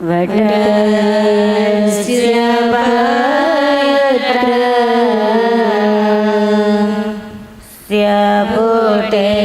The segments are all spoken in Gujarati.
વટસ્ય પત્રસ્ય પુટેશયાનં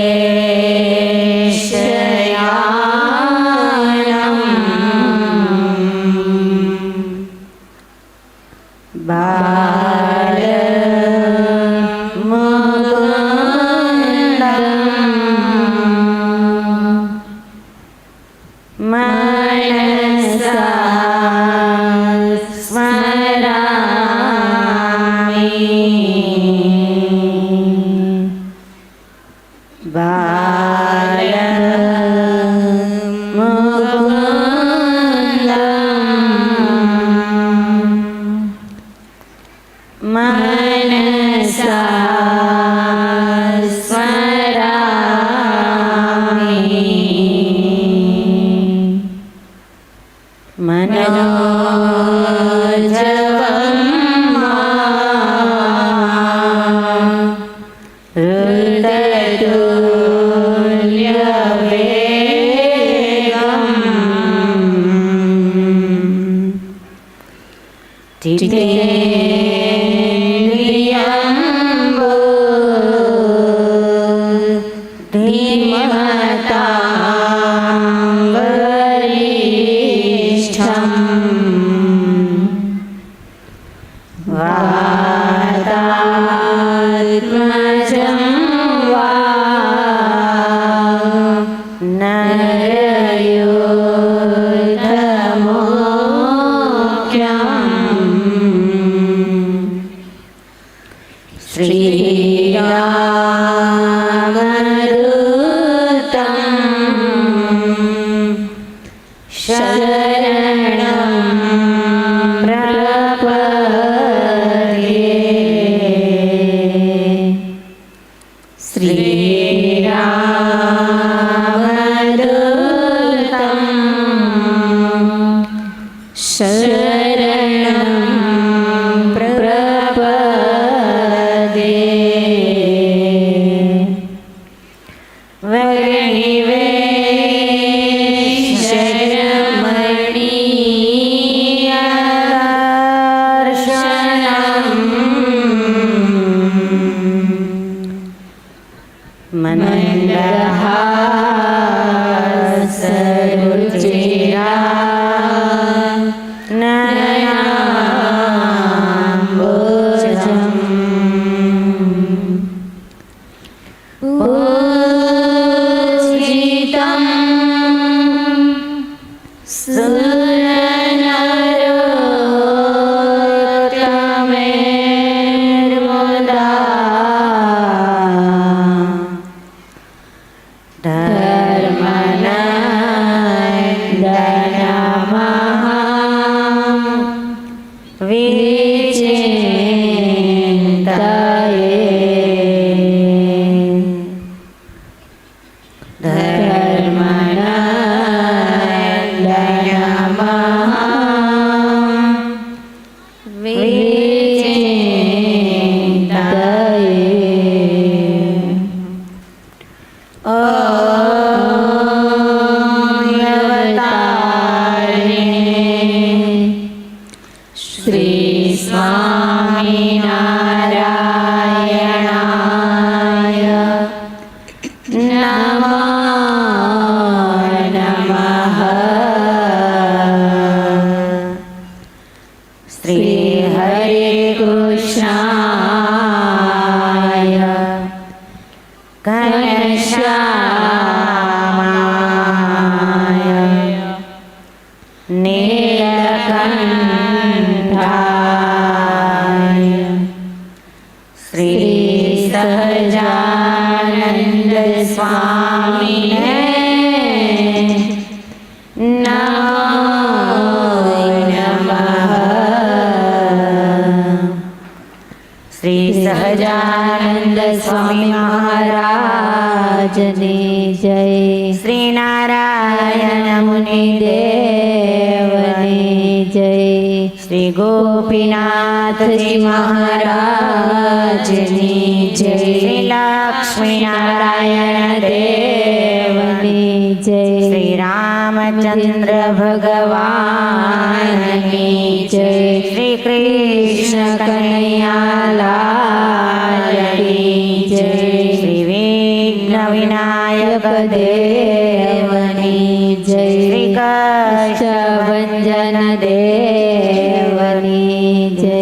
ગોપીનાથજી મહારાજની જય. શ્રી લક્ષ્મી નારાયણ દેવની જય. શ્રી રામ રામચંદ્ર ભગવાનની જય. શ્રી કૃષ્ણ કનૈયા લાલની જય. શ્રી વિઘ્ન વિનાયક દેવની જય. શ્રી કષ્ટભંજન દેવની જય.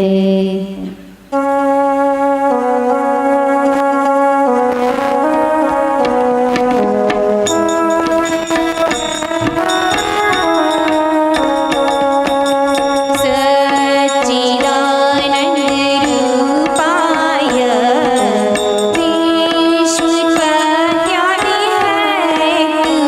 विश्वपत्यादि है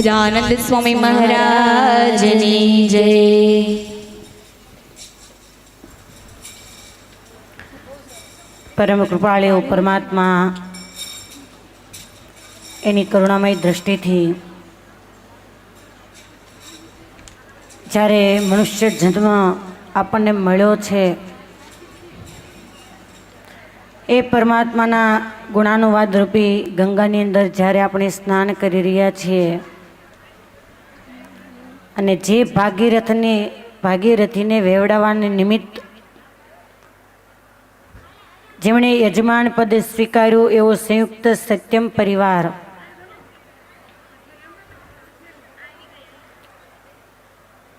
સચ્ચિદાનંદ સ્વામી મહારાજની જય. પરમ કૃપાળુ પરમાત્મા એની કરુણામય દ્રષ્ટિથી જ્યારે મનુષ્ય જન્મ આપણને મળ્યો છે એ પરમાત્માના ગુણાનુવાદ રૂપી ગંગાની અંદર જ્યારે આપણે સ્નાન કરી રહ્યા છીએ અને જે ભાગીરથીને વેવડાવવાને નિમિત્ત જેમણે યજમાન પદ સ્વીકાર્યું એવો સંયુક્ત સત્યમ પરિવાર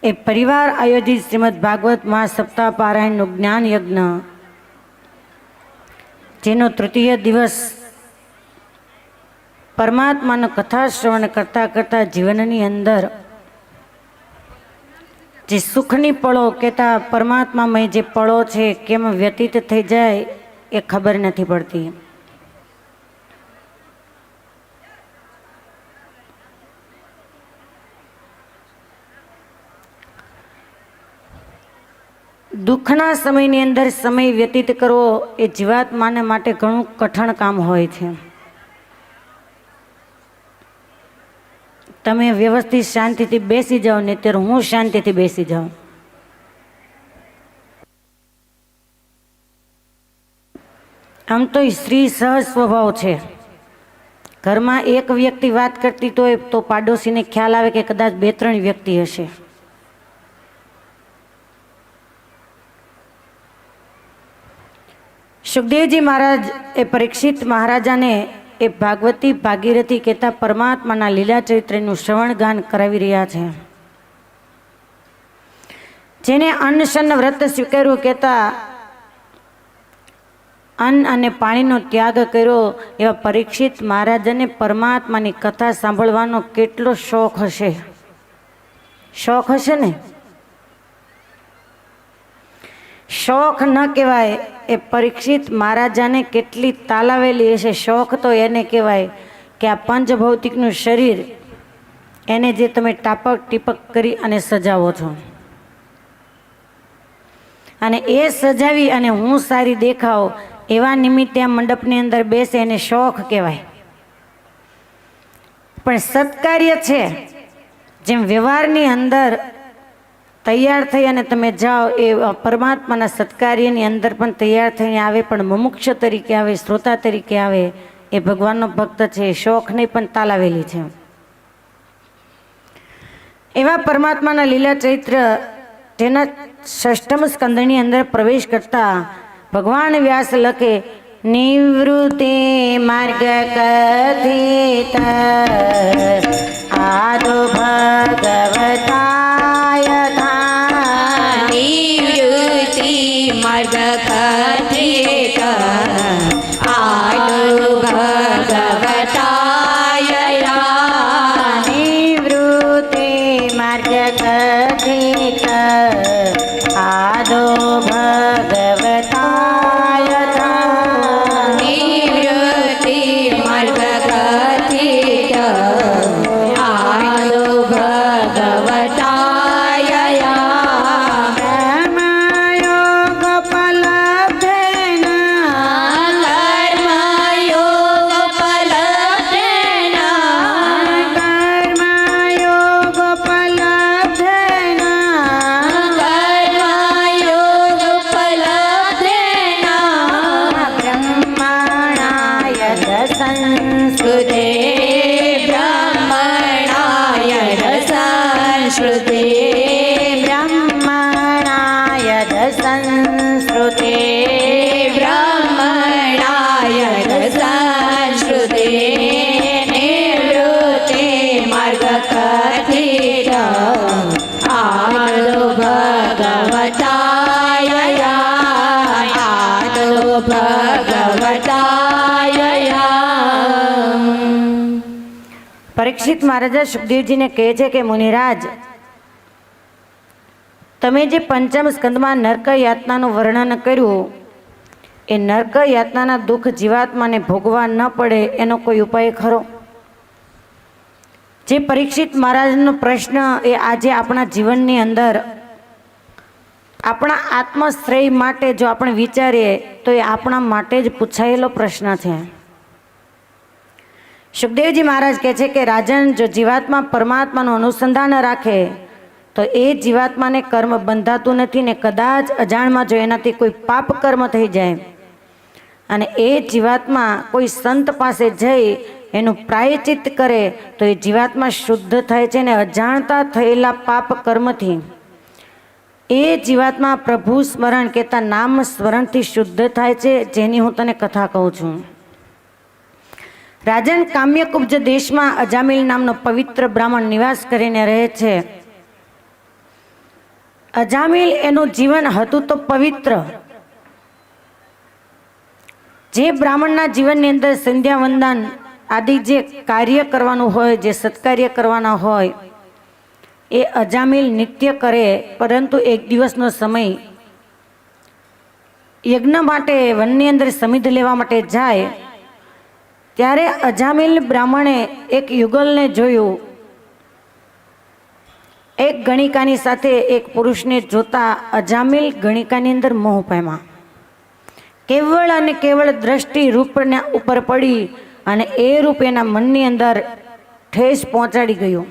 એ પરિવાર આયોજિત શ્રીમદ ભાગવત મહાસપ્તાહ પારાયણનું જ્ઞાન યજ્ઞ જેનો તૃતીય દિવસ પરમાત્માનું કથા શ્રવણ કરતાં કરતાં જીવનની અંદર જે સુખની પળો કહેતા પરમાત્મામય જે પળો છે કેમ વ્યતીત થઈ જાય એ ખબર નથી પડતી. દુઃખના સમયની અંદર સમય વ્યતીત કરવો એ જીવાત્માને માટે ઘણું કઠણ કામ હોય છે. તમે વ્યવસ્થિત શાંતિથી બેસી જાઓ ને ત્યારે હું શાંતિથી બેસી જાઉં. આમ તો સ્ત્રી સહજ સ્વભાવ છે. ઘરમાં એક વ્યક્તિ વાત કરતી હોય તો પાડોશીને ખ્યાલ આવે કે કદાચ 2-3 વ્યક્તિ હશે. સુખદેવજી મહારાજ એ પરીક્ષિત મહારાજાને એ ભાગવતી ભાગીરથી કહેતા પરમાત્માના લીલા ચરિત્રનું શ્રવણ ગાન કરાવી રહ્યા છે. જેને અન્નશન વ્રત સ્વીકાર્યું કહેતા અન્ન અને પાણીનો ત્યાગ કર્યો એવા પરીક્ષિત મહારાજાને પરમાત્માની કથા સાંભળવાનો કેટલો શોખ હશે. શોખ હશે ને. શોખ ન કહેવાય એ પરીક્ષિત મહારાજાને કેટલી તાલાવેલી હશે. શોખ તો એને કહેવાય કે આ પંચભૌતિકનું શરીર એને જે તમે ટાપક ટીપક કરી અને સજાવો છો અને એ સજાવી અને હું સારી દેખાવ એવા નિમિત્તે આ મંડપની અંદર બેસે એને શોખ કહેવાય. પણ સત્કાર્ય છે જેમ વ્યવહારની અંદર તૈયાર થઈ અને તમે જાઓ એ પરમાત્માના સત્કાર્યની અંદર પણ તૈયાર થઈને આવે પણ મુમુક્ષ તરીકે આવે, શ્રોતા તરીકે આવે એ ભગવાનનો ભક્ત છે. શોખ નહીં પણ તાલાવેલી છે. એવા પરમાત્માના લીલા ચરિત્ર જેના 6મ સ્કંદની અંદર પ્રવેશ કરતા ભગવાન વ્યાસ લખે નિવૃત્તિ માર્ગ કથિત આદો ભગવતાય નિવૃત્તિ માર્ગ કથિત આદો ભગવતાય નિવૃત્તિ માર્ગ કથિત આદો ભગવતાય નિવૃત્તિ માર્ગ કથિત આદો ભગવતાય કર્મયોગ પલબ્ધેન કર્મયોગ ફલપ્રેણ કર્મયોગ પલબ્ધેન કર્મયોગ ફલપ્રેણ બ્રહ્મણાય સંસ્કૃતે બ્રહ્મણાય સંસ્કૃતે બ્રહ્મણાય સંસ્કૃતે બ્રહ્મણાય સંસ્કૃતે નિવૃત્તિ માર્ગ કથિત આદો ભગવતાય આદો ભગવતાય. પરીક્ષિત મહારાજા સુખદેવજીને કહે છે કે મુનિરાજ, તમે જે 5મ સ્કંદમાં નરક યાતનાનું વર્ણન કર્યું એ નરક યાતનાના દુઃખ જીવાત્માને ભોગવા ન પડે એનો કોઈ ઉપાય ખરો? જે પરીક્ષિત મહારાજનો પ્રશ્ન એ આજે આપણા જીવનની અંદર આપણા આત્મશ્રેય માટે જો આપણે વિચારીએ તો એ આપણા માટે જ પૂછાયેલો પ્રશ્ન છે. સુખદેવજી મહારાજ કહે છે કે રાજન, જો જીવાત્મા પરમાત્માનું અનુસંધાન રાખે તો એ જીવાત્માને કર્મ બંધાતું નથી ને કદાચ અજાણમાં જો એનાથી કોઈ પાપ કર્મ થઈ જાય અને એ જીવાત્મા કોઈ સંત પાસે જઈ એનું પ્રાયચિત્ત કરે તો એ જીવાત્મા શુદ્ધ થાય છે ને અજાણતા થયેલા પાપ કર્મથી એ જીવાત્મા પ્રભુ સ્મરણ કહેતા નામ સ્મરણથી શુદ્ધ થાય છે, જેની હું તને કથા કહું છું. રાજન, કામ્યકુબ્જ દેશમાં અજામિલ નામનો પવિત્ર બ્રાહ્મણ નિવાસ કરીને રહે છે. અજામિલ એનું જીવન હતું તો પવિત્ર. જે બ્રાહ્મણના જીવનની અંદર સંધ્યા વંદન આદિ જે કાર્ય કરવાનું હોય, જે સત્કાર્ય કરવાના હોય એ અજામિલ નિત્ય કરે. પરંતુ એક દિવસનો સમય યજ્ઞ માટે વનની અંદર સમિધ લેવા માટે જાય ત્યારે અજામિલ બ્રાહ્મણે એક યુગલને જોયું. એક ગણિકાની સાથે એક પુરુષને જોતા અજામિલ ગણિકાની અંદર મોહ પામ્યા. કેવળ અને કેવળ દ્રષ્ટિ રૂપના ઉપર પડી અને એ રૂપ એના મનની અંદર ઠેસ પહોંચાડી ગયું.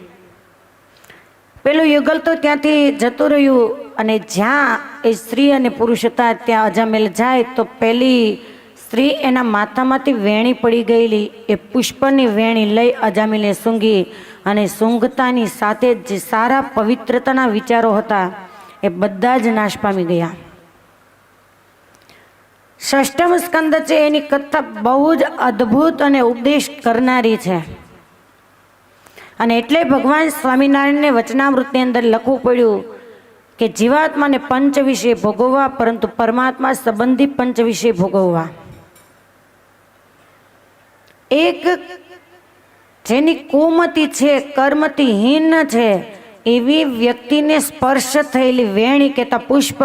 પેલું યુગલ તો ત્યાંથી જતું રહ્યું અને જ્યાં એ સ્ત્રી અને પુરુષ હતા ત્યાં અજામિલ જાય તો પેલી સ્ત્રી એના માથામાંથી વેણી પડી ગયેલી એ પુષ્પની વેણી લઈ અજામિલે સૂંઘી અને સૂંઘતાની સાથે જે સારા પવિત્રતાના વિચારો હતા એ બધા જ નાશ પામી ગયા. ષષ્ઠમ સ્કંદ છે, એની કથા બહુ જ અદ્ભુત અને ઉપદેશ કરનારી છે. અને એટલે ભગવાન સ્વામિનારાયણને વચનામૃતની અંદર લખવું પડ્યું કે જીવાત્માને પંચ વિશે ભોગવવા, પરંતુ પરમાત્મા સંબંધી પંચ વિશે ભોગવવા. એક જેની કુમતિ છે, કર્મથી હીન છે, એવી વ્યક્તિને સ્પર્શ થયેલી વેણી કહેતા પુષ્પ,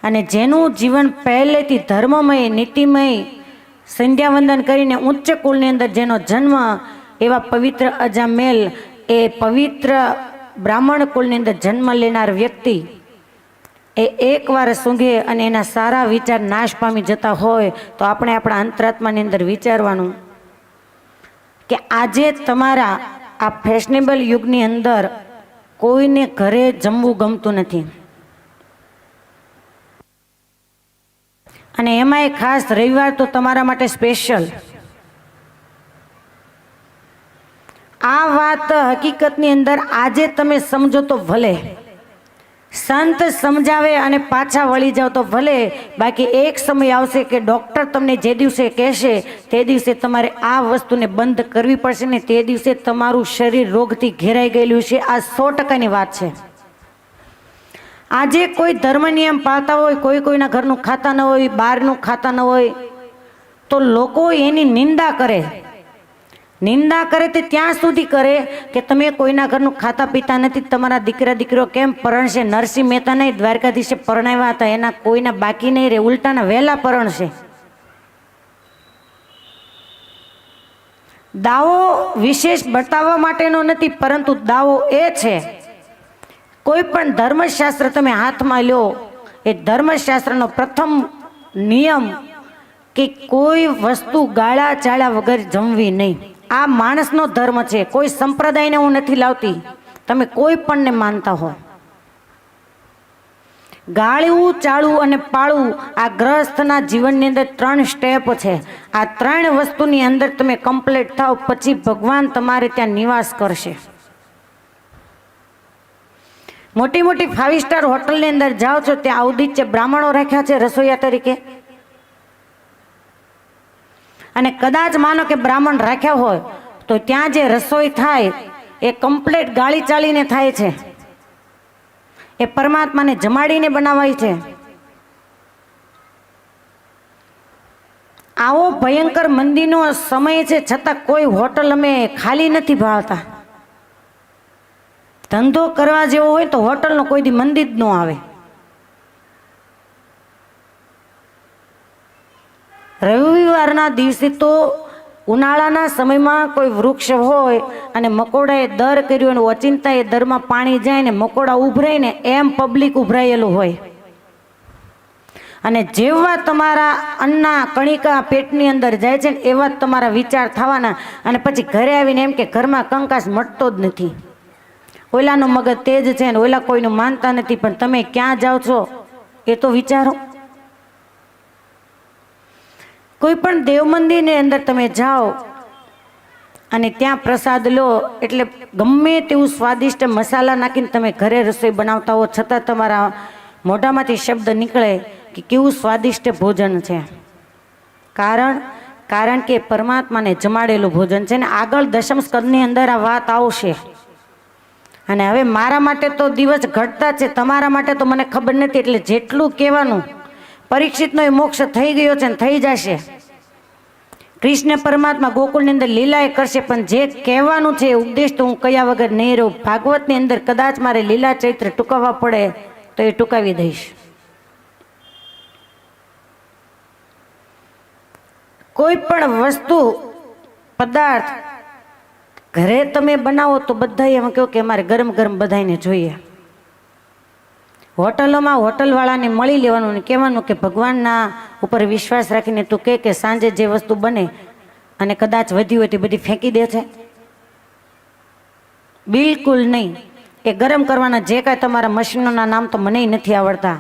અને જેનું જીવન પહેલેથી ધર્મમય નીતિમય સંધ્યા વંદન કરીને ઉચ્ચ કુળની અંદર જેનો જન્મ એવા પવિત્ર અજામેલ એ પવિત્ર બ્રાહ્મણ કુળની અંદર જન્મ લેનાર વ્યક્તિ એ એકવાર સૂંઘે અને એના સારા વિચાર નાશ પામી જતા હોય તો આપણે આપણા અંતરાત્માની અંદર વિચારવાનું કે આજે તમારા આ ફેશનેબલ યુગની અંદર કોઈને ઘરે જમવું ગમતું નથી. અને એમાંય ખાસ રવિવાર તો તમારા માટે સ્પેશિયલ. આ વાત હકીકતની અંદર આજે તમે સમજો તો ભલે, સંત સમજાવે અને પાછા વળી જાઓ તો ભલે, બાકી એક સમય આવશે કે ડૉક્ટર તમને જે દિવસે કહેશે તે દિવસે તમારે આ વસ્તુને બંધ કરવી પડશે ને તે દિવસે તમારું શરીર રોગથી ઘેરાઈ ગયેલું છે. આ 100%ની વાત છે. આજે કોઈ ધર્મ નિયમ પાળતા હોય, કોઈ કોઈના ઘરનું ખાતા ન હોય, બહારનું ખાતા ન હોય, તો લોકો એની નિંદા કરે. નિંદા કરે તે ત્યાં સુધી કરે કે તમે કોઈના ઘરનું ખાતા પીતા નથી, તમારા દીકરા દીકરીઓ કેમ પરણશે. નરસિંહ મહેતા નહીં, દ્વારકાધીશે પરણાવ્યા હતા, એના કોઈના બાકી નહીં રહે, ઉલટાના વહેલા પરણશે. દાવો વિશેષ બતાવવા માટેનો નથી, પરંતુ દાવો એ છે કોઈ પણ ધર્મશાસ્ત્ર તમે હાથમાં લો, એ ધર્મશાસ્ત્રનો પ્રથમ નિયમ કે કોઈ વસ્તુ ગાળા ચાળ્યા વગર જમવી નહીં. આ માણસનો ધર્મ છે, કોઈ સંપ્રદાયને હું નથી લાવતી, તમે કોઈ પણને માનતા હો. ગાળવું, ચાળવું અને પાળવું આ ગ્રહસ્થના જીવનની અંદર 3 સ્ટેપ છે. આ 3 વસ્તુની અંદર તમે કમ્પ્લીટ થાવ પછી ભગવાન તમારે ત્યાં નિવાસ કરશે. મોટી મોટી 5 સ્ટાર હોટલની અંદર જાઓ છો ત્યાં ઔદિત્ય બ્રાહ્મણો રાખ્યા છે રસોઈયા તરીકે, અને કદાચ માનો કે બ્રાહ્મણ રાખ્યા હોય તો ત્યાં જે રસોઈ થાય એ કમ્પ્લીટ ગાળી ચાલીને થાય છે, એ પરમાત્માને જમાડીને બનાવાય છે. આવો ભયંકર મંદીનો સમય છે છતાં કોઈ હોટલ અમે ખાલી નથી ભાળતા. ધંધો કરવા જેવો હોય તો હોટલનો કોઈ દી મંદી જ ન આવે. રવિવારના દિવસે તો ઉનાળાના સમયમાં કોઈ વૃક્ષ હોય અને મકોડાએ દર કર્યો અને ઓચિંતા એ દરમાં પાણી જાય ને મકોડા ઉભરાય ને એમ પબ્લિક ઉભરાયેલું હોય. અને જેવા તમારા અન્ના કણિકા પેટની અંદર જાય છે ને એવા જ તમારા વિચાર થવાના. અને પછી ઘરે આવીને એમ કે ઘરમાં કંકાસ મટતો જ નથી, ઓલાનું મગજ તેજ છે ને ઓલા કોઈનું માનતા નથી, પણ તમે ક્યાં જાઓ છો એ તો વિચારો. કોઈ પણ દેવ મંદિરની અંદર તમે જાઓ અને ત્યાં પ્રસાદ લો એટલે ગમે તેવું સ્વાદિષ્ટ મસાલા નાખીને તમે ઘરે રસોઈ બનાવતા હો છતાં તમારા મોઢામાંથી શબ્દ નીકળે કે કેવું સ્વાદિષ્ટ ભોજન છે. કારણ કે પરમાત્માને જમાડેલું ભોજન છે ને આગળ દશમ સ્કંદની અંદર આ વાત આવશે. અને હવે મારા માટે તો દિવસ ઘટતા છે, તમારા માટે તો મને ખબર નથી, એટલે જેટલું કહેવાનું પરીક્ષિતનો એ મોક્ષ થઈ ગયો છે ને થઈ જશે. કૃષ્ણ પરમાત્મા ગોકુળની અંદર લીલાએ કરશે, પણ જે કહેવાનું છે એ ઉપદેશ તો હું કયા વગર નહીં રહું. ભાગવતની અંદર કદાચ મારે લીલા ચૈત્ર ટૂંકાવવા પડે તો એ ટૂંકાવી દઈશ. કોઈ પણ વસ્તુ પદાર્થ ઘરે તમે બનાવો તો બધા એમ કહો કે અમારે ગરમ ગરમ બધાને જોઈએ. હોટલોમાં હોટલવાળાને મળી લેવાનું ને કહેવાનું કે ભગવાનના ઉપર વિશ્વાસ રાખીને તું કે સાંજે જે વસ્તુ બને અને કદાચ વધી હોય તે બધી ફેંકી દે છે. બિલકુલ નહીં. એ ગરમ કરવાના જે કાંઈ તમારા મશીનોના નામ તો મને નથી આવડતા,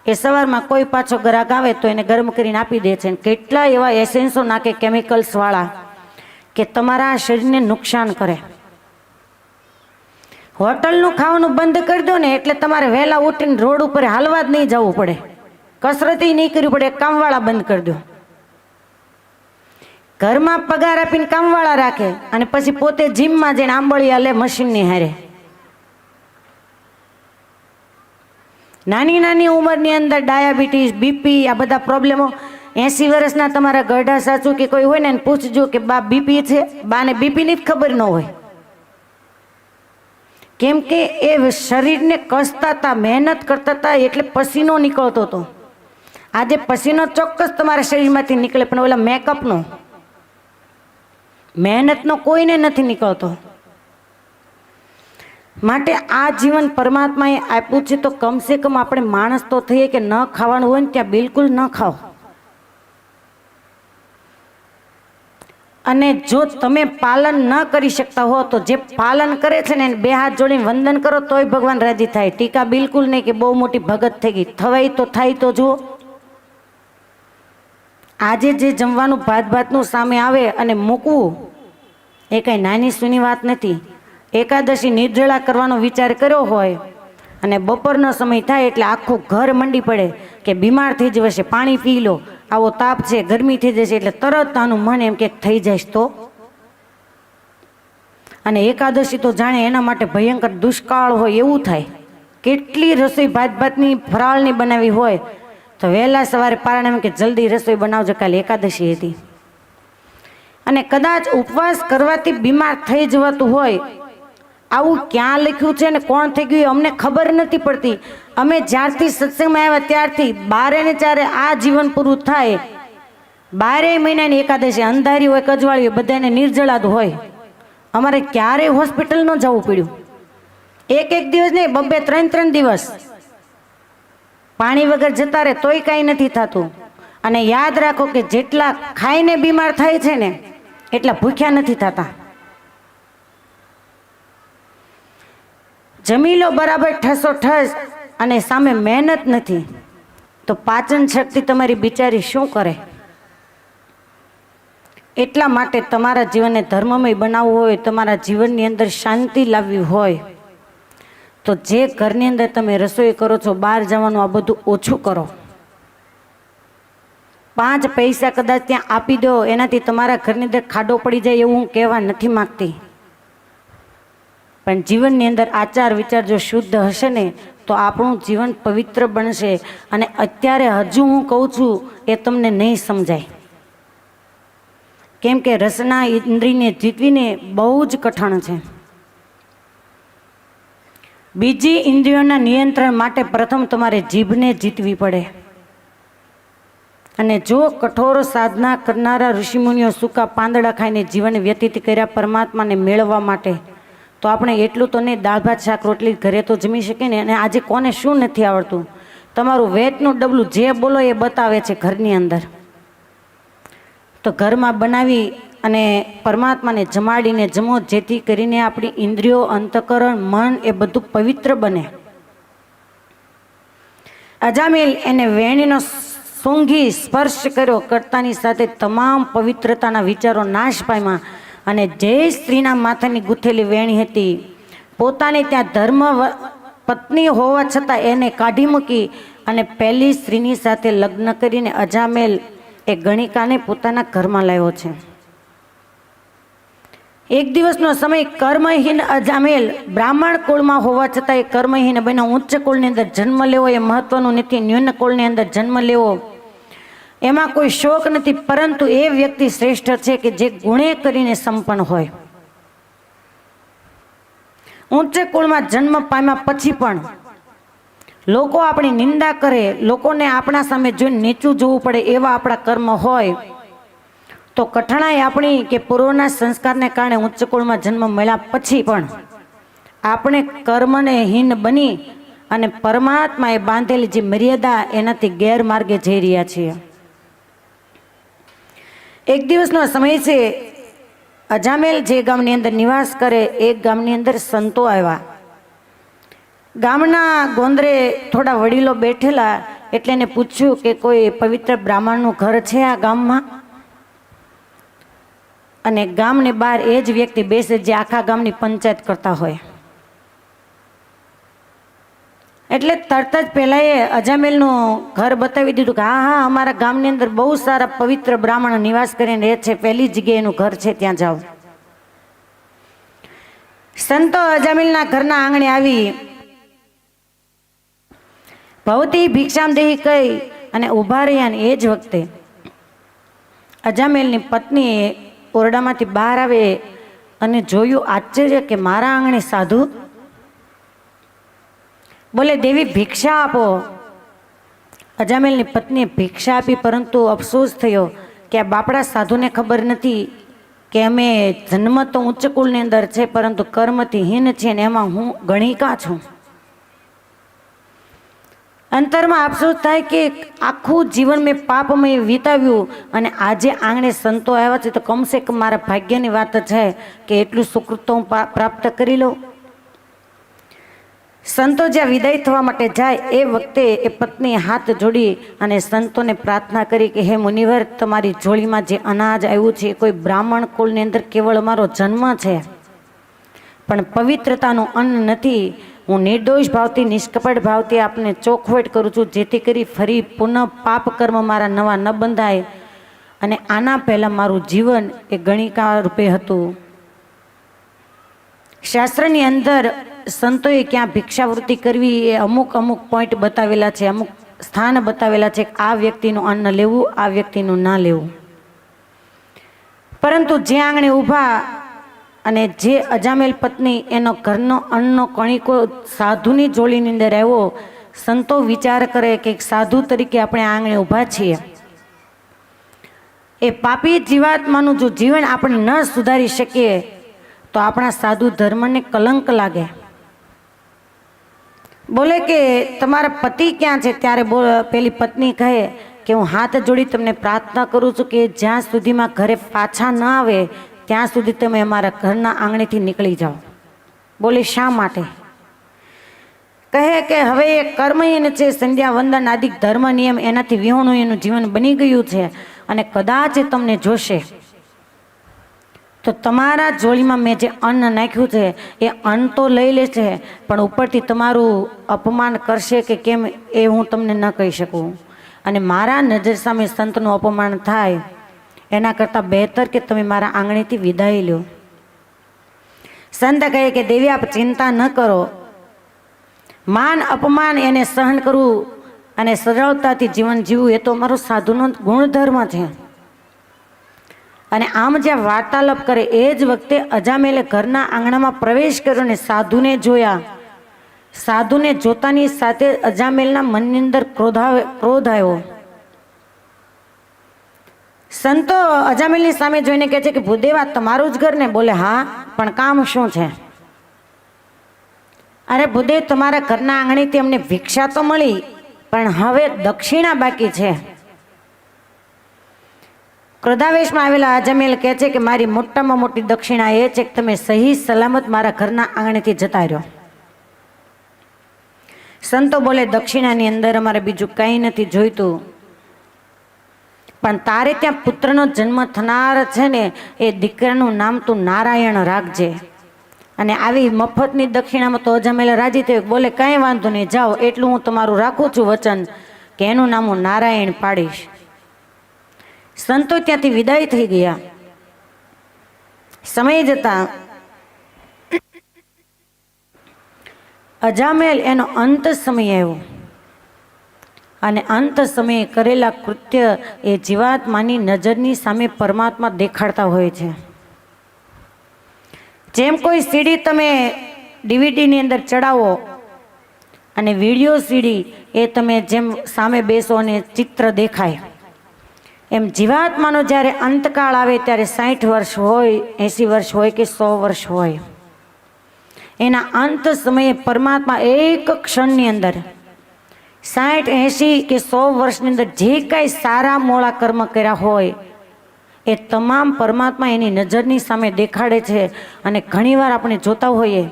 એ સવારમાં કોઈ પાછો ગ્રાહક આવે તો એને ગરમ કરીને આપી દે છે. કેટલા એવા એસેન્સો નાખે કેમિકલ્સવાળા કે તમારા શરીરને નુકસાન કરે. હોટલનું ખાવાનું બંધ કરી દો ને એટલે તમારે વહેલા ઉઠીને રોડ ઉપર હાલવા જ નહીં જવું પડે, કસરતી નહીં કરવી પડે, કામવાળા બંધ કરી દો. ઘરમાં પગાર આપીને કામવાળા રાખે અને પછી પોતે જીમમાં જઈને આંબળિયા લે મશીનની હારે. નાની નાની ઉંમરની અંદર ડાયાબિટીસ, બીપી, આ બધા પ્રોબ્લેમો. 80 વર્ષના તમારા ગઢા સાચું કે કોઈ હોય ને પૂછજો કે બા બીપી છે, બાને બીપીની જ ખબર ન હોય. કેમ કે એ શરીરને કસતા હતા, મહેનત કરતા હતા એટલે પસીનો નીકળતો હતો. આજે પસીનો ચોક્કસ તમારા શરીરમાંથી નીકળે, પણ ઓલા મેકઅપનો, મહેનતનો કોઈને નથી નીકળતો. માટે આ જીવન પરમાત્માએ આપ્યું છે તો કમસે કમ આપણે માણસ તો થઈએ કે ન ખાવાનું હોય ને ત્યાં બિલકુલ ન ખાઓ. અને જો તમે પાલન ન કરી શકતા હો તો જે પાલન કરે છે ને એને 2 હાથ જોડીને વંદન કરો તોય ભગવાન રાજી થાય. ટીકા બિલકુલ નહીં કે બહુ મોટી ભગત થઈ ગઈ. થવાય તો થાય તો જુઓ. આજે જે જમવાનું ભાતનું સામે આવે અને મૂકવું એ કાંઈ નાની સૂની વાત નથી. એકાદશી નિર્જળા કરવાનો વિચાર કર્યો હોય અને બપોરનો સમય થાય એટલે આખું ઘર મંડી પડે કે બીમાર થઈ જશે, પાણી પી લો, આવો તાપ છે, ગરમી થઈ જશે, એટલે તરત આનું મન એમ કે થઈ જઈશ તો. અને એકાદશી તો જાણે એના માટે ભયંકર દુષ્કાળ હોય એવું થાય. કેટલી રસોઈ ભાતની ફરાળની બનાવી હોય તો વહેલા સવારે પારણે એમ કે જલ્દી રસોઈ બનાવજો, કાલે એકાદશી હતી. અને કદાચ ઉપવાસ કરવાથી બીમાર થઈ જવાતું હોય, આવું ક્યાં લખ્યું છે ને કોણ થઈ ગયું અમને ખબર નથી પડતી. અમે જ્યારથી સત્સંગમાં આવ્યા ત્યારથી 12 ને 4 આ જીવન પૂરું થાય, 12 મહિનાની એકાદશી, અંધારી હોય કજવાળી હોય, બધાને નિર્જળા હોય. અમારે ક્યારેય હોસ્પિટલ ન જવું પડ્યું. એક દિવસ નહીં, 2-3 દિવસ પાણી વગર જતા રહે તોય કાંઈ નથી થતું. અને યાદ રાખો કે જેટલા ખાઈને બીમાર થાય છે ને એટલા ભૂખ્યા નથી થતા. જમી લો બરાબર ઠસો અને સામે મહેનત નથી તો પાચન શક્તિ તમારી બિચારી શું કરે. એટલા માટે તમારા જીવનને ધર્મમય બનાવવું હોય, તમારા જીવનની અંદર શાંતિ લાવવી હોય તો જે ઘરની અંદર તમે રસોઈ કરો છો, બહાર જવાનું આ બધું ઓછું કરો. 5 પૈસા કદાચ ત્યાં આપી દો, એનાથી તમારા ઘરની અંદર ખાડો પડી જાય એવું હું કહેવા નથી માગતી. પણ જીવનની અંદર આચાર વિચાર જો શુદ્ધ હશે ને તો આપણું જીવન પવિત્ર બનશે. અને અત્યારે હજુ હું કહું છું એ તમને નહીં સમજાય, કેમ કે રસના ઇન્દ્રિયને જીતવીને બહુ જ કઠણ છે. બીજી ઇન્દ્રિયોના નિયંત્રણ માટે પ્રથમ તમારે જીભને જીતવી પડે. અને જો કઠોર સાધના કરનારા ઋષિમુનિઓ સૂકા પાંદડા ખાઈને જીવન વ્યતીત કર્યા પરમાત્માને મેળવવા માટે, તો આપણે એટલું તો નહીં, દાળ ભાત શાક રોટલી ઘરે તો જમી શકીએ ને. અને આજે કોને શું નથી આવડતું? તમારું વેચનું ડબલું જે બોલો એ બતાવે છે ઘરની અંદર. તો ઘરમાં બનાવી અને પરમાત્માને જમાડીને જમો, જેથી કરીને આપણી ઇન્દ્રિયો, અંતઃકરણ, મન એ બધું પવિત્ર બને. અજામિલ એને વેણીનો સૂંઘી સ્પર્શ કર્યો કરતાની સાથે તમામ પવિત્રતાના વિચારો નાશ પામ્યા. અને જે સ્ત્રીના માથાની ગૂંથેલી વેણી હતી, પોતાની ત્યાં ધર્મ પત્ની હોવા છતાં એને કાઢી મૂકી અને પહેલી સ્ત્રીની સાથે લગ્ન કરીને અજામેલ એ ગણિકાને પોતાના ઘરમાં લાવ્યો છે. એક દિવસનો સમય કર્મહીન અજામેલ બ્રાહ્મણ કુળમાં હોવા છતાં એ કર્મહીન બન્યો. ઉચ્ચ કુળની અંદર જન્મ લેવો એ મહત્વનું નથી, ન્યૂન કુળની અંદર જન્મ લેવો એમાં કોઈ શોક નથી, પરંતુ એ વ્યક્તિ શ્રેષ્ઠ છે કે જે ગુણે કરીને સંપન્ન હોય. ઉચ્ચ કુળમાં જન્મ પામ્યા પછી પણ લોકો આપણી નિંદા કરે, લોકોને આપણા સામે જોઈને નીચું જોવું પડે એવા આપણા કર્મ હોય, તો કઠણાઈ આપણી કે પૂર્વના સંસ્કારને કારણે ઉચ્ચ કુળમાં જન્મ મળ્યા પછી પણ આપણે કર્મને હીન બની અને પરમાત્માએ બાંધેલી જે મર્યાદા એનાથી ગેરમાર્ગે જઈ રહ્યા છીએ. એક દિવસનો સમય છે, અજામેલ જે ગામની અંદર નિવાસ કરે એ ગામની અંદર સંતો આવ્યા. ગામના ગોંદરે થોડા વડીલો બેઠેલા, એટલે એને પૂછ્યું કે કોઈ પવિત્ર બ્રાહ્મણનું ઘર છે આ ગામમાં? અને ગામની બહાર એ જ વ્યક્તિ બેસે જે આખા ગામની પંચાયત કરતા હોય. એટલે તરત જ પહેલા એ અજામેલનું ઘર બતાવી દીધું કે હા હા, અમારા ગામની અંદર બહુ સારા પવિત્ર બ્રાહ્મણ નિવાસ કરીને રહે છે, પહેલી જગ્યાએ એનું ઘર છે, ત્યાં જાઓ. સંતો અજામેલના ઘરના આંગણે આવી ભવતી ભિક્ષામ દેહી કહી અને ઊભા રહ્યા. ને એ જ વખતે અજામેલની પત્ની ઓરડામાંથી બહાર આવે અને જોયું આશ્ચર્ય કે મારા આંગણે સાધુ. બોલે દેવી ભિક્ષા આપો. અજામેલની પત્નીએ ભિક્ષા આપી, પરંતુ અફસોસ થયો કે આ બાપડા સાધુને ખબર નથી કે અમે જન્મ તો ઉચ્ચ કુળની અંદર છે, પરંતુ કર્મથી હીન છે ને એમાં હું ગણિકા છું. અંતરમાં અફસોસ થાય કે આખું જીવન મેં પાપમય વિતાવ્યું અને આજે આંગણે સંતો આવ્યા છે, તો કમસે કમ મારા ભાગ્યની વાત છે કે એટલું સુકૃત તો હું પ્રાપ્ત કરી લઉં. સંતો જ્યાં વિદાય થવા માટે જાય એ વખતે એ પત્નીએ હાથ જોડી અને સંતોને પ્રાર્થના કરી કે હે મુનિવર, તમારી જોડીમાં જે અનાજ આવ્યું છે એ કોઈ બ્રાહ્મણ કુળની અંદર કેવળ અમારો જન્મ છે, પણ પવિત્રતાનું અન્ન નથી. હું નિર્દોષ ભાવથી, નિષ્કપટ ભાવથી આપને ચોખવટ કરું છું, જેથી કરી ફરી પુનઃ પાપ કર્મ મારા નવા ન બંધાય. અને આના પહેલાં મારું જીવન એ ગણિકા રૂપે હતું. શાસ્ત્રની અંદર સંતોએ ક્યાં ભિક્ષાવૃત્તિ કરવી એ અમુક પોઈન્ટ બતાવેલા છે, અમુક સ્થાન બતાવેલા છે. આ વ્યક્તિનું અન્ન લેવું, આ વ્યક્તિનું ના લેવું. પરંતુ જે આંગણે ઊભા અને જે અજામેલ પત્ની એનો ઘરનો અન્નનો કણિકો સાધુની જોડીની અંદર આવ્યો, સંતો વિચાર કરે કે સાધુ તરીકે આપણે આંગણે ઊભા છીએ, એ પાપી જીવાત્માનું જો જીવન આપણે ન સુધારી શકીએ તો આપણા સાધુ ધર્મને કલંક લાગે. બોલે કે તમારા પતિ ક્યાં છે? ત્યારે પેલી પત્ની કહે કે હું હાથ જોડી તમને પ્રાર્થના કરું છું કે જ્યાં સુધીમાં ઘરે પાછા ન આવે ત્યાં સુધી તમે અમારા ઘરના આંગણેથી નીકળી જાઓ. બોલે શા માટે? કહે કે હવે એ કર્મહીન છે, સંધ્યા વંદન આદિ ધર્મ નિયમ એનાથી વિહોણું એનું જીવન બની ગયું છે, અને કદાચ તમને જોશે તો તમારા જોડીમાં મેં જે અન્ન નાખ્યું છે એ અન્ન તો લઈ લે છે, પણ ઉપરથી તમારું અપમાન કરશે કે કેમ એ હું તમને ન કહી શકું. અને મારા નજર સામે સંતનું અપમાન થાય એના કરતાં બહેતર કે તમે મારા આંગણેથી વિદાય લો. સંત કહે કે દેવી આપ ચિંતા ન કરો, માન અપમાન એને સહન કરવું અને સરળતાથી જીવન જીવવું એ તો અમારો સાધુનો ગુણધર્મ છે. અને આમ જ્યાં વાર્તાલાપ કરે એ જ વખતે અજામેલે ઘરના આંગણામાં પ્રવેશ કર્યો અને સાધુને જોયા. સાધુને જોતાની સાથે અજામેલના મનની અંદર ક્રોધ આવ્યો. સંતો અજામિલની સામે જોઈને કહે છે કે ભૂદેવ આ તમારું જ ઘર ને? બોલે હા, પણ કામ શું છે? અરે ભૂદેવ, તમારા ઘરના આંગણેથી અમને ભિક્ષા તો મળી, પણ હવે દક્ષિણા બાકી છે. ક્રોધાવેશમાં આવેલા અજામિલ કહે છે કે મારી મોટામાં મોટી દક્ષિણા એ છે કે તમે સહી સલામત મારા ઘરના આંગણેથી જતા રહ્યો. સંતો બોલે દક્ષિણાની અંદર અમારે બીજું કંઈ નથી જોઈતું, પણ તારે ત્યાં પુત્રનો જન્મ થનાર છે ને, એ દીકરાનું નામ તું નારાયણ રાખજે. અને આવી મફતની દક્ષિણામાં તો અજામિલ રાજી થયો. બોલે કંઈ વાંધો નહીં, જાઓ, એટલું હું તમારું રાખું છું વચન કે એનું નામ હું નારાયણ પાડીશ. સંતો ત્યાંથી વિદાય થઈ ગયા. સમય જતા અજામેલ એનો અંત સમય આવ્યો અને અંત સમયે કરેલા કૃત્ય એ જીવાત્માની નજરની સામે પરમાત્મા દેખાડતા હોય છે. જેમ કોઈ સીડી તમે ડીવીડીની અંદર ચડાવો અને વિડીયો સીડી એ તમે જેમ સામે બેસો અને ચિત્ર દેખાય, એમ જીવાત્માનો જ્યારે અંતકાળ આવે ત્યારે 60 વર્ષ હોય, 80 વર્ષ હોય કે 100 વર્ષ હોય, એના અંત સમયે પરમાત્મા એક ક્ષણની અંદર 60, 80 કે 100 વર્ષની અંદર જે કાંઈ સારા મોળા કર્મ કર્યા હોય એ તમામ પરમાત્મા એની નજરની સામે દેખાડે છે. અને ઘણીવાર આપણે જોતા હોઈએ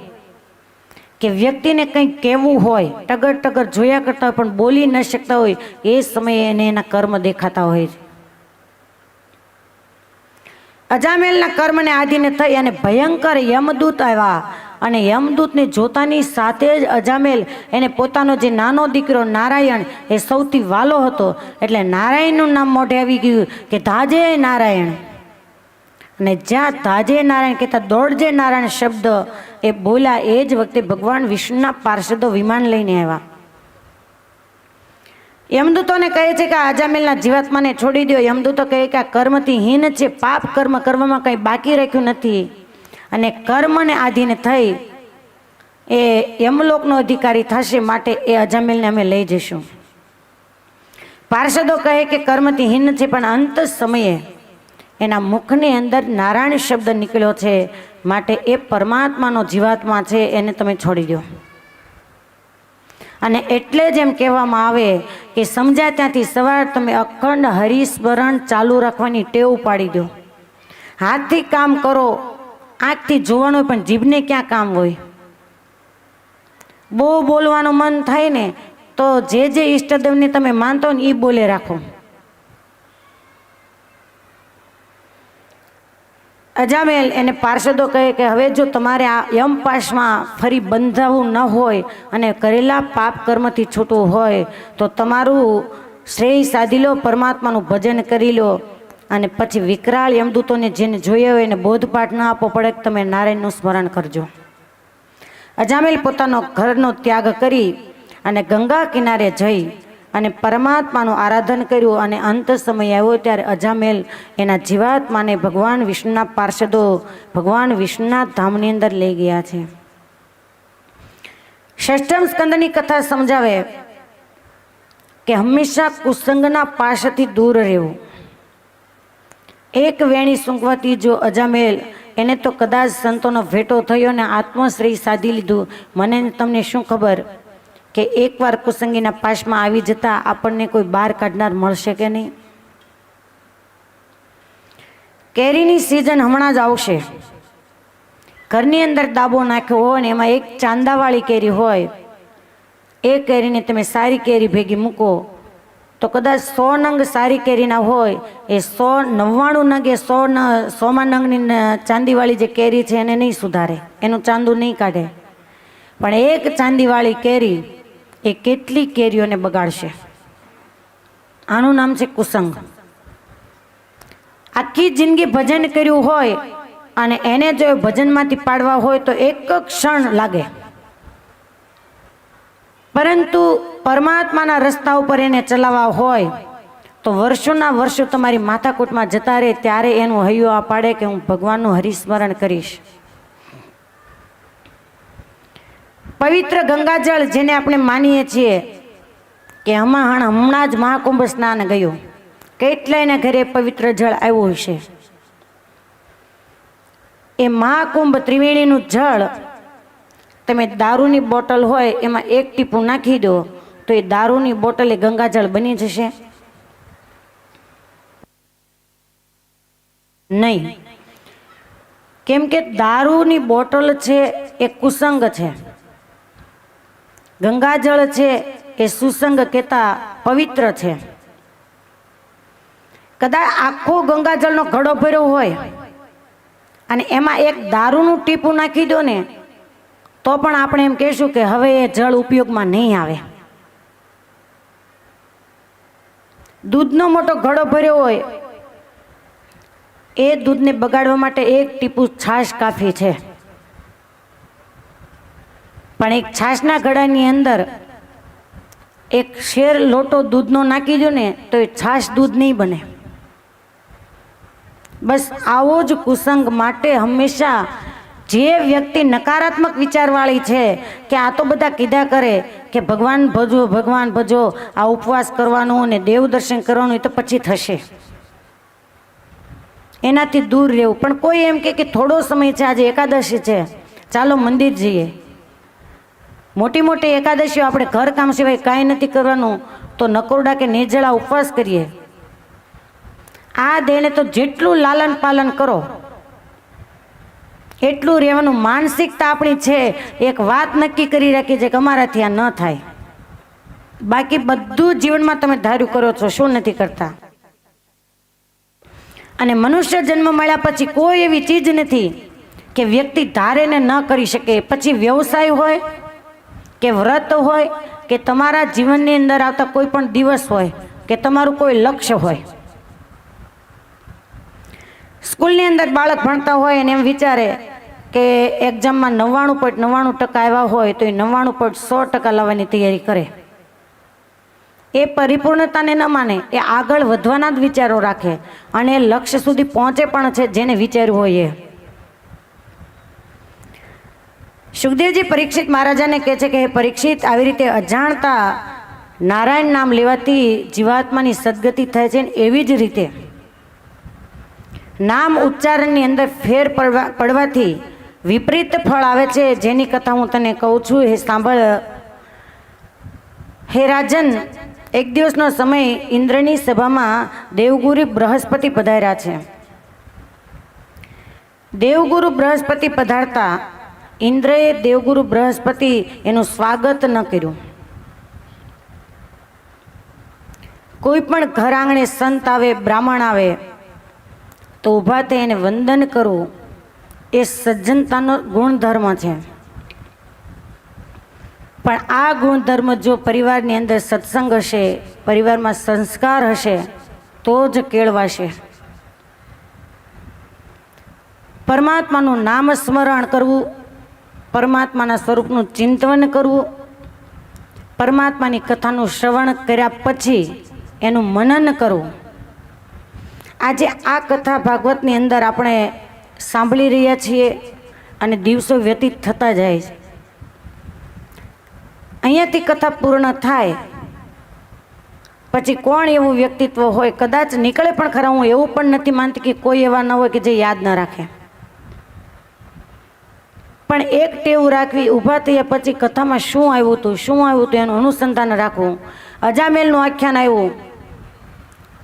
કે વ્યક્તિને કંઈક કહેવું હોય, ટગર ટગર જોયા કરતા હોય પણ બોલી ન શકતા હોય, એ સમયે એને એના કર્મ દેખાતા હોય છે. અજામેલના કર્મને આધીને થઈ અને ભયંકર યમદૂત આવ્યા અને યમદૂતને જોતાની સાથે જ અજામેલ એને પોતાનો જે નાનો દીકરો નારાયણ એ સૌથી વાલો હતો એટલે નારાયણનું નામ મોઢે આવી ગયું કે ધાજે નારાયણ. અને જ્યાં ધાજે નારાયણ કહેતા દોડજે નારાયણ શબ્દ એ બોલ્યા એ જ વખતે ભગવાન વિષ્ણુના પાર્ષદો વિમાન લઈને આવ્યા. યમદૂતોને કહે છે કે આ અજામેલના જીવાત્માને છોડી દો. યમદૂતો કહે કે આ કર્મથી હીન છે, પાપ કર્મ કરવામાં કંઈ બાકી રાખ્યું નથી અને કર્મને આધીને થઈ એ યમલોકનો અધિકારી થશે, માટે એ અજામેલને અમે લઈ જઈશું. પાર્ષદો કહે કે કર્મથી હીન છે, પણ અંત સમયે એના મુખની અંદર નારાયણ શબ્દ નીકળ્યો છે, માટે એ પરમાત્માનો જીવાત્મા છે, એને તમે છોડી દો. અને એટલે જ એમ કહેવામાં આવે કે સમજ્યા ત્યાંથી સવાર તમે અખંડ હરિસ્મરણ ચાલુ રાખવાની ટેવ પાડી દો. હાથથી કામ કરો, આંખથી જોવાનું હોય, પણ જીભને ક્યાં કામ હોય? બહુ બોલવાનું મન થાય ને તો જે ઈષ્ટદેવને તમે માનતો ને એ બોલે રાખો. અજામેલ એને પાર્ષદો કહે કે હવે જો તમારે આ યમપાશમાં ફરી બંધાવું ન હોય અને કરેલા પાપ કર્મથી છૂટવું હોય તો તમારું શ્રેય સાધી લો, પરમાત્માનું ભજન કરી લો અને પછી વિકરાળ યમદૂતોને જેને જોયા હોય એને બોધપાઠ ના આપવો પડે કે તમે નારાયણનું સ્મરણ કરજો. અજામેલ પોતાનો ઘરનો ત્યાગ કરી અને ગંગા કિનારે જઈ અને પરમાત્માનું આરાધન કર્યું અને અંત સમય આવ્યો ત્યારે અજામેલ એના જીવાત્માને ભગવાન વિષ્ણુના પાર્ષદો ભગવાન વિષ્ણુના ધામની અંદર લઈ ગયા છે. ષષ્ઠમ સ્કંદની કથા સમજાવે કે હંમેશા કુસંગના પાશથી દૂર રહેવું. એક વેણી સૂંઘવાથી જો અજામેલ એને તો કદાચ સંતોનો ભેટો થયો ને આત્મશ્રેય સાધી લીધું. મને તમને શું ખબર કે એકવાર કુસંગીના પાશમાં આવી જતા આપણને કોઈ બહાર કાઢનાર મળશે કે નહીં? કેરીની સિઝન હમણાં જ આવશે. ઘરની અંદર દાબો નાખ્યો હોય ને એમાં એક ચાંદાવાળી કેરી હોય, એ કેરીને તમે સારી કેરી ભેગી મૂકો તો કદાચ 100 નંગ સારી કેરીના હોય, એ 199 નંગ એ 100માં નંગની ચાંદીવાળી જે કેરી છે એને નહીં સુધારે, એનું ચાંદું નહીં કાઢે. પણ એક ચાંદીવાળી કેરી એ કેટલી કેરીઓને બગાડશે. આનું નામ છે કુસંગ. આખી જિંદગી ભજન કર્યું હોય અને એને જો ભજનમાંથી પાડવા હોય તો એક ક્ષણ લાગે, પરંતુ પરમાત્માના રસ્તા ઉપર એને ચલાવવા હોય તો વર્ષોના વર્ષો તમારી માથાકૂટમાં જતા રહે, ત્યારે એનું હૈયો આ પાડે કે હું ભગવાનનું હરિસ્મરણ કરીશ. પવિત્ર ગંગાજળ જેને આપણે માનીએ છીએ કે હમણાં જ મહાકુંભ સ્નાન ગયું, કેટલાયના ઘરે પવિત્ર જળ આવ્યું હશે. એ મહાકુંભ ત્રિવેણીનું જળ તમે દારૂની બોટલ હોય એમાં એક ટીપું નાખી દો તો એ દારૂની બોટલ એ ગંગાજળ બની જશે? નહીં. કેમ કે દારૂની બોટલ છે એ કુસંગ છે, ગંગાજળ છે એ સુસંગ કહેતા પવિત્ર છે. કદાચ આખો ગંગાજળનો ઘડો ભર્યો હોય અને એમાં એક દારૂનું ટીપું નાખી દો ને તો પણ આપણે એમ કહેશું કે હવે એ જળ ઉપયોગમાં નહીં આવે. દૂધનો મોટો ઘડો ભર્યો હોય, એ દૂધને બગાડવા માટે એક ટીપું છાશ કાફી છે, પણ એક છાશના ઘડાની અંદર એક શેર લોટો દૂધનો નાખી દો ને તો એ છાશ દૂધ નહીં બને. બસ આવો જ કુસંગ માટે હંમેશા જે વ્યક્તિ નકારાત્મક વિચારવાળી છે કે આ તો બધા કીધા કરે કે ભગવાન ભજો ભગવાન ભજો, આ ઉપવાસ કરવાનો ને દેવ દર્શન કરવાનું એ તો પછી થશે, એનાથી દૂર રહેવું. પણ કોઈ એમ કે થોડો સમય છે, આજે એકાદશી છે, ચાલો મંદિર જઈએ. મોટી મોટી એકાદશીઓ આપણે ઘર કામ સિવાય કાંઈ નથી કરવાનું તો નકોરડા કે નિર્જળા ઉપવાસ કરીએ. આ દેહને તો જેટલું લાલન પાલન કરો એટલું રહેવાનું. માનસિકતા આપણી છે, એક વાત નક્કી કરી રાખી છે કે અમારાથી આ ન થાય. બાકી બધું જીવનમાં તમે ધાર્યું કરો છો, શું નથી કરતા. અને મનુષ્ય જન્મ મળ્યા પછી કોઈ એવી ચીજ નથી કે વ્યક્તિ ધારે ને ન કરી શકે. પછી વ્યવસાય હોય કે વ્રત હોય કે તમારા જીવનની અંદર આવતા કોઈ પણ દિવસ હોય કે તમારું કોઈ લક્ષ્ય હોય. સ્કૂલની અંદર બાળક ભણતા હોય અને એમ વિચારે કે એક્ઝામમાં 99.99% આવ્યા હોય તો એ 99.100% લાવવાની તૈયારી કરે. એ પરિપૂર્ણતાને ન માને, એ આગળ વધવાના જ વિચારો રાખે અને એ લક્ષ્ય સુધી પહોંચે પણ છે જેને વિચાર્યું હોય એ. સુખદેવજી પરીક્ષિત મહારાજાને કહે છે કે હે પરીક્ષિત, આવી રીતે અજાણતા નારાયણ નામ લેવાથી જીવાત્માની સદગતિ થાય છે, એવી જ રીતે નામ ઉચ્ચારણની અંદર ફેર પડવાથી વિપરીત ફળ આવે છે, જેની કથા હું તને કહું છું. હે સાંભળ હે રાજન, એક દિવસનો સમય ઇન્દ્રની સભામાં દેવગુરુ બૃહસ્પતિ પધાર્યા છે. દેવગુરુ બૃહસ્પતિ પધારતા ઇન્દ્રએ દેવગુરુ બૃહસ્પતિ એનું સ્વાગત ન કર્યું. કોઈ પણ ઘર આંગણે સંત આવે, બ્રાહ્મણ આવે તો ઊભા થઈ એને વંદન કરવું એ સજ્જનતાનો ગુણધર્મ છે. પણ આ ગુણધર્મ જો પરિવારની અંદર સત્સંગ હશે, પરિવારમાં સંસ્કાર હશે તો જ કેળવાશે. પરમાત્માનું નામ સ્મરણ કરવું, પરમાત્માના સ્વરૂપનું ચિંતન કરવું, પરમાત્માની કથાનું શ્રવણ કર્યા પછી એનું મનન કરવું. આજે આ કથા ભાગવતની અંદર આપણે સાંભળી રહ્યા છીએ અને દિવસો વ્યતીત થતા જાય છે. અહીંયાથી કથા પૂર્ણ થાય પછી કોણ એવું વ્યક્તિત્વ હોય, કદાચ નીકળે પણ ખરા. હું એવું પણ નથી માનતી કે કોઈ એવા ન હોય કે જે યાદ ન રાખે, પણ એક ટેવ રાખવી, ઊભા થયા પછી કથામાં શું આવ્યું હતું, શું આવ્યું હતું એનું અનુસંધાન રાખવું. અજામેલનું આખ્યાન આવ્યું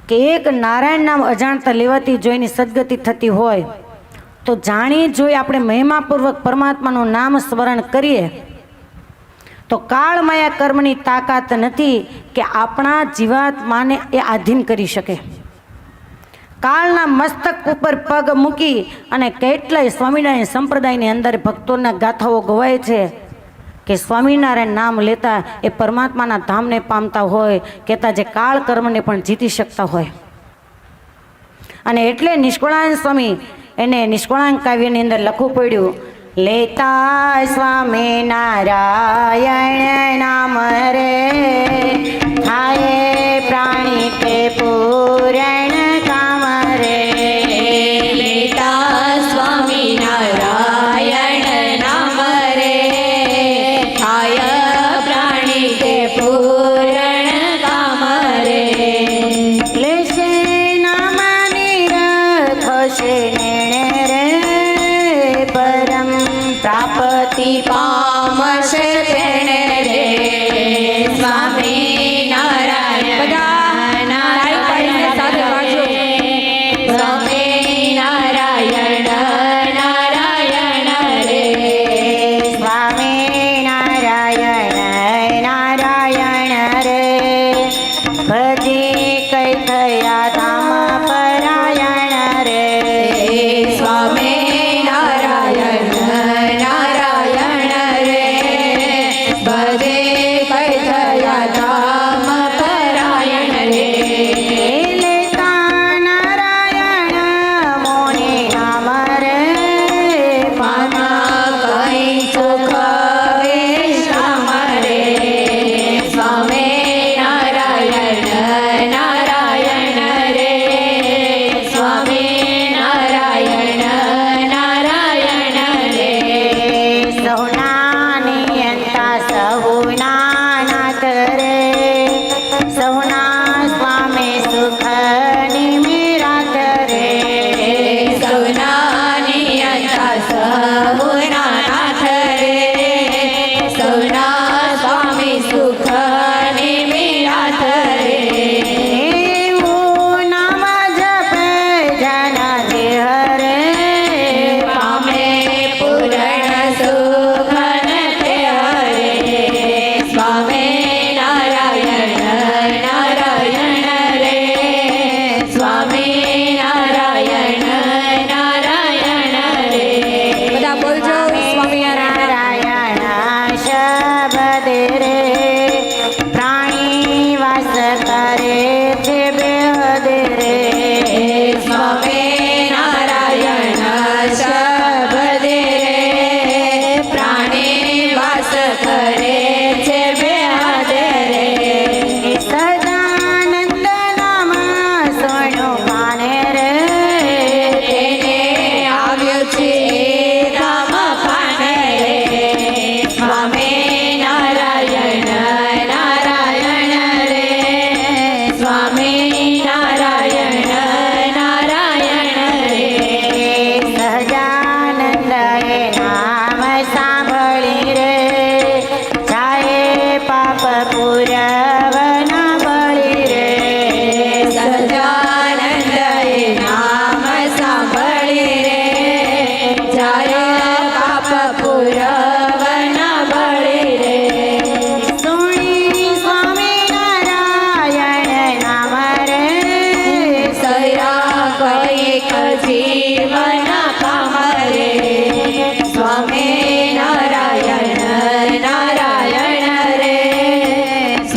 કે એક નારાયણ નામ અજાણતા લેવાથી જો એની સદગતિ થતી હોય તો જાણી જોઈ આપણે મહિમાપૂર્વક પરમાત્માનું નામ સ્મરણ કરીએ તો કાળમાયા કર્મની તાકાત નથી કે આપણા જીવાત્માને એ આધીન કરી શકે. કાળના મસ્તક ઉપર પગ મૂકી અને કેટલાય સ્વામિનારાયણ સંપ્રદાયની અંદર ભક્તોના ગાથાઓ ગવાય છે કે સ્વામિનારાયણ નામ લેતા એ પરમાત્માના ધામને પામતા હોય, કહેતા જે કાળ કર્મને પણ જીતી શકતા હોય. અને એટલે નિષ્કુળાનંદ સ્વામી એને નિષ્કુળાનંદ કાવ્યની અંદર લખવું પડ્યું, લેતા સ્વામિનારાયણ નામ રે થાય પ્રાણી કે પૂરણ કામ રે. લેતા સ્વામિનારાયણ નામ રે થાય પ્રાણી કે પૂરણ કામ રે. લેશે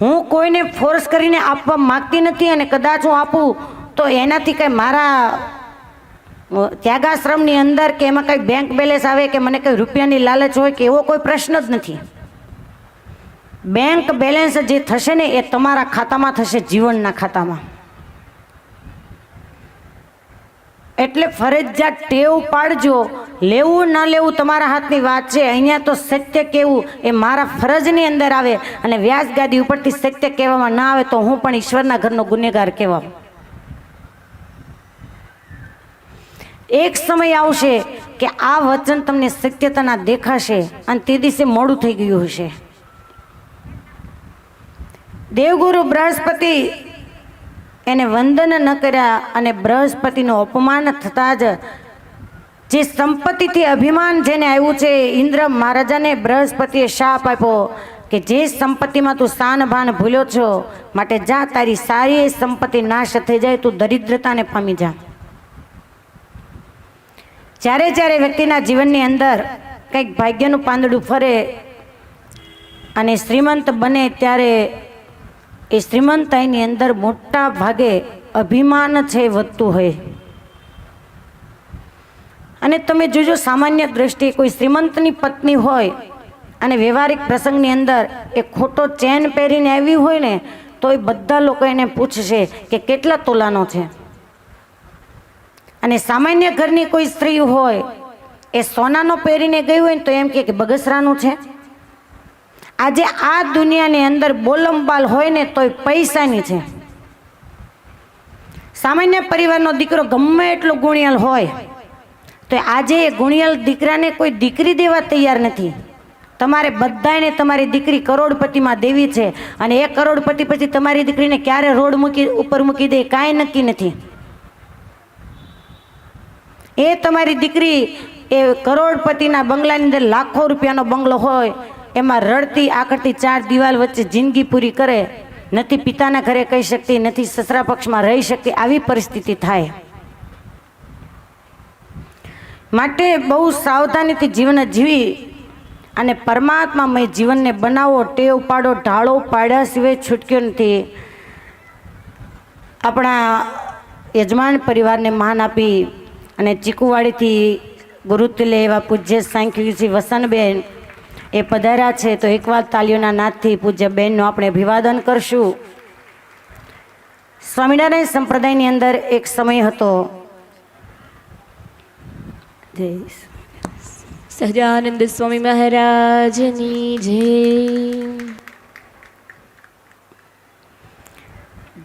હું કોઈને ફોર્સ કરીને આપવા માગતી નથી, અને કદાચ હું આપું તો એનાથી કંઈ મારા ત્યાગાશ્રમની અંદર કે એમાં કંઈ બેંક બેલેન્સ આવે કે મને કંઈ રૂપિયાની લાલચ હોય કે એવો કોઈ પ્રશ્ન જ નથી. બેંક બેલેન્સ જે થશે ને એ તમારા ખાતામાં થશે, જીવનના ખાતામાં. એટલે ફરજિયાત ટેવ પાડજો. લેવું ન લેવું તમારા હાથની વાત છે. અહીંયા તો સત્ય કહેવું એ મારા ફરજની અંદર આવે, અને વ્યાસ ગાદી ઉપરથી સત્ય કહેવામાં ના આવે તો હું પણ ઈશ્વરના ઘરનો ગુનેગાર કહેવાઉં. એક સમય આવશે કે આ વચન તમને સત્યતાના દેખાશે, અને તે દિવસે મોડું થઈ ગયું હશે. દેવગુરુ બૃહસ્પતિ એને વંદન ન કર્યા, અને બૃહસ્પતિનું અપમાન થતાં જ જે સંપત્તિથી અભિમાન જેને આવ્યું છે, ઇન્દ્ર મહારાજાને બૃહસ્પતિએ શાપ આપ્યો કે જે સંપત્તિમાં તું શાન ભાન ભૂલ્યો છો, માટે જા, તારી સારી સંપત્તિ નાશ થઈ જાય, તું દરિદ્રતાને પામી જા. જ્યારે જ્યારે વ્યક્તિના જીવનની અંદર કંઈક ભાગ્યનું પાંદડું ફરે અને શ્રીમંત બને, ત્યારે એ શ્રીમંતાઈની અંદર મોટા ભાગે અભિમાન છે વધતું હોય. અને તમે જોજો, સામાન્ય દ્રષ્ટિએ કોઈ શ્રીમંતની પત્ની હોય અને વ્યવહારિક પ્રસંગની અંદર એ ખોટો ચેન પહેરીને આવી હોય ને, તો એ બધા લોકો એને પૂછશે કે કેટલા તોલાનો છે. અને સામાન્ય ઘરની કોઈ સ્ત્રી હોય એ સોનાનો પહેરીને ગઈ હોય ને તો એમ કે બગસરાનું છે. આજે આ દુનિયાની અંદર બોલંબાલ હોય ને તોય પૈસાની છે. સામાન્ય પરિવારનો દીકરો ગમે એટલો ગુણિયાલ હોય તો આજે એ ગુણિયાલ દીકરાને કોઈ દીકરી દેવા તૈયાર નથી. તમારે બધાને તમારી દીકરી કરોડપતિમાં દેવી છે, અને એ કરોડપતિ પછી તમારી દીકરીને ક્યારે રોડ ઉપર મૂકી દે કાંઈ નક્કી નથી. એ તમારી દીકરી એ કરોડપતિના બંગલાની અંદર લાખો રૂપિયાનો બંગલો હોય, એમાં રડતી આકડતી 4 દિવાલ વચ્ચે જિંદગી પૂરી કરે, નથી પિતાના ઘરે કહી શકતી, નથી સસરા પક્ષમાં રહી શકતી, આવી પરિસ્થિતિ થાય. માટે બહુ સાવધાનીથી જીવન જીવી અને પરમાત્મામય જીવનને બનાવો, ટેવ પાડો. ઢાળો પાડ્યા સિવાય છૂટક્યો નથી. આપણા યજમાન પરિવારને માન આપી અને ચીકુવાડીથી ગુરુતુલ્ય એવા પૂજ્ય સાંખ્યજી વસનબેન એ પધાર્યા છે, તો એકવાર તાલીઓના નાદથી પૂજ્ય બેનનું આપણે અભિવાદન કરશું. સ્વામિનારાયણ સંપ્રદાયની અંદર એક સમય હતો, સહજાનંદ સ્વામી મહારાજની જય.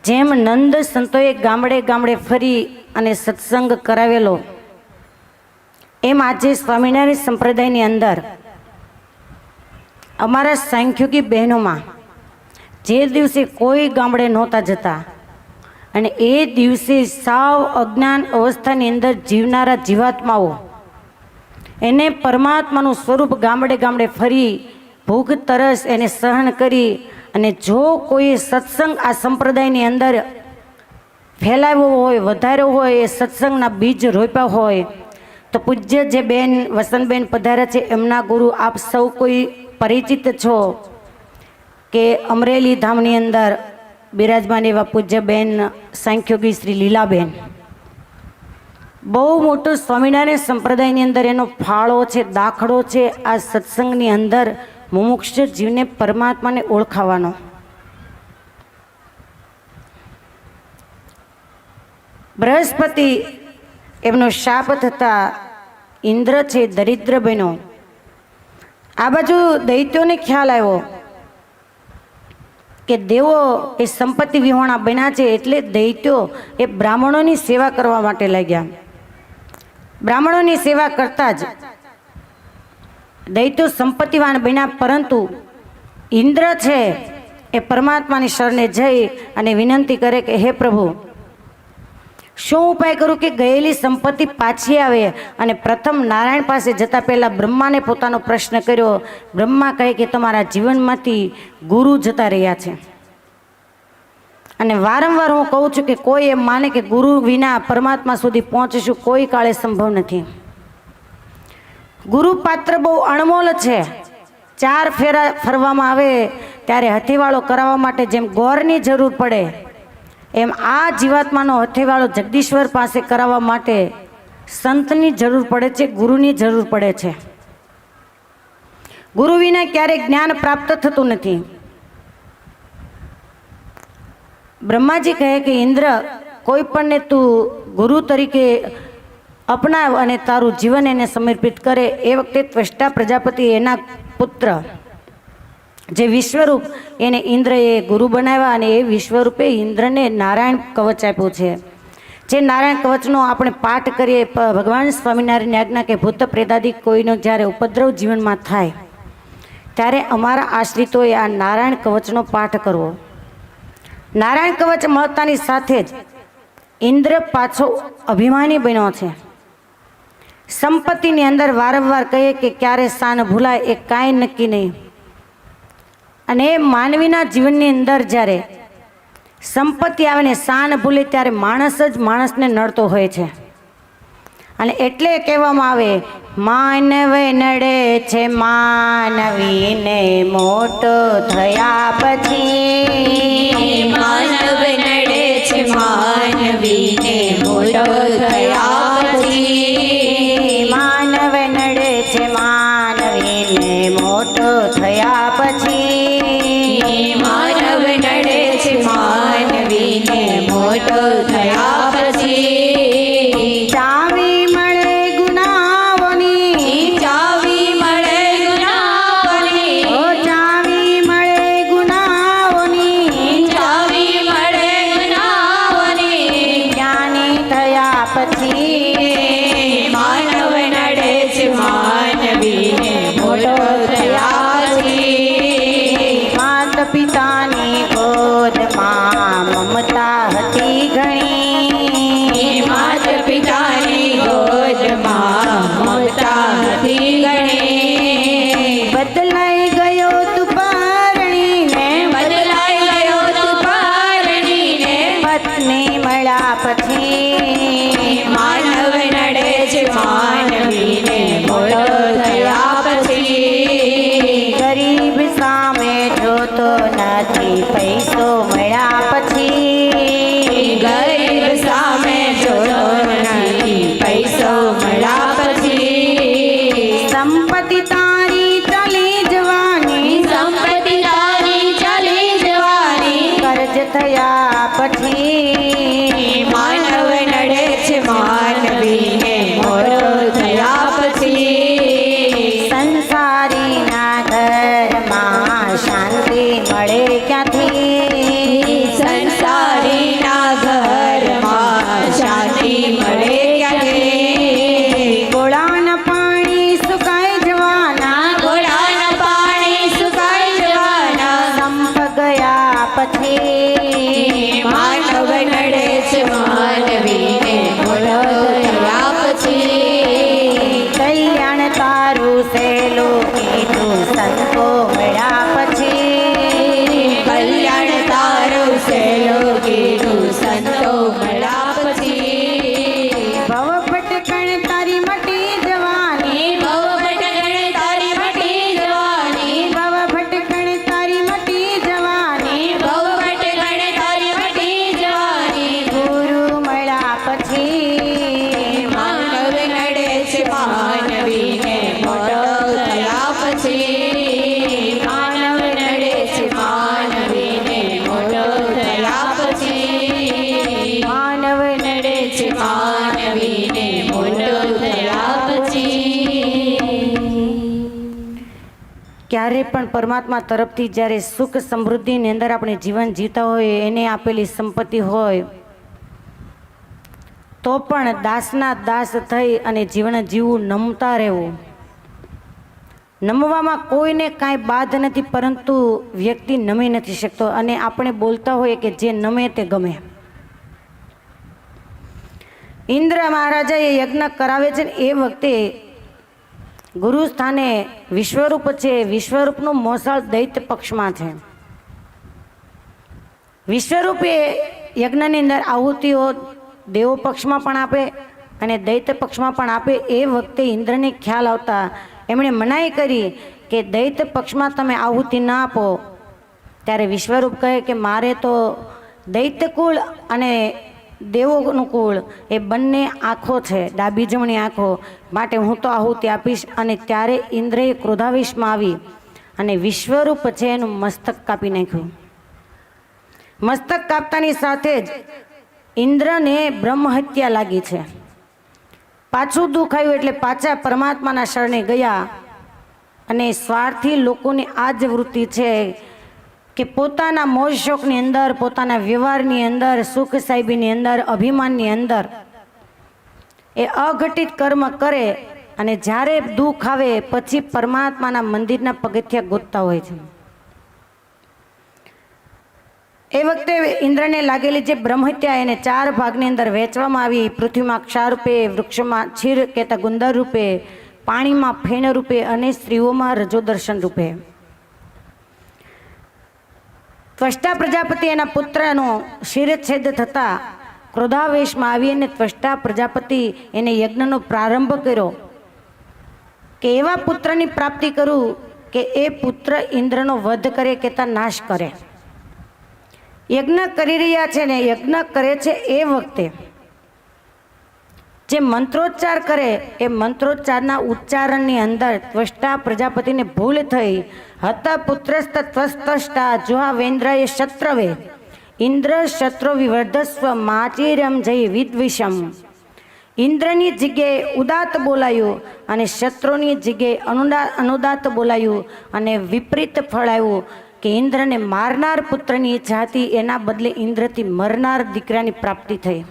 જેમ નંદ સંતોએ ગામડે ગામડે ફરી અને સત્સંગ કરાવેલો, એમ આજે સ્વામિનારાયણ સંપ્રદાયની અંદર અમારા સાંખ્યોગી બહેનોમાં જે દિવસે કોઈ ગામડે નહોતા જતા અને એ દિવસે સાવ અજ્ઞાન અવસ્થાની અંદર જીવનારા જીવાત્માઓ એને પરમાત્માનું સ્વરૂપ ગામડે ગામડે ફરી ભૂખ તરસ એને સહન કરી, અને જો કોઈ સત્સંગ આ સંપ્રદાયની અંદર ફેલાવ્યો હોય, વધાર્યો હોય, એ સત્સંગના બીજ રોપ્યા હોય, તો પૂજ્ય જે બેન વસનબેન પધાર્યા છે એમના ગુરુ આપ સૌ કોઈ પરિચિત છો કે અમરેલી ધામની અંદર બિરાજમાન એવા પૂજ્ય બેન સાંખ્યોગી શ્રી લીલાબેન. બહુ મોટો સ્વામિનારાયણ સંપ્રદાયની અંદર એનો ફાળો છે, દાખલો છે આ સત્સંગની અંદર મુમુક્ષ જીવને પરમાત્માને ઓળખાવાનો. બૃહસ્પતિ એમનો શાપ થતા ઇન્દ્ર છે દરિદ્ર બન્યો. આ બાજુ દૈત્યોને ખ્યાલ આવ્યો કે દેવો એ સંપત્તિ વિહોણા બન્યા છે, એટલે દૈત્યો એ બ્રાહ્મણોની સેવા કરવા માટે લાગ્યા. બ્રાહ્મણોની સેવા કરતા જ દૈત્યો સંપત્તિવાન બન્યા, પરંતુ ઇન્દ્ર છે એ પરમાત્માની શરણે જઈ અને વિનંતી કરે કે હે પ્રભુ, શું ઉપાય કરું કે ગયેલી સંપત્તિ પાછી આવે? અને પ્રથમ નારાયણ પાસે જતા પહેલાં બ્રહ્માને પોતાનો પ્રશ્ન કર્યો. બ્રહ્મા કહે કે તમારા જીવનમાંથી ગુરુ જતા રહ્યા છે. અને વારંવાર હું કહું છું કે કોઈ એમ માને કે ગુરુ વિના પરમાત્મા સુધી પહોંચીશું, કોઈ કાળે સંભવ નથી. ગુરુ પાત્ર બહુ અણમોલ છે. 4 ફેરા ફરવામાં આવે ત્યારે હથેવાળો કરાવવા માટે જેમ ગોરની જરૂર પડે એમ આ જીવાત્માનો હથેવાળો જગદીશ્વર પાસે કરાવવા માટે સંતની જરૂર પડે છે, ગુરુની જરૂર પડે છે. ગુરુ વિના ક્યારેક જ્ઞાન પ્રાપ્ત થતું નથી. બ્રહ્માજી કહે કે ઇન્દ્ર, કોઈ પણને તું ગુરુ તરીકે અપનાવ અને તારું જીવન એને સમર્પિત કરે. એ વખતે ત્વષ્ટા પ્રજાપતિ એના પુત્ર જે વિશ્વરૂપ એને ઇન્દ્રએ ગુરુ બનાવ્યા અને એ વિશ્વરૂપે ઇન્દ્રને નારાયણ કવચ આપ્યું છે. જે નારાયણ કવચનો આપણે પાઠ કરીએ, ભગવાન સ્વામિનારાયણની આજ્ઞા કે ભૂત પ્રેતાદિક કોઈનો જ્યારે ઉપદ્રવ જીવનમાં થાય ત્યારે અમારા આશ્રિતોએ આ નારાયણ કવચનો પાઠ કરવો. નારાયણ કવચ મળતાની સાથે જ ઇન્દ્ર પાછો અભિમાની બન્યો છે. સંપત્તિની અંદર વારંવાર કહીએ કે ક્યારે સ્થાન ભૂલાય એ કાંઈ નક્કી નહીં. અને માનવીના જીવનની અંદર જ્યારે સંપત્તિ આવે ને શાન ભૂલે ત્યારે માણસ જ માણસને નડતો હોય છે. અને એટલે કહેવામાં આવે, માનવ નડે છે માનવીને મોટો થયા પછી. માનવ નડે છે માનવીને મોટો થયા પછી. માનવ નડે છે માનવીને મોટો થયા પછી. માનવ નડે છે માનવીને મોટો થયા પછી. ચાવી મળે ગુનાઓની, ચાવી મળે ગુનાઓની. ઓ ચાવી મળે ગુનાઓની. ચાવી મળે ગુનાઓની. જ્ઞાની થયા પછી. માનવ નડે છે માનવીને મોટો થયા પછી. માત પિતાની ગોદમાં મમતા હતી ઘણી. માત પિતાની ગોદમાં મમતા હતી ઘણી. બદલાઈ ગયો તું પરણીને, બદલાઈ ગયો તું પરણીને. પત્ની મળ્યા પછી. માનવ નડે છે માનવીને મોટો થયા પછી. ગરીબ સામે જોતો નથી પૈસો મળ્યા પછી. ગરીબ સામે જોડો નથી પૈસો મળ્યા પછી. સંપત્તિ તારી ચાલી જવાની, સંપત્તિ તારી ચાલી જવાની. કર્જ થયા પછી. માનવ નડે છે માનવીને મોટો થયા પછી. સંસારીના ઘરમાં શાંતિ મળે ક્યાંથી. સંસારીના ઘરમાં શાંતિ મળે ક્યાંથી. ગોળાના પાણી સુકાઈ જવાના, ઘોડાના પાણી સુકાઈ જવાના. સંપ ગયા પછી. માનવ નડે છે માનવીને મોટો થયા પછી. કલ્યાણ તારું સહેલું કીધું સંતો મળ્યા પછી. કલ્યાણ તારું સહેલું કીધું સંતો મળ્યા પછી. ભવ ભટકણ તારી મટી જવાની, ભવ ભટકણ તારી મટી જવાની. ભવ ભટકણ તારી મટી જવાની. ભવ ભટકણ તારી મટી જવાની. ગુરુ મળ્યા પછી. માનવ નડે છે માનવીને મોટો થયા પછી. માનવ નડે છે માનવીને મોટો થયા પછી. માનવ નડે છે માનવીને મોટો થયા પછી. ક્યારે પણ પરમાત્મા તરફથી જ્યારે સુખ સમૃદ્ધિની અંદર આપણે જીવન જીવતા હોય, એને આપેલી સંપત્તિ હોય તો પણ દાસના દાસ થઈ અને જીવન જીવવું, નમતા રહેવું. નમવામાં કોઈને કાંઈ બાદ નથી, પરંતુ વ્યક્તિ નમી નથી શકતો. અને આપણે બોલતા હોઈએ કે જે નમે તે ગમે. ઇન્દ્ર મહારાજા એ યજ્ઞ કરાવે છે ને એ વખતે ગુરુ સ્થાને વિશ્વરૂપ છે. વિશ્વરૂપનું મોસાળ દૈત્ય પક્ષમાં છે. વિશ્વરૂપે યજ્ઞની અંદર આહુતિઓ દેવો પક્ષમાં પણ આપે અને દૈત્ય પક્ષમાં પણ આપે. એ વખતે ઇન્દ્રને ખ્યાલ આવતા એમણે મનાઈ કરી કે દૈત્ય પક્ષમાં તમે આહુતિ ના આપો ત્યારે વિશ્વરૂપ કહે કે મારે તો દૈત્યકુળ અને દેવોનું કુળ એ બંને આંખો છે, ડાબી જમણી આંખો, માટે હું તો આહુતિ આપીશ. અને ત્યારે ઇન્દ્રએ ક્રોધાવેશમાં આવી અને વિશ્વરૂપ છે એનું મસ્તક કાપી નાખ્યું. મસ્તક કાપતાની સાથે જ ઇન્દ્રને બ્રહ્મહત્યા લાગી છે. પાછું દુઃખ આવ્યું એટલે પાછા પરમાત્માના શરણે ગયા. અને સ્વાર્થી લોકોની આ જ વૃત્તિ છે કે પોતાના મોજ શોખની અંદર, પોતાના વ્યવહારની અંદર, સુખ સાહેબીની અંદર, અભિમાનની અંદર એ અઘટિત કર્મ કરે અને જ્યારે દુઃખ આવે પછી પરમાત્માના મંદિરના પગથિયા ગોતતા હોય છે. એ વખતે ઇન્દ્રને લાગેલી જે બ્રહ્મહત્યા એને 4 ભાગની અંદર વહેંચવામાં આવી. પૃથ્વીમાં ક્ષાર રૂપે, વૃક્ષમાં છીર કહેતા ગુંદર રૂપે, પાણીમાં ફેણ રૂપે અને સ્ત્રીઓમાં રજોદર્શન રૂપે. ત્વષ્ટા પ્રજાપતિ એના પુત્રનો શિરચ્છેદ થતા ક્રોધાવેશમાં આવી અને ત્વષ્ટા પ્રજાપતિ એને યજ્ઞનો પ્રારંભ કર્યો કે એવા પુત્રની પ્રાપ્તિ કરું કે એ પુત્ર ઇન્દ્રનો વધ કરે, કેતા નાશ કરે. યજ્ઞ કરી રહ્યા છે ને, યજ્ઞ કરે છે એ વખતે જે મંત્રોચ્ચાર કરે એ મંત્રોચ્ચારના ઉચ્ચારણની અંદર ત્વષ્ટા પ્રજાપતિને ભૂલ થઈ. હત પુત્રસ્ત ત્વસ્તષ્ટા જુહાવેન્દ્રએ શત્રવે ઇન્દ્ર શત્રો વિવર્ધસ્વ માચિરમ જય વિદ્વિષમ. ઇન્દ્રની જગ્યાએ ઉદાત બોલાયું અને શત્રુની જગ્યાએ અનુદાત બોલાયું અને વિપરીત ફળ આવ્યું કે ઇન્દ્રને મારનાર પુત્રની ઈચ્છા હતી, એના બદલે ઇન્દ્રથી મરનાર દીકરાની પ્રાપ્તિ થઈ.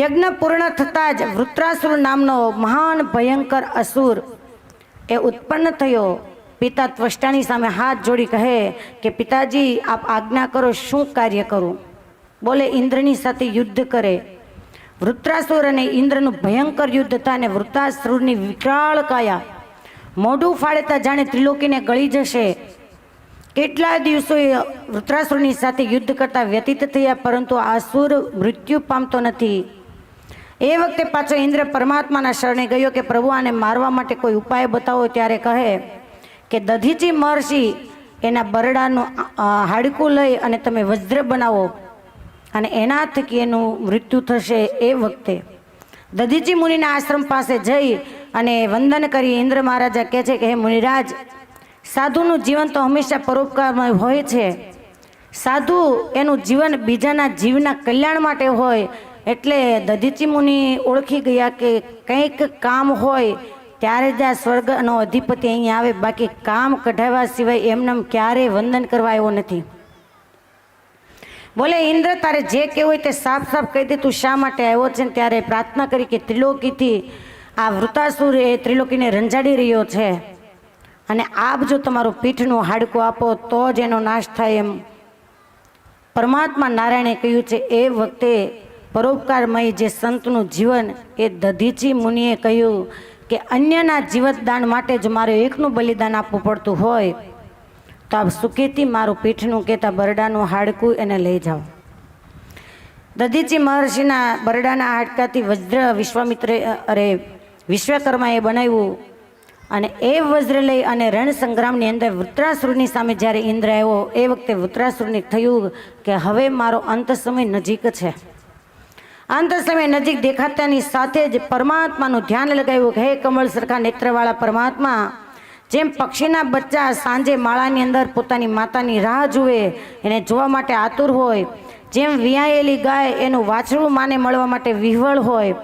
યજ્ઞ પૂર્ણ થતાં જ વૃત્રાસુર નામનો મહાન ભયંકર અસુર એ ઉત્પન્ન થયો. પિતા ત્વષ્ટાની સામે હાથ જોડી કહે કે પિતાજી આપ આજ્ઞા કરો, શું કાર્ય કરું? બોલે ઇન્દ્રની સાથે યુદ્ધ કરે. વૃત્રાસુર અને ઇન્દ્રનું ભયંકર યુદ્ધ હતા અને વૃત્રાસુરની વિકરાળ કાયા મોઢું ફાડતા જાણે ત્રિલોકીને ગળી જશે. કેટલા દિવસો વૃત્રાસુરની સાથે યુદ્ધ કરતા વ્યતીત થયા, પરંતુ આસુર મૃત્યુ પામતો નથી. એ વખતે પાછો ઇન્દ્ર પરમાત્માના શરણે ગયો કે પ્રભુ આને મારવા માટે કોઈ ઉપાય બતાવો. ત્યારે કહે કે દધીચી મહર્ષિ એના બરડાનું હાડકું લઈ અને તમે વજ્ર બનાવો અને એના થકી એનું મૃત્યુ થશે. એ વખતે દધીચી મુનિના આશ્રમ પાસે જઈ અને વંદન કરી ઇન્દ્ર મહારાજા કહે છે કે હે મુનિરાજ, સાધુનું જીવન તો હંમેશા પરોપકારમય હોય છે. સાધુ એનું જીવન બીજાના જીવના કલ્યાણ માટે હોય. એટલે દધીચી મુનિ ઓળખી ગયા કે કંઈક કામ હોય ત્યારે જ આ સ્વર્ગનો અધિપતિ અહીંયા આવે, બાકી કામ કઢાવ્યા સિવાય એમને ક્યારેય વંદન કરવા આવ્યો નથી. બોલે ઇન્દ્ર તારે જે કહેવું હોય તે સાફ સાફ કહી દે, તું શા માટે આવ્યો છે? ત્યારે પ્રાર્થના કરી કે ત્રિલોકીથી આ વૃતાસુર એ ત્રિલોકીને રંજાડી રહ્યો છે અને આપ જો તમારું પીઠનું હાડકું આપો તો જ એનો નાશ થાય એમ પરમાત્મા નારાયણે કહ્યું છે. એ વખતે પરોપકારમય જે સંતનું જીવન એ દધીચી મુનિએ કહ્યું કે અન્યના જીવતદાન માટે જો મારે એકનું બલિદાન આપવું પડતું હોય તો આપ સુખેથી મારું પીઠનું કહેતા બરડાનું હાડકું એને લઈ જાઓ. દધીચી મહર્ષિના બરડાના હાડકાથી વજ્ર વિશ્વકર્માએ બનાવ્યું અને એ વજ્ર લઈ અને રણ સંગ્રામની અંદર વૃત્રાસુરની સામે જ્યારે ઇન્દ્ર આવ્યો એ વખતે વૃત્રાસુરને થયું કે હવે મારો અંત સમય નજીક છે. અંત સમય નજીક દેખાતાની સાથે જ પરમાત્માનું ધ્યાન લગાવ્યું કે હે કમળ સરખા નેત્રવાળા પરમાત્મા, જેમ પક્ષીના બચ્ચા સાંજે માળાની અંદર પોતાની માતાની રાહ જુએ, એને જોવા માટે આતુર હોય, જેમ વિયાયેલી ગાય એનું વાછડું માને મળવા માટે વિહવળ હોય,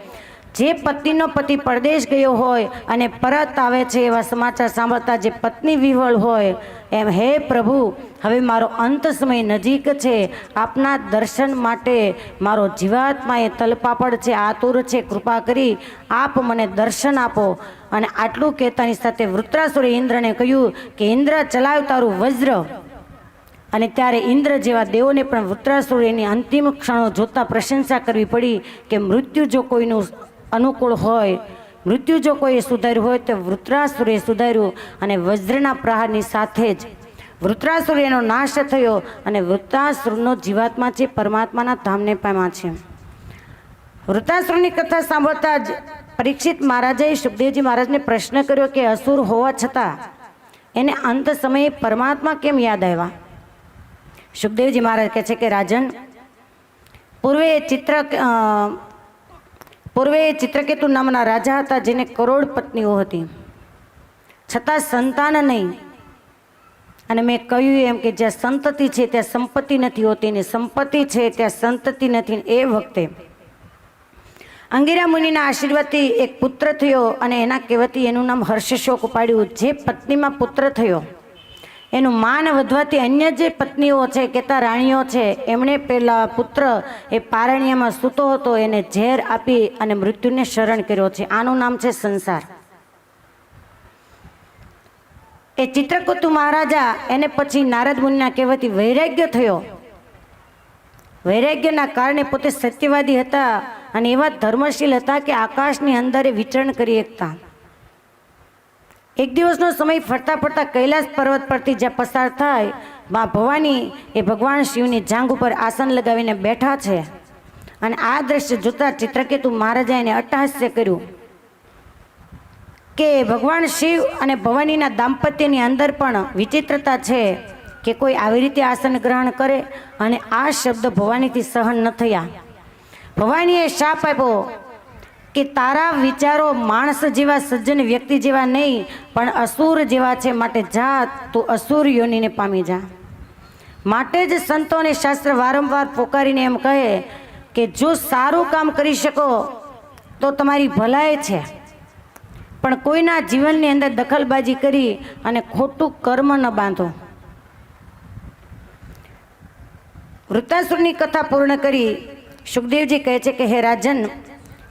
જે પતિનો પતિ પરદેશ ગયો હોય અને પરત આવે છે એવા સમાચાર સાંભળતા જે પત્ની વિહવળ હોય, એમ હે પ્રભુ હવે મારો અંત સમય નજીક છે. આપના દર્શન માટે મારો જીવાત્મા એ તલપાપડ છે, આતુર છે, કૃપા કરી આપ મને દર્શન આપો. અને આટલું કહેતાની સાથે વૃત્રાસુરે ઇન્દ્રને કહ્યું કે ઇન્દ્ર ચલાવ તારું વજ્ર. અને ત્યારે ઇન્દ્ર જેવા દેવોને પણ વૃત્રાસુર એની અંતિમ ક્ષણો જોતા પ્રશંસા કરવી પડી કે મૃત્યુ જો કોઈનું અનુકૂળ હોય, મૃત્યુ જો કોઈએ સુધાર્યું હોય તો વૃત્રાસુરે સુધાર્યું. અને વજ્રના પ્રહારની સાથે જ વૃત્રાસુર એનો નાશ થયો અને વૃત્રાસુરનો જીવાત્મા છે પરમાત્માના ધામને પામ્યા છે. વૃત્રાસુરની કથા સાંભળતા જ પરીક્ષિત મહારાજાએ સુખદેવજી મહારાજને પ્રશ્ન કર્યો કે અસુર હોવા છતાં એને અંત સમયે પરમાત્મા કેમ યાદ આવ્યા? સુખદેવજી મહારાજ કહે છે કે રાજન, પૂર્વે ચિત્રકેતુ નામના રાજા હતા જેને કરોડ પત્નીઓ હતી, છતાં સંતાન નહીં. અને મેં કહ્યું એમ કે જ્યાં સંતતિ છે ત્યાં સંપત્તિ નથી હોતી ને સંપત્તિ છે ત્યાં સંતતિ નથી. એ વખતે અંગિરા મુનિના આશીર્વાદથી એક પુત્ર થયો અને એના કહેવાથી એનું નામ હર્ષશોક પાડ્યું. જે પત્નીમાં પુત્ર થયો એનું માન વધવાથી અન્ય જે પત્નીઓ છે કેતા રાણીઓ છે એમણે પેલા પુત્ર એ પારણ્યમાં સૂતો હતો એને ઝેર આપી અને મૃત્યુને શરણ કર્યો છે. આનું નામ છે સંસાર. એ ચિત્રકૂતુ મહારાજા એને પછી નારદ મુનિના કહેવાથી વૈરાગ્ય થયો. વૈરાગ્યના કારણે પોતે સત્યવાદી હતા અને એવા ધર્મશીલ હતા કે આકાશની અંદર વિચરણ કરી શકતા. એક દિવસનો સમય ફરતા ફરતા કૈલાસ પર્વત પરથી જ્યાં પસાર થાય, માં ભવાની એ ભગવાન શિવની જાંઘ ઉપર આસન લગાવીને બેઠા છે. અને આ દ્રશ્ય જોતા ચિત્રકેતુ મહારાજા એને અટ્ટહાસ્ય કર્યું કે ભગવાન શિવ અને ભવાનીના દાંપત્યની અંદર પણ વિચિત્રતા છે કે કોઈ આવી રીતે આસન ગ્રહણ કરે. અને આ શબ્દ ભવાનીથી સહન ન થયા. ભવાનીએ શાપ આપ્યો કે તારા વિચારો માણસ જેવા સજ્જન વ્યક્તિ જેવા નહીં પણ અસુર જેવા છે, માટે જા તું અસુર યોનિને પામી જા. માટે જ સંતો અને શાસ્ત્ર વારંવાર પોકારીને એમ કહે કે જો સારું કામ કરી શકો તો તમારી ભલાઈ છે, પણ કોઈના જીવનની અંદર દખલબાજી કરી અને ખોટું કર્મ ન બાંધો. વૃત્તાસુરની કથા પૂર્ણ કરી સુખદેવજી કહે છે કે હે રાજન,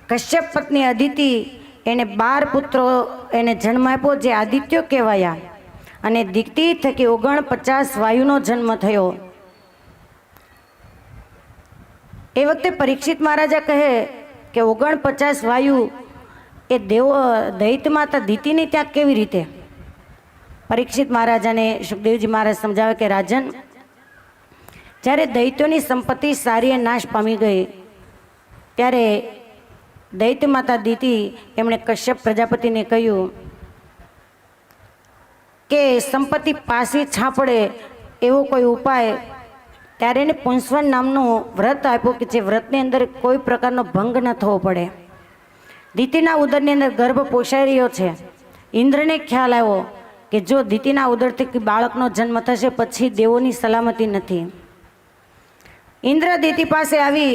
કશ્યપ પત્ની અદિતિ એને 12 પુત્રો એને જન્મ આપ્યો જે આદિત્યો કહેવાયા. અને દીકતી થકી 49 વાયુનો જન્મ થયો. એ વખતે પરીક્ષિત મહારાજા કહે કે 49 વાયુ એ દૈત્ય માતા દિતિની ત્યાં કેવી રીતે? પરીક્ષિત મહારાજાને સુખદેવજી મહારાજ સમજાવે કે રાજન, જ્યારે દૈત્યોની સંપત્તિ સારીએ નાશ પામી ગઈ ત્યારે દૈત્ય માતા દિતિ એમણે કશ્યપ પ્રજાપતિને કહ્યું કે સંપત્તિ પાછી છાપડે એવો કોઈ ઉપાય. ત્યારે એને પુંસવન નામનું વ્રત આપ્યું કે જે વ્રતની અંદર કોઈ પ્રકારનો ભંગ ન થવો પડે. દિતિના ઉદરની અંદર ગર્ભ પોષાઈ રહ્યો છે. ઇન્દ્રને ખ્યાલ આવ્યો કે જો દિતિના ઉદરથી બાળકનો જન્મ થશે પછી દેવોની સલામતી નથી. ઇન્દ્ર દિતિ પાસે આવી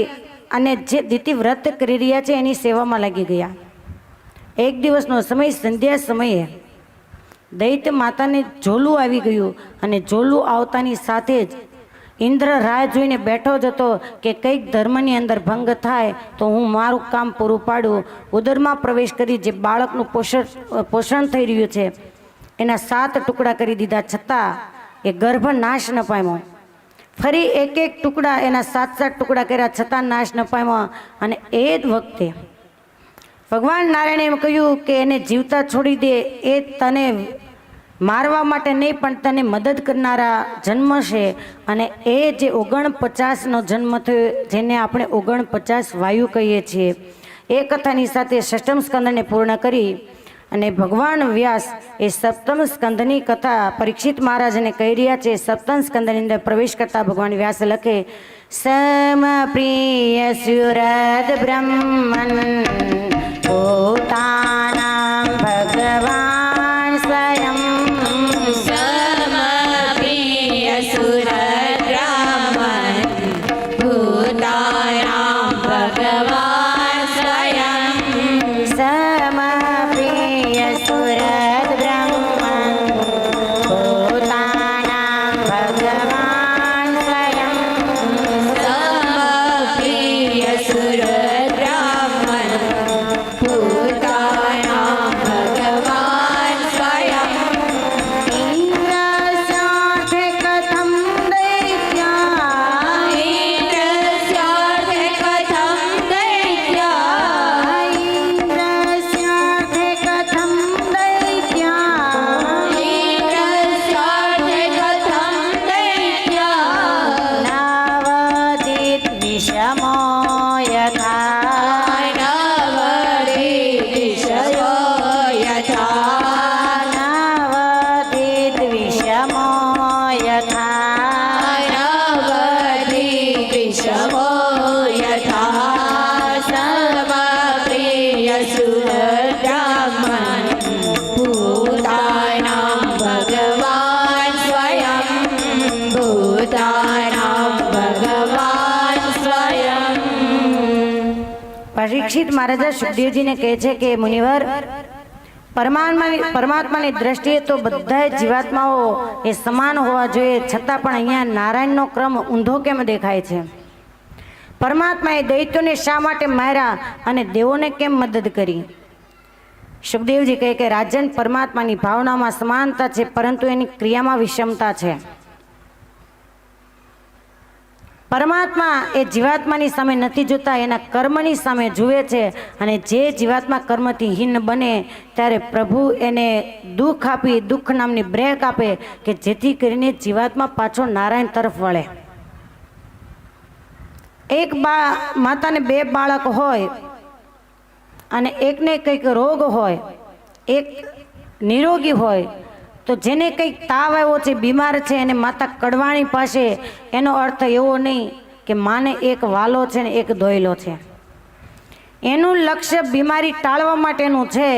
અને જે દિતિ વ્રત કરી રહ્યા છે એની સેવામાં લાગી ગયા. એક દિવસનો સમય સંધ્યા સમયે દૈત્ય માતાને ઝોલું આવી ગયું અને ઝોલું આવતાની સાથે જ ઇન્દ્ર રાહ જોઈને બેઠો જ હતો કે કંઈક ધર્મની અંદર ભંગ થાય તો હું મારું કામ પૂરું પાડું. ઉદરમાં પ્રવેશ કરી જે બાળકનું પોષણ થઈ રહ્યું છે એના 7 ટુકડા કરી દીધા, છતાં એ ગર્ભ નાશ ન પામ્યો. ફરી એક ટુકડા એના 7 ટુકડા કર્યા છતાં નાશ ન પામ્યો. અને એ જ વખતે ભગવાન નારાયણે એમ કહ્યું કે એને જીવતા છોડી દે, એ તને મારવા માટે નહીં પણ તને મદદ કરનારા જન્મ છે. અને એ જે 49નો જન્મ થયો જેને આપણે 49 વાયુ કહીએ છીએ, એ કથાની સાથે 6મ સ્કંદને પૂર્ણ કરી અને ભગવાન વ્યાસ એ 7મ સ્કંદની કથા પરીક્ષિત મહારાજને કહી રહ્યા છે. 7મ સ્કંદની અંદર પ્રવેશ કરતા ભગવાન વ્યાસ લખે સમ પ્રિય સુરદ બ્રહ્મન પોતાના ભગવાન સ્વયં સમપ્રિય સુરત બ્રાહ્મણ ભૂતાનાં ભગવાન સ્વયં. સમપ્રિય સુરદ બ્રહ્મન પોતાના ભગવાન સ્વયં. સમપ્રિય સુરત બ્રાહ્મણ ભૂતાનાં शवो यथा समप्रिय सुब्रह्मण्य भूतानां भगवान् स्वयं भूतानां भगवान् स्वयं। પરીક્ષિત મહારાજા સુખદેવજીને કહે છે કે મુનિવર, પરમાત્માની દ્રષ્ટિએ તો બધા જીવાત્માઓ એ સમાન હોવા જોઈએ, છતાં પણ અહીંયા નારાયણનો ક્રમ ઊંધો કેમ દેખાય છે? પરમાત્માએ દૈત્યોને શા માટે માર્યા અને દેવોને કેમ મદદ કરી? સુખદેવજી કહે કે રાજન, પરમાત્માની ભાવનામાં સમાનતા છે, પરંતુ એની ક્રિયામાં વિષમતા છે. પરમાત્મા એ જીવાત્માની સામે નથી જોતા, એના કર્મની સામે જુએ છે. અને જે જીવાત્મા કર્મથી હીન બને ત્યારે પ્રભુ એને દુઃખ આપી, દુઃખ નામની બ્રેક આપે કે જેથી કરીને જીવાત્મા પાછો નારાયણ તરફ વળે. એક માતાને 2 બાળક હોય અને એકને કંઈક રોગ હોય, એક નિરોગી હોય, તો જેને કંઈક તાવ આવ્યો છે, બીમાર છે, એને માતા કડવાણી પાસે, એનો અર્થ એવો નહીં કે માને એક વાલો છે ને એક દોયલો છે. એનું લક્ષ્ય બીમારી ટાળવા માટેનું છે.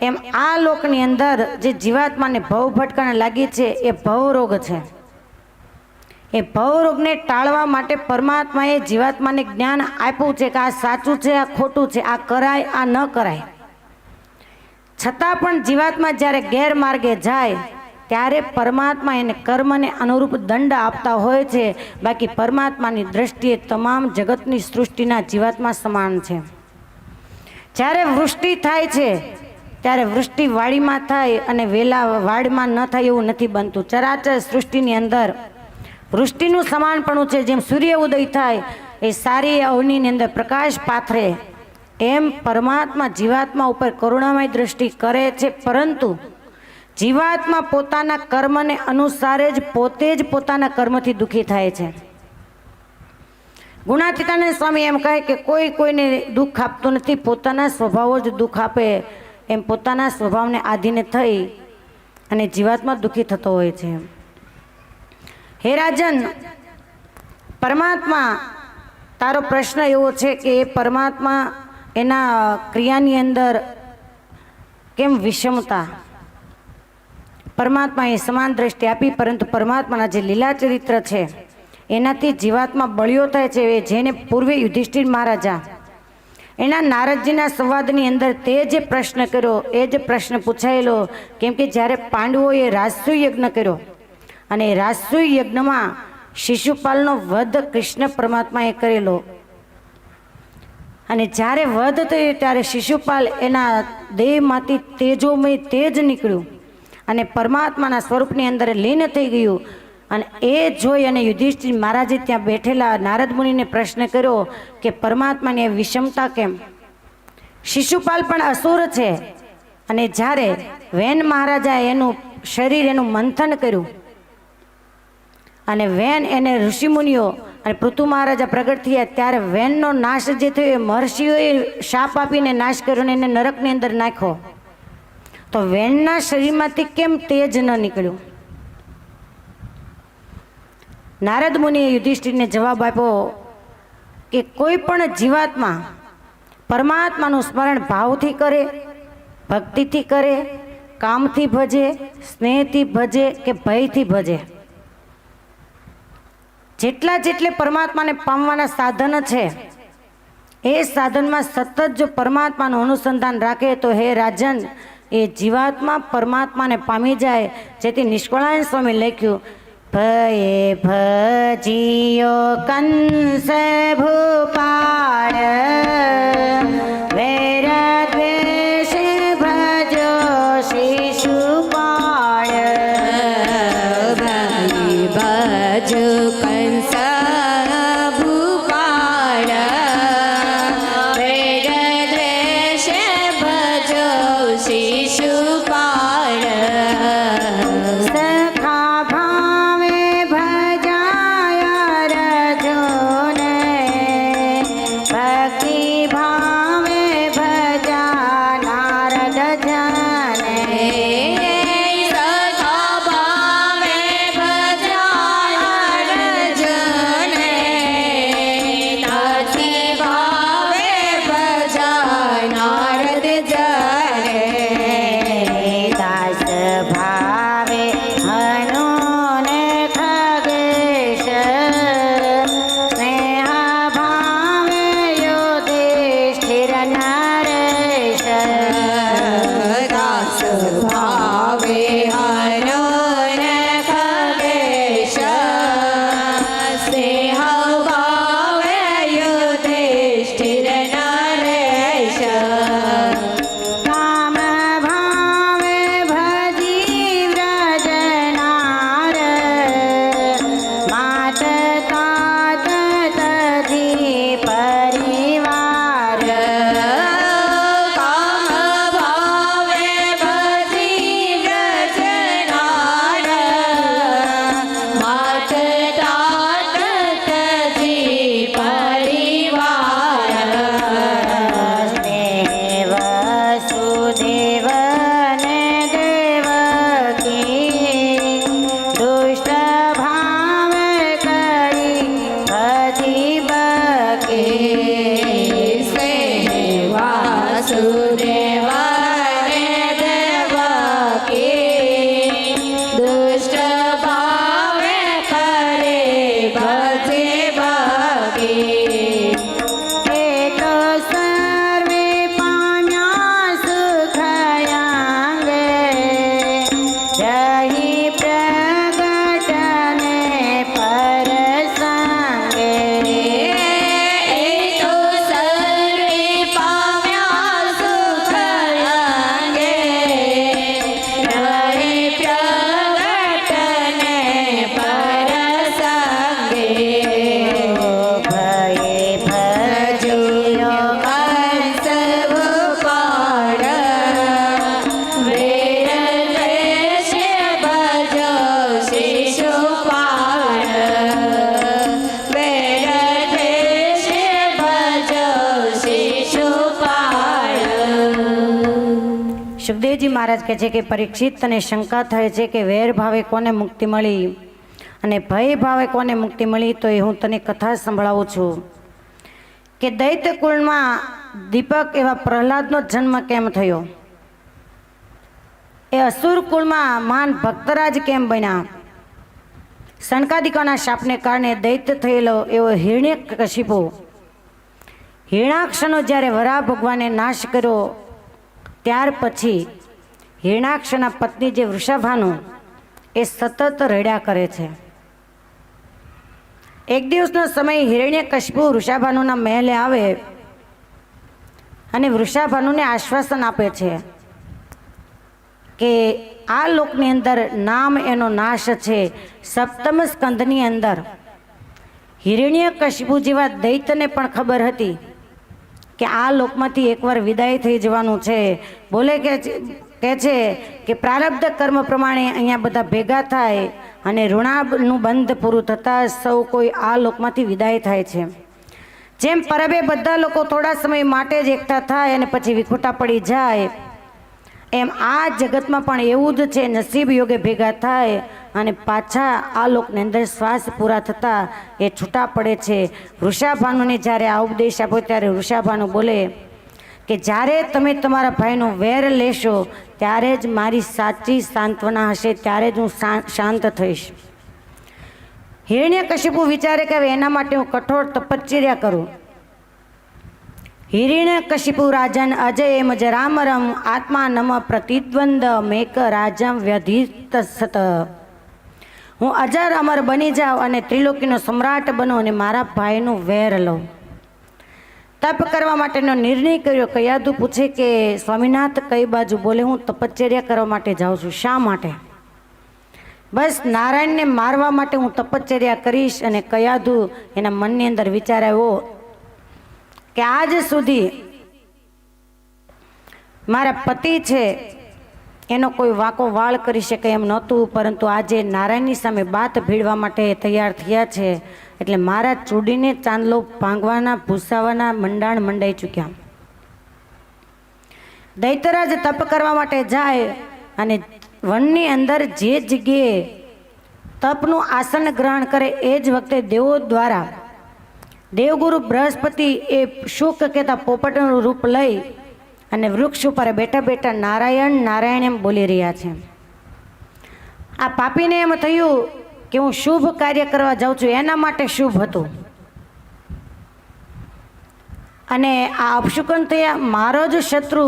એમ આ લોકની અંદર જે જીવાત્માને ભવ ભટકાને લાગી છે એ ભવરોગ છે. એ ભવરોગને ટાળવા માટે પરમાત્માએ જીવાત્માને જ્ઞાન આપ્યું છે કે આ સાચું છે, આ ખોટું છે, આ કરાય, આ ન કરાય. છતાં પણ જીવાત્મા જ્યારે ગેરમાર્ગે જાય ત્યારે પરમાત્મા એને કર્મને અનુરૂપ દંડ આપતા હોય છે. બાકી પરમાત્માની દ્રષ્ટિએ તમામ જગતની સૃષ્ટિના જીવાત્મા સમાન છે. જ્યારે વૃષ્ટિ થાય છે ત્યારે વૃષ્ટિ વાડીમાં થાય અને વેલા વાડમાં ન થાય એવું નથી બનતું. ચરાચર સૃષ્ટિની અંદર વૃષ્ટિનું સમાનપણું છે. જેમ સૂર્ય ઉદય થાય એ સારી અવનીની અંદર પ્રકાશ પાથરે, એમ પરમાત્મા જીવાત્મા ઉપર કરુણામય દ્રષ્ટિ કરે છે. પરંતુ જીવાત્મા પોતાના કર્મને અનુસારે જ પોતે જ પોતાના કર્મથી દુઃખી થાય છે. ગુણાતીતાનંદ સ્વામી એમ કહે કે કોઈ કોઈને દુઃખ આપતું નથી, પોતાના સ્વભાવ જ દુઃખ આપે. એમ પોતાના સ્વભાવને આધીને થઈ અને જીવાત્મા દુઃખી થતો હોય છે. હે રાજન, પરમાત્મા, તારો પ્રશ્ન એવો છે કે એ પરમાત્મા એના ક્રિયાની અંદર કેમ વિષમતા? પરમાત્માએ સમાન દ્રષ્ટિ આપી, પરંતુ પરમાત્માના જે લીલા ચરિત્ર છે એનાથી જીવાત્મા બળિયો થાય છે. જેને પૂર્વે યુધિષ્ઠિર મહારાજા એના નારદજીના સંવાદની અંદર તે જે પ્રશ્ન કર્યો એ જ પ્રશ્ન પૂછાયેલો. કેમ કે જ્યારે પાંડવોએ રાજસૂય યજ્ઞ કર્યો અને રાજસૂય યજ્ઞમાં શિશુપાલનો વધ કૃષ્ણ પરમાત્માએ કરેલો, અને જ્યારે વધ થયો ત્યારે શિશુપાલ એના દેહમાંથી તેજોમય તેજ નીકળ્યું અને પરમાત્માના સ્વરૂપની અંદર લીન થઈ ગયું. અને એ જોઈ અને યુધિષ્ઠિર મહારાજે ત્યાં બેઠેલા નારદ મુનિને પ્રશ્ન કર્યો કે પરમાત્માની વિષમતા કેમ? શિશુપાલ પણ અસુર છે. અને જ્યારે વેન મહારાજાએ એનું શરીર એનું મંથન કર્યું અને વેન એને ઋષિમુનિઓ અને પૃથુ મહારાજા પ્રગટ થયા, ત્યારે વેનનો નાશ જે થયો એ મહર્ષિઓએ શાપ આપીને નાશ કર્યો અને એને નરકની અંદર નાખ્યો. તો વેનના શરીરમાંથી કેમ તેજ ન નીકળ્યું? નારદ મુનિએ યુધિષ્ઠિરને જવાબ આપ્યો કે કોઈ પણ જીવાત્મા પરમાત્માનું સ્મરણ ભાવથી કરે, ભક્તિથી કરે, કામથી ભજે, સ્નેહથી ભજે કે ભયથી ભજે, જેટલે પરમાત્માને પામવાના સાધન છે એ સાધનમાં સતત જો પરમાત્માનું અનુસંધાન રાખે તો હે રાજન, એ જીવાત્મા પરમાત્માને પામી જાય. જેથી નિષ્કળાનંદ સ્વામી લખ્યું, ભયે ભજીયો કંસ ભૂપાળ, વેર દ્વેષ ભજો શિશુપાળ. ભજ કંસ ભૂપાળ, વેર દ્વેષ ભજો શિશુપાળ. સખા ભાવે ભજાય રજોને, સુખદેવજી મહારાજ કહે છે કે પરીક્ષિત તને શંકા થાય છે કે વેર ભાવે કોને મુક્તિ મળી અને ભય ભાવે કોને મુક્તિ મળી, તો એ હું તને કથા સંભળાવું છું કે દૈત્ય કુળમાં દીપક એવા પ્રહલાદનો જન્મ કેમ થયો, એ અસુર કુળમાં મહાન ભક્તરાજ કેમ બન્યા, સનકાદિકોના શાપને કારણે દૈત્ય થયેલો એવો હિરણ્યકશિપુ, હિરણાક્ષનો જ્યારે વરાહ ભગવાને નાશ કર્યો ત્યાર પછી હિરણાક્ષના પત્ની જે વૃષભાનુ એ સતત રડ્યા કરે છે. એક દિવસનો સમય હિરણ્યકશિપુ વૃષભાનુના મહેલે આવે અને વૃષભાનુને આશ્વાસન આપે છે કે આ લોકની અંદર નામ એનો નાશ છે. સપ્તમ સ્કંધની અંદર હિરણ્યકશિપુ જેવા દૈત્યને પણ ખબર હતી કે આ લોકમાંથી એકવાર વિદાય થઈ જવાનું છે. બોલે કે છે કે પ્રારબ્ધ કર્મ પ્રમાણે અહીંયા બધા ભેગા થાય અને ઋણાનું બંધ પૂરું થતાં સૌ કોઈ આ લોકમાંથી વિદાય થાય છે. જેમ પરબે બધા લોકો થોડા સમય માટે જ એકઠા થાય અને પછી વિખૂટા પડી જાય, એમ આ જગતમાં પણ એવું જ છે. નસીબ યોગે ભેગા થાય અને પાછા આ લોકની અંદર શ્વાસ પૂરા થતાં એ છૂટા પડે છે. વૃષભાનુને જ્યારે આ ઉપદેશ આપ્યો ત્યારે વૃષભાનુ બોલે કે જ્યારે તમે તમારા ભાઈનો વેર લેશો ત્યારે જ મારી સાચી સાંત્વના હશે, ત્યારે જ હું શાંત થઈશ. હિરણ્યકશિપુ વિચારે કે હવે એના માટે હું કઠોર તપશ્ચર્યા કરું. હિરણ્યકશિપુ રાજન અજય એમ જરામરમ આત્મા નમ પ્રતિદ્વંદ મેક રાજમ વ્યધિત સત. હું અજર અમર બની જાઉં અને ત્રિલોકીનો સમ્રાટ બનું અને મારા ભાઈનું વેર લઉં. તપ કરવા માટેનો નિર્ણય કર્યો. કયાદુ પૂછે કે સ્વામીનાથ કઈ બાજુ? બોલે હું તપશ્ચર્યા કરવા માટે જાઉં છું. શા માટે? બસ નારાયણને મારવા માટે હું તપશ્ચર્યા કરીશ. અને કયાદુ એના મનની અંદર વિચાર આવ્યો કે આજ સુધી મારા પતિ છે એનો કોઈ વાંકો વાળ કરી શકે એમ નહોતું, પરંતુ આજે નારાયણની સામે બાત ભીડવા માટે તૈયાર થયા છે એટલે મારા ચૂડીને ચાંદલો ભાંગવાના ભૂસાવાના મંડાણ મંડાઈ ચૂક્યા. દૈત્યરાજ તપ કરવા માટે જાય અને વનની અંદર જે જગ્યાએ તપનું આસન ગ્રહણ કરે એ જ વખતે દેવો દ્વારા દેવગુરુ બૃહસ્પતિ એ શુક કહેતા પોપટનું રૂપ લઈ અને વૃક્ષ ઉપર બેઠા બેઠા નારાયણ નારાયણ એમ બોલી રહ્યા છે. આ પાપીને એમ થયું કે હું શુભ કાર્ય કરવા જાઉં છું, એના માટે શુભ હતું. અને આ અપશુકન થયા, મારો જ શત્રુ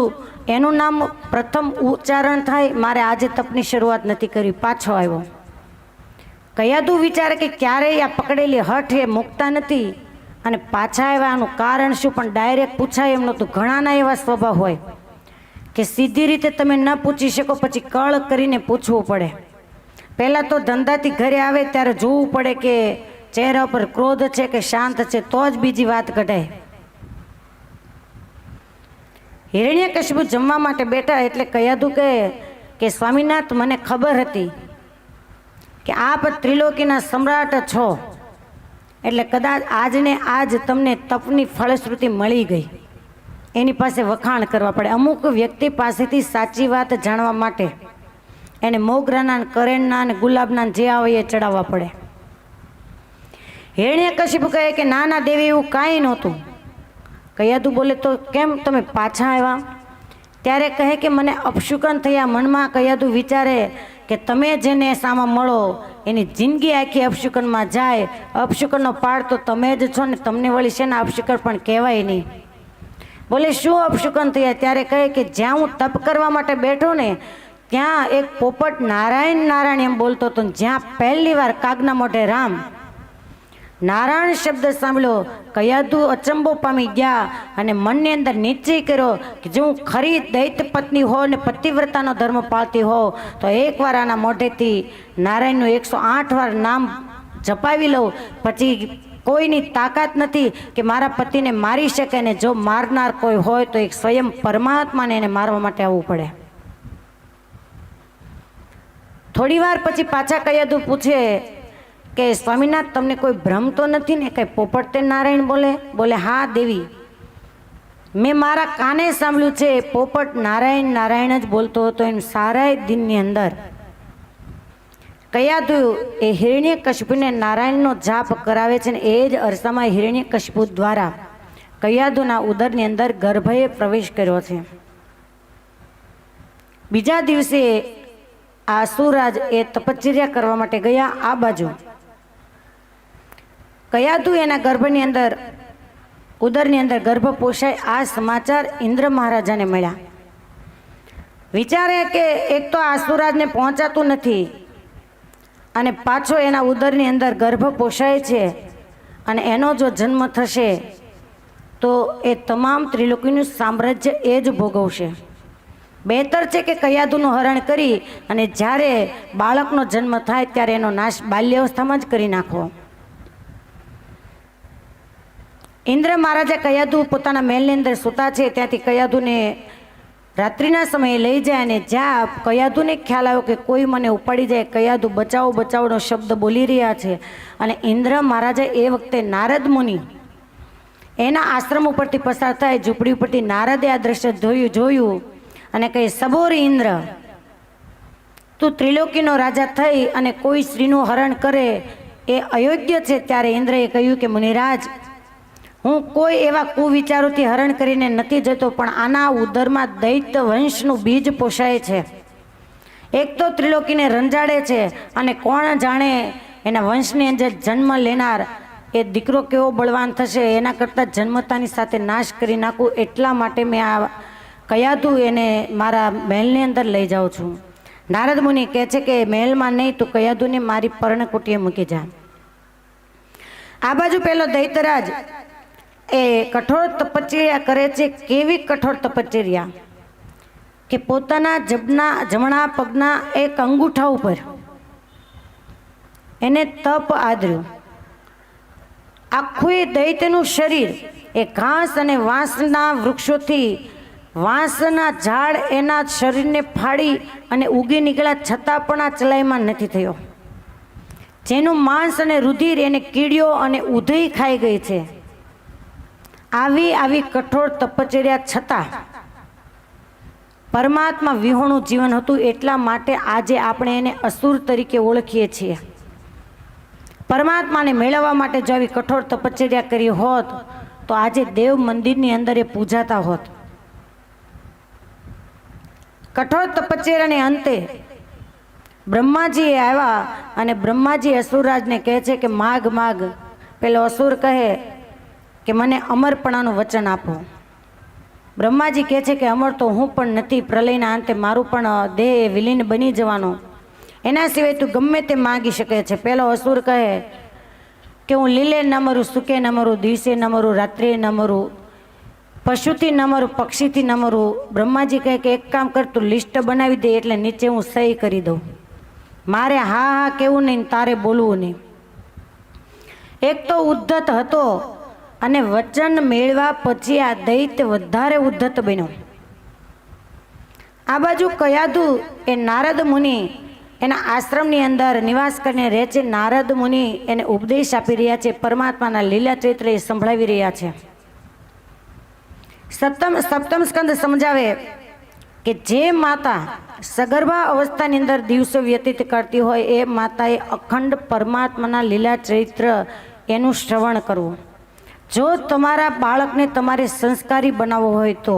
એનું નામ પ્રથમ ઉચ્ચારણ થાય, મારે આજે તપની શરૂઆત નથી કરી. પાછો આવ્યો. કયાદુ વિચારે કે ક્યારેય આ પકડેલી હઠ એ મૂકતા નથી અને પાછા આવ્યા. આનું કારણ શું? પણ ડાયરેક્ટ પૂછાય એમ નહોતું. ઘણાના એવા સ્વભાવ હોય કે સીધી રીતે તમે ન પૂછી શકો, પછી કળ કરીને પૂછવું પડે. પહેલાં તો ધંધાથી ઘરે આવે ત્યારે જોવું પડે કે ચહેરા પર ક્રોધ છે કે શાંત છે, તો જ બીજી વાત કઢાય. હિરણ્યકશિપુ જમવા માટે બેઠા એટલે કયાદુ કહે કે સ્વામીનાથ મને ખબર હતી કે આપ ત્રિલોકીના સમ્રાટ છો, એટલે કદાચ આજને આજ તમને તપની ફળશ્રુતિ મળી ગઈ. એની પાસે વખાણ કરવા પડે. અમુક વ્યક્તિ પાસેથી સાચી વાત જાણવા માટે એને મોગરાના, કરેણના અને ગુલાબના જે આવે એ ચડાવવા પડે. હિરણ્યકશિપુ કહે કે ના ના દેવી, એવું કાંઈ નહોતું. કયાદુ બોલે તો કેમ તમે પાછા આવ્યા? ત્યારે કહે કે મને અપશુકન થયા. મનમાં કયાદુ વિચારે કે તમે જેને સામા મળો એની જિંદગી આખી અપશુકનમાં જાય. અપશુકનનો પાડ તો તમે જ છો ને, તમને વળી છે ને અપશુકન પણ કહેવાય નહીં. બોલે શું અપશુકન થયા? ત્યારે કહે કે જ્યાં હું તપ કરવા માટે બેઠો ને ત્યાં એક પોપટ નારાયણ નારાયણ એમ બોલતો હતો. જ્યાં પહેલી વાર કાગના મોઢે રામ નારાયણ શબ્દ સાંભળ્યો, કયાદુ અચંબો પામી ગયા અને મનની અંદર નિશ્ચય કર્યો કે જો હું ખરી દૈત્ય પત્ની હોઉં ને પતિવ્રતાનો ધર્મ પાળતી હોઉં તો એકવાર આના મોઢેથી નારાયણનું 108 વાર નામ જપાવી લઉં. પછી કોઈની તાકાત નથી કે મારા પતિને મારી શકે, ને જો મારનાર કોઈ હોય તો એક સ્વયં પરમાત્માને એને મારવા માટે આવવું પડે. થોડી વાર પછી પાછા કયાદુ પૂછે કે સ્વામીનાથ તમને કોઈ ભ્રમ તો નથી ને? કંઈ પોપટ તે નારાયણ બોલે? બોલે હા દેવી, મેં મારા કાને સાંભળ્યું છે પોપટ નારાયણ નારાયણ જ બોલતો હતો. એમ સારાય દિનની અંદર કયાદુ એ હિરણ્યકશિપુને નારાયણનો જાપ કરાવે છે ને એ જ અરસામાં હિરણ્યકશિપુ દ્વારા કયાદુના ઉદરની અંદર ગર્ભએ પ્રવેશ કર્યો છે. બીજા દિવસે આસુરાજ એ તપશ્ચર્યા કરવા માટે ગયા. આ બાજુ કયાદુ એના ગર્ભની અંદર ઉદરની અંદર ગર્ભ પોષાય આ સમાચાર ઇન્દ્ર મહારાજાને મળ્યા. વિચારે કે એક તો આસુરાજને પહોંચાતું નથી અને પાછો એના ઉદરની અંદર ગર્ભ પોષાય છે અને એનો જો જન્મ થશે તો એ તમામ ત્રિલોકીનું સામ્રાજ્ય એ જ ભોગવશે. બહેતર છે કે કયાદુનું હરણ કરી અને જ્યારે બાળકનો જન્મ થાય ત્યારે એનો નાશ બાલ્યાવસ્થામાં જ કરી નાખવો. ઇન્દ્ર મહારાજે કયાદુ પોતાના મહેલની અંદર સૂતા છે ત્યાંથી કયાદુને રાત્રિના સમયે લઈ જાય અને જ્યાં કયાદુને ખ્યાલ આવ્યો કે કોઈ મને ઉપાડી જાય, કયાદુ બચાવો બચાવોનો શબ્દ બોલી રહ્યા છે અને ઇન્દ્ર મહારાજે એ વખતે નારદ મુનિ એના આશ્રમ ઉપરથી પસાર થાય ઝૂંપડી ઉપરથી નારદે આ દ્રશ્ય જોયું અને કહે, સબોરી ઇન્દ્ર, તું ત્રિલોકીનો રાજા થઈ અને કોઈ સ્ત્રીનું હરણ કરે એ અયોગ્ય છે. ત્યારે ઇન્દ્રએ કહ્યું કે મુનિરાજ, હું કોઈ એવા કુવિચારોથી હરણ કરીને નથી જતો, પણ આના ઉદરમાં દૈત્ય વંશનું બીજ પોષાય છે. એક તો ત્રિલોકીને રંજાડે છે અને કોણ જાણે એના વંશની અંદર જન્મ લેનાર એ દીકરો કેવો બળવાન થશે, એના કરતાં જન્મતાની સાથે નાશ કરી નાખું. એટલા માટે મેં આ કયાદુ એને મારા મહેલની અંદર લઈ જાઉં છું. નારદ મુનિ કહે છે કે મહેલમાં નહીં, તું કયાદુને મારી પર્ણકુટીએ મૂકી જા. આ બાજુ પેલો દૈત્યરાજ એ કઠોર તપશ્ચર્યા કરે છે. કેવી કઠોર તપશ્ચર્યા કે પોતાના જમણા પગના એક અંગૂઠા ઉપર એને તપ આદર્યું. આખું એ દૈત્યનું શરીર એ ઘાસ અને વાંસના વૃક્ષોથી વાંસના ઝાડ એના શરીરને ફાડી અને ઉગી નીકળ્યા છતાં પણ આ ચલાયમાન નથી થયો. જેનું માંસ અને રુધિર એને કીડીઓ અને ઉધઈ ખાઈ ગઈ છે. આવી કઠોર તપશ્ચર્યા છતાં પરમાત્મા વિહોણું જીવન હતું. એટલા માટે આજે આપણે એને અસુર તરીકે ઓળખીએ છીએ. પરમાત્માને મેળવવા માટે જો આવી કઠોર તપશ્ચર્યા કરી હોત તો આજે દેવ મંદિરની અંદર એ પૂજાતા હોત. કઠોર તપશ્ચર્યાને અંતે બ્રહ્માજી આવ્યા અને બ્રહ્માજી અસુરરાજને કહે છે કે માગ માગ. પેલો અસુર કહે કે મને અમરપણાનું વચન આપો. બ્રહ્માજી કહે છે કે અમર તો હું પણ નથી, પ્રલયના અંતે મારું પણ દેહ વિલીન બની જવાનો, એના સિવાય તું ગમે તે માગી શકે છે. પેલો અસુર કહે કે હું લીલે ન મરું, સુકે ન મરું, દિવસે ન મરું, રાત્રે ન મરું, પશુથી ન મરું, પક્ષીથી ન મરું. બ્રહ્માજી કહે કે એક કામ કર, તું લિસ્ટ બનાવી દે એટલે નીચે હું સહી કરી દઉં. મારે હા હા કેવું નહીં, તારે બોલવું નહીં. એક તો ઉદ્ધત હતો અને વચન મેળવા પછી આ દૈત્ય વધારે ઉદ્ધત બન્યો. આ બાજુ કયાદુ એ નારદ મુનિ એના આશ્રમની અંદર નિવાસ કરીને રહે છે. નારદ મુનિ એને ઉપદેશ આપી રહ્યા છે, પરમાત્માના લીલા ચરિત્ર એ સંભળાવી રહ્યા છે. સપ્તમ સ્કંદ સમજાવે કે જે માતા સગર્ભા અવસ્થાની અંદર દિવસો વ્યતીત કરતી હોય એ માતાએ અખંડ પરમાત્માના લીલા ચરિત્ર એનું શ્રવણ કરવું. જો તમારા બાળકને તમારે સંસ્કારી બનાવવો હોય તો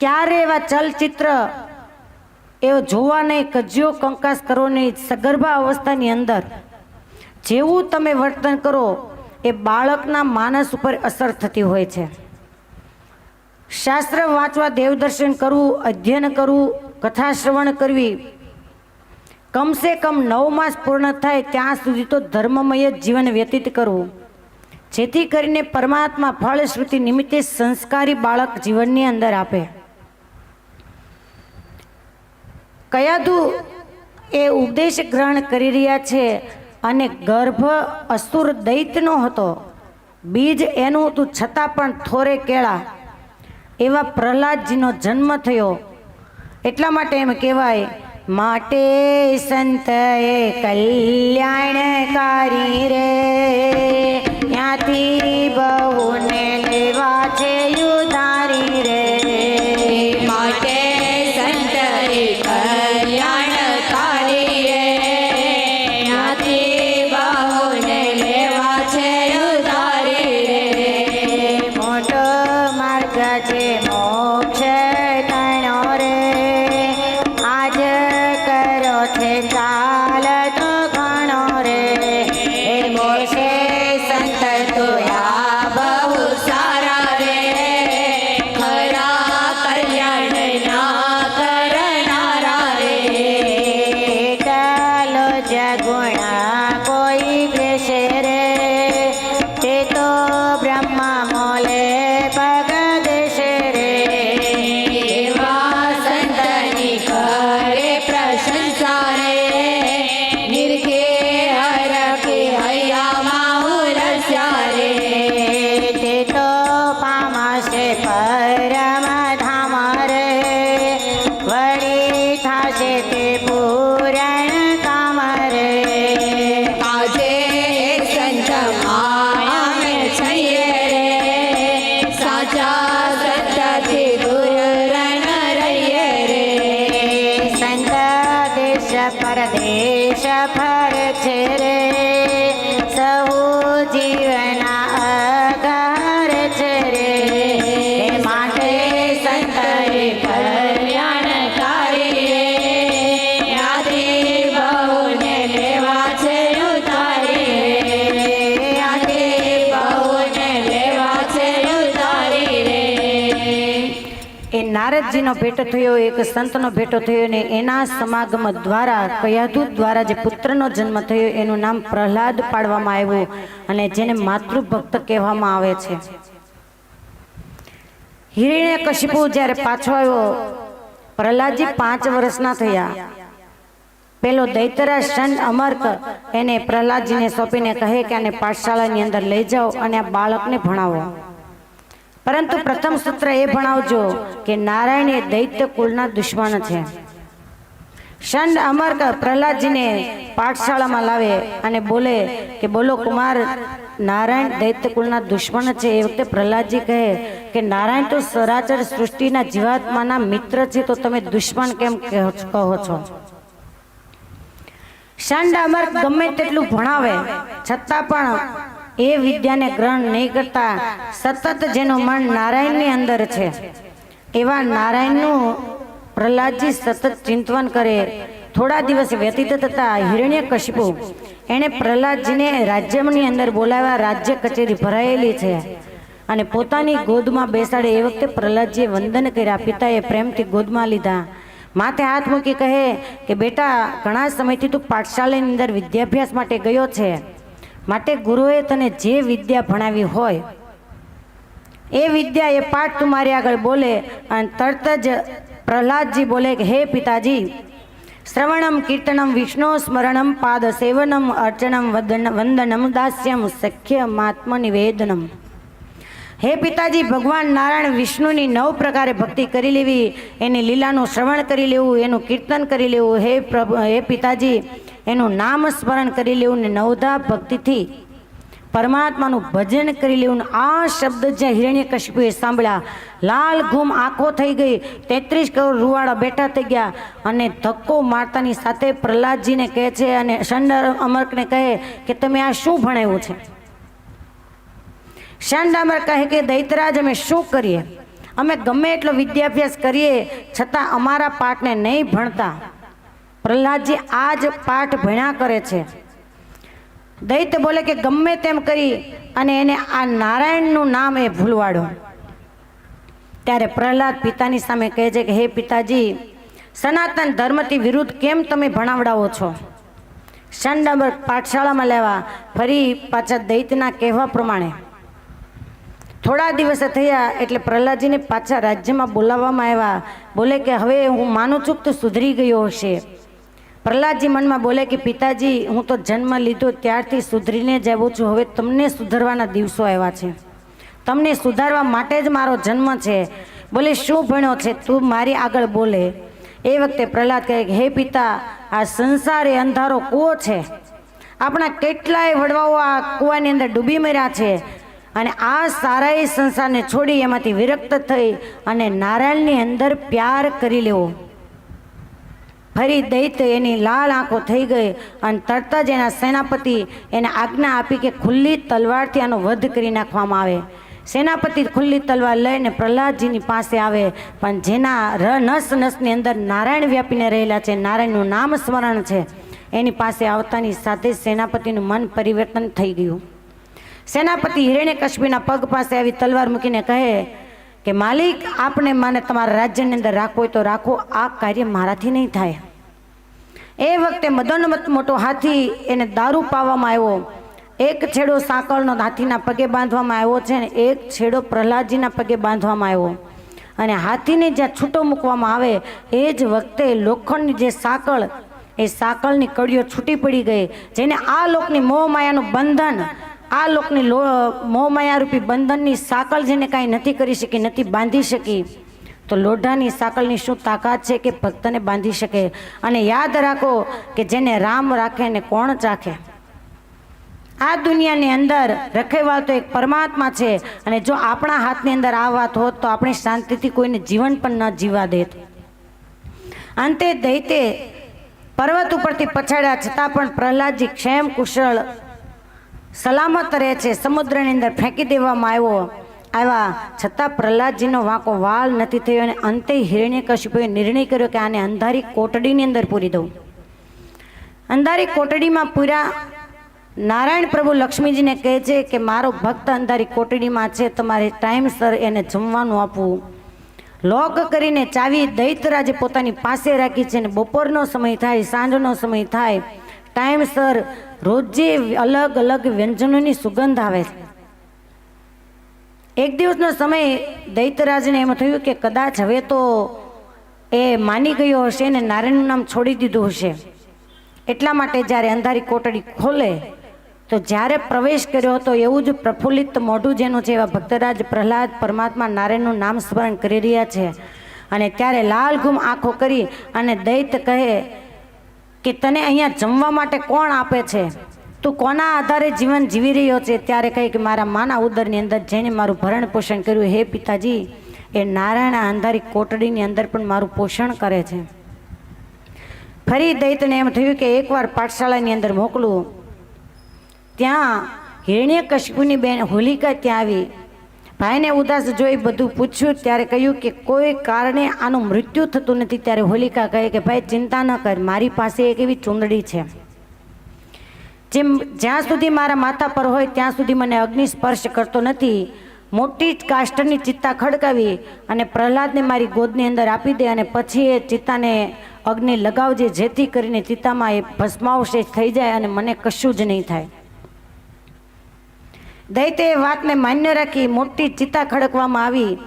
ક્યારે એવા ચલચિત્ર એવો જોવા નહીં, કજિયો કંકાસ કરો નહીં. સગર્ભા અવસ્થાની અંદર જેવું તમે વર્તન કરો એ બાળકના માનસ ઉપર અસર થતી હોય છે. શાસ્ત્ર વાંચવા, દેવદર્શન કરવું, અધ્યયન કરવું, કથા શ્રવણ કરવી, કમસે કમ 9 માસ પૂર્ણ થાય ત્યાં સુધી તો ધર્મમય જીવન વ્યતીત કરવું, જેથી કરીને પરમાત્મા ફળશ્રુતિ નિમિત્તે સંસ્કારી બાળક જીવનની અંદર આપે. કયાદુ એ ઉપદેશ ગ્રહણ કરી રહ્યા છે અને ગર્ભ અસુર દૈત્યનો હતો, બીજ એનું હતું, છતાં પણ થોરે કેળા એવા પ્રહલાદજીનો જન્મ થયો. એટલા માટે એમ કહેવાય, માટે સંત એ કલ્યાણકારી રે, ત્યાંથી બહુને લેવા છે યુધા બ્રહ્મા મોલે પગ દેશે રે એવા સંતની કરે પ્રશંસા રે નિરખે હરખે હૈયામાં ઉરસ્યા રે તે તો પામશે પરમ ધામ રે વળી થાશે તે પૂરણ કામ રે આજે સંત માયા છીએ રે સાચા સત્યથી દૂર રણ રહીએ રે સંત દેશ પરદેશ ફરે છે રે સહુ જીવના અઘર છે રે માટે સંતરે કલ્યાણકારી રે યાદે બહુને લેવા છે ઉતારી રે યાદે બહુને લેવા છે ઉતારી રે એ નારદજીનો ભેટો થયો, એક સંતનો ભેટો થયો ને એના સમાગમ દ્વારા કયાધૂત દ્વારા જે પુત્રનો જન્મ થયો એનું નામ પ્રહલાદ પાડવામાં આવ્યું અને જેને માતૃભક્ત કહેવામાં આવે છે. હિરણ્યકશિપુ જ્યારે પાછો આવ્યો, પ્રહલાદજી 5 વર્ષના થયા. પેલો દૈતરાજ ષંડ અમર્ક એને પ્રહલાદજીને સોંપીને કહે કે આને પાઠશાળાની અંદર લઈ જાઓ અને આ બાળકને ભણાવો, પરંતુ પ્રથમ સૂત્ર એ ભણાવજો કે નારાયણ એ દૈત્ય કુળના દુશ્મન છે. ષંડ અમર્ક પ્રહલાદજીને પાઠશાળામાં લાવે અને બોલે કે બોલો કુમાર, નારાયણ દૈત્ય કુળના દુશ્મન છે. એ વખતે પ્રહલાદજી કહે કે નારાયણ તો સરાચર સૃષ્ટિના જીવાત્માના મિત્ર છે, તો તમે દુશ્મન કેમ કહો છો? ષંડ અમર્ક ગમે તેટલું ભણાવે છતાં પણ એ વિદ્યાને ગ્રહણ નહીં કરતા સતત જેનું મન નારાયણની અંદર છે એવા નારાયણનું પ્રહલાદજી સતત ચિંતન કરે. થોડા દિવસ વ્યતીત થતા હિરણ્યકશિપુ એણે પ્રહલાદજીને રાજ્યની અંદર બોલાવ્યા. રાજ્ય કચેરી ભરાયેલી છે અને પોતાની ગોદમાં બેસાડે. એ વખતે પ્રહલાદજીએ વંદન કર્યા. પિતાએ પ્રેમથી ગોદમાં લીધા, માથે હાથ મૂકી કહે કે બેટા, ઘણા સમયથી તું પાઠશાળાની અંદર વિદ્યાભ્યાસ માટે ગયો છે, માટે ગુરુએ તને જે વિદ્યા ભણાવી હોય એ વિદ્યા એ પાઠ તું મારી આગળ બોલે. અને તરત જ પ્રહલાદજી બોલે કે હે પિતાજી, શ્રવણમ કીર્તનમ વિષ્ણુ સ્મરણમ પાદ સેવનમ અર્ચનમ વંદનમ દાસ્યમ સખ્યમાત્મ નિવેદનમ. હે પિતાજી, ભગવાન નારાયણ વિષ્ણુની 9 પ્રકારે ભક્તિ કરી લેવી, એની લીલાનું શ્રવણ કરી લેવું, એનું કીર્તન કરી લેવું. હે પ્રભુ, હે પિતાજી, એનું નામ સ્મરણ કરી લેવું ને 9ધા ભક્તિથી પરમાત્માનું ભજન કરી લેવું. આ શબ્દ જે હિરણ્યકશિપુએ સાંભળ્યા, લાલ ઘૂમ આંખો થઈ ગઈ. 33 કરોડ રૂવાડા બેઠા થઈ ગયા અને ધક્કો મારતાની સાથે પ્રહલાદજીને કહે છે અને ષંડ અમર્કને કહે કે તમે આ શું ભણાવ્યું છે? ષંડ અમર્ક કહે કે દૈતરાજ, અમે શું કરીએ? અમે ગમે એટલો વિદ્યાભ્યાસ કરીએ છતાં અમારા પાઠને નહીં ભણતા. પ્રહલાદજી આ જ પાઠ ભણ્યા કરે છે. દૈત્ય બોલે કે ગમે તેમ કરી અને એને આ નારાયણનું નામ એ ભૂલવાડો. ત્યારે પ્રહલાદ પિતાની સામે કહે છે કે હે પિતાજી, સનાતન ધર્મથી વિરુદ્ધ કેમ તમે ભણાવડાવો છો? ષંડ અમર્ક પાઠશાળામાં લેવા ફરી પાછા દૈત્યના કહેવા પ્રમાણે થોડા દિવસ થયા એટલે પ્રહલાદજીને પાછા રાજ્યમાં બોલાવવામાં આવ્યા. બોલે કે હવે હું માનું છું તો સુધરી ગયો હશે. પ્રહલાદજી મનમાં બોલે કે પિતાજી, હું તો જન્મ લીધો ત્યારથી સુધરીને જ આવ્યો છું. હવે તમને સુધરવાના દિવસો આવ્યા છે, તમને સુધારવા માટે જ મારો જન્મ છે. બોલે શું ભણ્યો છે તું? મારી આગળ બોલે. એ વખતે પ્રહલાદ કહે કે હે પિતા, આ સંસાર એ અંધારો કૂવો છે. આપણા કેટલાય વડવાઓ આ કૂવાની અંદર ડૂબી મર્યા છે અને આ સારા સંસારને છોડી એમાંથી વિરક્ત થઈ અને નારાયણની અંદર પ્યાર કરી લેવો. ફરી દૈત્ય એની લાલ આંખો થઈ ગઈ અને તરત જ એના સેનાપતિ એને આજ્ઞા આપી કે ખુલ્લી તલવારથી આનો વધ કરી નાખવામાં આવે. સેનાપતિ ખુલ્લી તલવાર લઈને પ્રહલાદજીની પાસે આવે, પણ જેના નસ નસની અંદર નારાયણ વ્યાપીને રહેલા છે, નારાયણનું નામ સ્મરણ છે, એની પાસે આવતાની સાથે સેનાપતિનું મન પરિવર્તન થઈ ગયું. સેનાપતિ હિરણ્યકશિપુના પગ પાસે આવી તલવાર મૂકીને કહે કે માલિક, આપને મને તમારા રાજ્યની અંદર રાખવો હોય તો રાખો, આ કાર્ય મારાથી નહીં થાય. એ વખતે મદનમત મોટો હાથી એને દારૂ પાવામાં આવ્યો એક છેડો સાંકળનો હાથીના પગે બાંધવામાં આવ્યો છે ને એક છેડો પ્રહલાદજીના પગે બાંધવામાં આવ્યો, અને હાથીને જ્યાં છૂટો મૂકવામાં આવે એ જ વખતે લોખંડની જે સાંકળ, એ સાંકળની કડીઓ છૂટી પડી ગઈ, જેને આ લોકની મોહમાયાનું બંધન, આ લોકની મોહમાયારૂપી બંધનની સાંકળ જેને કાંઈ નથી કરી શકી, નથી બાંધી શકી, તો લોઢાની સાંકળની શું તાકાત છે કે ભક્તને બાંધી શકે. અને યાદ રાખો કે જેને રામ રાખે ને કોણ ચાખે. આ દુનિયાની અંદર રખેવાળ તો એક પરમાત્મા છે, અને જો આપણા હાથની અંદર આ વાત હોત તો આપણે શાંતિથી કોઈને જીવન પણ ન જીવા દેત. અંતે દૈતે પર્વત ઉપરથી પછાડ્યા છતાં પણ પ્રહલાદજી ક્ષેમ કુશળ સલામત રહે છે. સમુદ્રની અંદર ફેંકી દેવામાં આવ્યા છતાં પ્રહલાદજીનો વાંકો વાલ નથી થયો, અને અંતે હિરણ્યકશિપુએ નિર્ણય કર્યો કે આને અંધારી કોટડીની અંદર પૂરી દઉં. અંધારી કોટડીમાં પૂર્યા. નારાયણ પ્રભુ લક્ષ્મીજીને કહે છે કે મારો ભક્ત અંધારી કોટડીમાં છે, તમારે ટાઈમસર એને જમવાનું આપવું. લોક કરીને ચાવી દૈત્યરાજે પોતાની પાસે રાખી છે, અને બપોરનો સમય થાય, સાંજનો સમય થાય, ટાઈમસર રોજે અલગ અલગ વ્યંજનોની સુગંધ આવે છે. એક દિવસનો સમય દૈત્યરાજને એમ થયું કે કદાચ હવે તો એ માની ગયો હશે ને નારાયણનું નામ છોડી દીધું હશે. એટલા માટે જ્યારે અંધારી કોટડી ખોલે તો જ્યારે પ્રવેશ કર્યો હતો એવું જ પ્રફુલ્લિત મોઢું જેનું છે, એવા ભક્તરાજ પ્રહલાદ પરમાત્મા નારાયણનું નામ સ્મરણ કરી રહ્યા છે. અને ત્યારે લાલઘુમ આંખો કરી અને દૈત્ય કહે કે તને અહીંયા જમવા માટે કોણ આપે છે? તું કોના આધારે જીવન જીવી રહ્યો છે? ત્યારે કહે કે મારા માના ઉદરની અંદર જેને મારું ભરણ પોષણ કર્યું, હે પિતાજી, એ નારાયણ અંધારી કોટડીની અંદર પણ મારું પોષણ કરે છે. ફરી દૈત્યને એમ થયું કે એકવાર પાઠશાળાની અંદર મોકલું. ત્યાં હિરણ્યકશિપુની બેન હોલિકા ત્યાં આવી. ભાઈને ઉદાસ જોઈ બધું પૂછ્યું, ત્યારે કહ્યું કે કોઈ કારણે આનું મૃત્યુ થતું નથી. ત્યારે હોલિકા કહે કે ભાઈ ચિંતા ન કર, મારી પાસે એક એવી ચૂંદડી છે જેમ જ્યાં સુધી મારા માથા પર હોય ત્યાં સુધી મને અગ્નિ સ્પર્શ કરતો નથી. મોટી જ કાષ્ઠની ચિત્તા ખડકાવી અને પ્રહલાદને મારી ગોદની અંદર આપી દે, અને પછી એ ચિત્તાને અગ્નિ લગાવજે, જેથી કરીને ચિત્તામાં એ ભસ્માવશેષ થઈ જાય અને મને કશું જ નહીં થાય. દૈત્યએ વાતને માન્ય રાખી મોટી ચિત્તા ખડકવામાં આવી.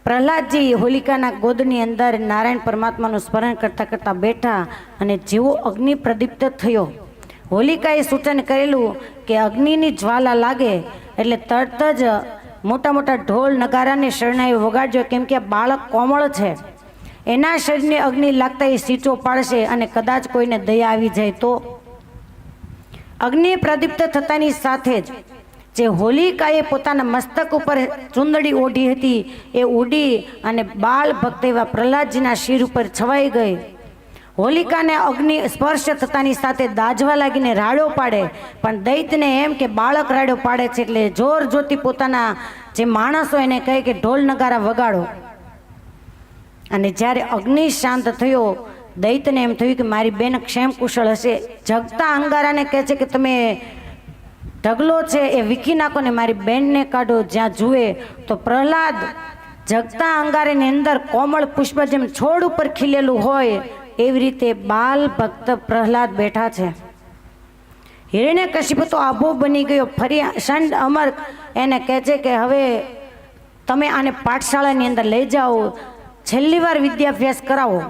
પ્રહલાદજી હોલિકાના ગોદની અંદર નારાયણ પરમાત્માનું સ્મરણ કરતા કરતા બેઠા, અને જેવો અગ્નિ પ્રદીપ્ત થયો, હોલિકાએ સૂચન કરેલું કે અગ્નિની જ્વાલા લાગે એટલે તરત જ મોટા મોટા ઢોલ નગારાને શરણાઈ વગાડજો, કેમ કે બાળક કોમળ છે, એના શરીરને અગ્નિ લાગતા એ સીચો પાડશે, અને કદાચ કોઈને દયા આવી જાય તો. અગ્નિ પ્રદીપ્ત થતાની સાથે જ જે હોલિકાએ પોતાના મસ્તક ઉપર ચૂંદડી ઓઢી હતી એ ઉડી અને બાળ ભક્ત એવા પ્રહલાદજીના શિર ઉપર છવાઈ ગઈ. હોલિકાને અગ્નિ સ્પર્શ થતાની સાથે દાજવા લાગીને રાડો પાડે, પણ દૈત્યને એમ કે બાળક રાડો પાડે છે એટલે જોર જોતી પોતાના જે માણસો એને કહે કે ઢોલ નગારા વગાડો. અને જ્યારે અગ્નિ શાંત થયો, દૈત્યને એમ થયું કે મારી બેન ક્ષેમ કુશળ હશે. જગતા અંગારાને કહે છે કે તમે ઢગલો છે એ વીખી નાખો ને મારી બેનને કાઢો. જ્યાં જુએ તો પ્રહલાદ જગતા અંગારાની અંદર કોમળ પુષ્પ જેમ છોડ ઉપર ખીલેલું હોય એવી રીતે બાલ ભક્ત પ્રહલાદ બેઠા છે. હિરણ્યકશિપુ તો આભો બની ગયો. ફરી ષંડ અમર એને કહે છે કે હવે તમે આને પાઠશાળાની અંદર લઈ જાઓ, છેલ્લી વાર વિદ્યાભ્યાસ કરાવો.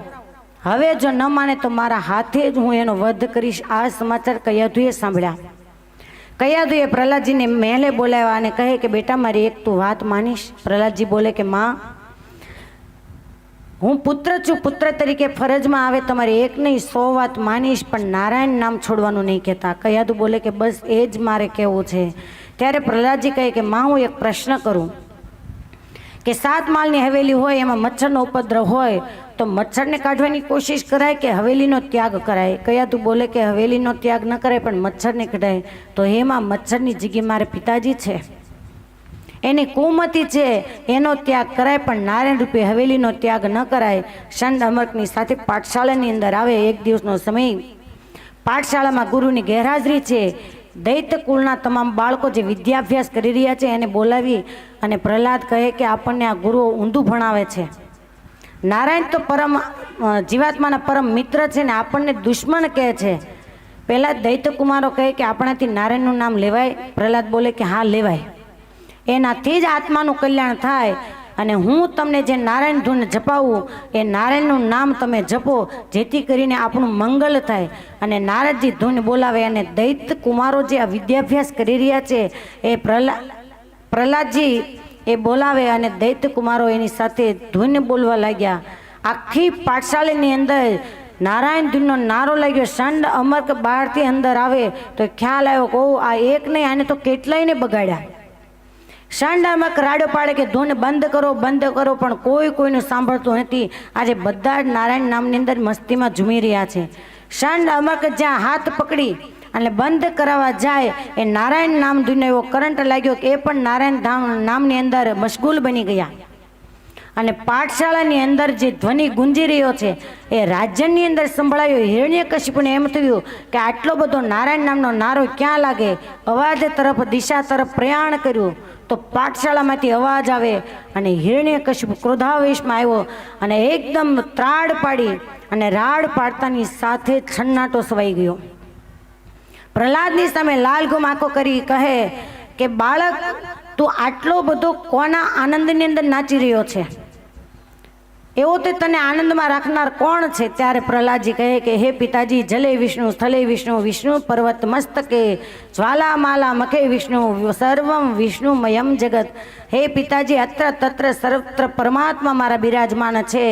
હવે જો ન માને તો મારા હાથે જ હું એનો વધ કરીશ. આ સમાચાર કયાધુએ સાંભળ્યા. કયાધુએ પ્રહલાદજીને મહેલે બોલાવ્યા અને કહે કે બેટા મારી એક તું વાત માનીશ? પ્રહલાદજી બોલે કે માં, હું પુત્ર છું, પુત્ર તરીકે ફરજમાં આવે તમારી એક નહીં 100 વાત માનીશ, પણ નારાયણ નામ છોડવાનું નહીં કહેતા. કયાધુ બોલે કે બસ એ જ મારે કહેવું છે. ત્યારે પ્રહલાદજી કહે કે માં, હું એક પ્રશ્ન કરું કે 7 માળની હવેલી હોય, એમાં મચ્છરનો ઉપદ્રવ હોય તો મચ્છરને કાઢવાની કોશિશ કરાય કે હવેલીનો ત્યાગ કરાય? કયાધુ બોલે કે હવેલીનો ત્યાગ ન કરાય પણ મચ્છરને કઢાય. તો એમાં મચ્છરની જગ્યાએ મારે પિતાજી છે, એની કુમતી છે, એનો ત્યાગ કરાય, પણ નારાયણ રૂપે હવેલીનો ત્યાગ ન કરાય. ષંડ અમરકની સાથે પાઠશાળાની અંદર આવે. એક દિવસનો સમય, પાઠશાળામાં ગુરુની ગેરહાજરી છે. દૈત્ય કુળના તમામ બાળકો જે વિદ્યાભ્યાસ કરી રહ્યા છે એને બોલાવી અને પ્રહલાદ કહે કે આપણને આ ગુરુઓ ઊંધું ભણાવે છે. નારાયણ તો પરમ જીવાત્માના પરમ મિત્ર છે ને આપણને દુશ્મન કહે છે. પહેલાં દૈત્યકુમારો કહે કે આપણાથી નારાયણનું નામ લેવાય? પ્રહલાદ બોલે કે હા લેવાય, એનાથી જ આત્માનું કલ્યાણ થાય. અને હું તમને જે નારાયણ ધૂન જપાવું એ નારાયણનું નામ તમે જપો, જેથી કરીને આપણું મંગલ થાય. અને નારદજી ધૂન બોલાવે અને દૈત્ય કુમારો જે આ વિદ્યાભ્યાસ કરી રહ્યા છે એ પ્રહલાદજી એ બોલાવે અને દૈત્ય કુમારો એની સાથે ધૂન બોલવા લાગ્યા. આખી પાઠશાળાની અંદર નારાયણ ધૂનનો નારો લાગ્યો. ષંડ અમર્ક બહારથી અંદર આવે તો ખ્યાલ આવ્યો કે આ એક નહીં, આને તો કેટલાયને બગાડ્યા. ષંડ અમર્ક રાડો પાડે કે ધૂન બંધ કરો બંધ કરો, પણ કોઈનું સાંભળતું નથી. આજે બધા જ નારાયણ નામની અંદર મસ્તીમાં ઝૂમી રહ્યા છે. ષંડ અમર્ક જ્યાં હાથ પકડી અને બંધ કરાવવા જાય એ નારાયણ નામ ધૂનનો એવો કરંટ લાગ્યો કે એ પણ નારાયણ નામની અંદર મશગુલ બની ગયા. અને પાઠશાળાની અંદર જે ધ્વનિ ગુંજી રહ્યો છે એ રાજ્યની અંદર સંભળાયો. હિરણ્યકશિપુને એમ થયું કે આટલો બધો નારાયણ નામનો નારો ક્યાં લાગે? અવાજ તરફ દિશા તરફ પ્રયાણ કર્યું તો પાઠશાળામાંથી અવાજ આવે અને હિરણ્યકશિપુ ક્રોધાવેશમાં આવ્યો અને એકદમ ત્રાડ પાડી અને રાડ પાડતાની સાથે છન્નાટો સવાઈ ગયો. પ્રહલાદની સામે લાલઘુમ આંખો કરી કહે કે બાળક, તું આટલો બધો કોના આનંદની અંદર નાચી રહ્યો છે? એવો તો તને આનંદમાં રાખનાર કોણ છે? ત્યારે પ્રહલાદજી કહે કે હે પિતાજી, જલે વિષ્ણુ સ્થલે વિષ્ણુ, વિષ્ણુ પર્વત મસ્તકે, જ્વાલામાલા મખે વિષ્ણુ, સર્વમ વિષ્ણુમયમ જગત. હે પિતાજી, અત્ર તત્ર સર્વત્ર પરમાત્મા મારા બિરાજમાન છે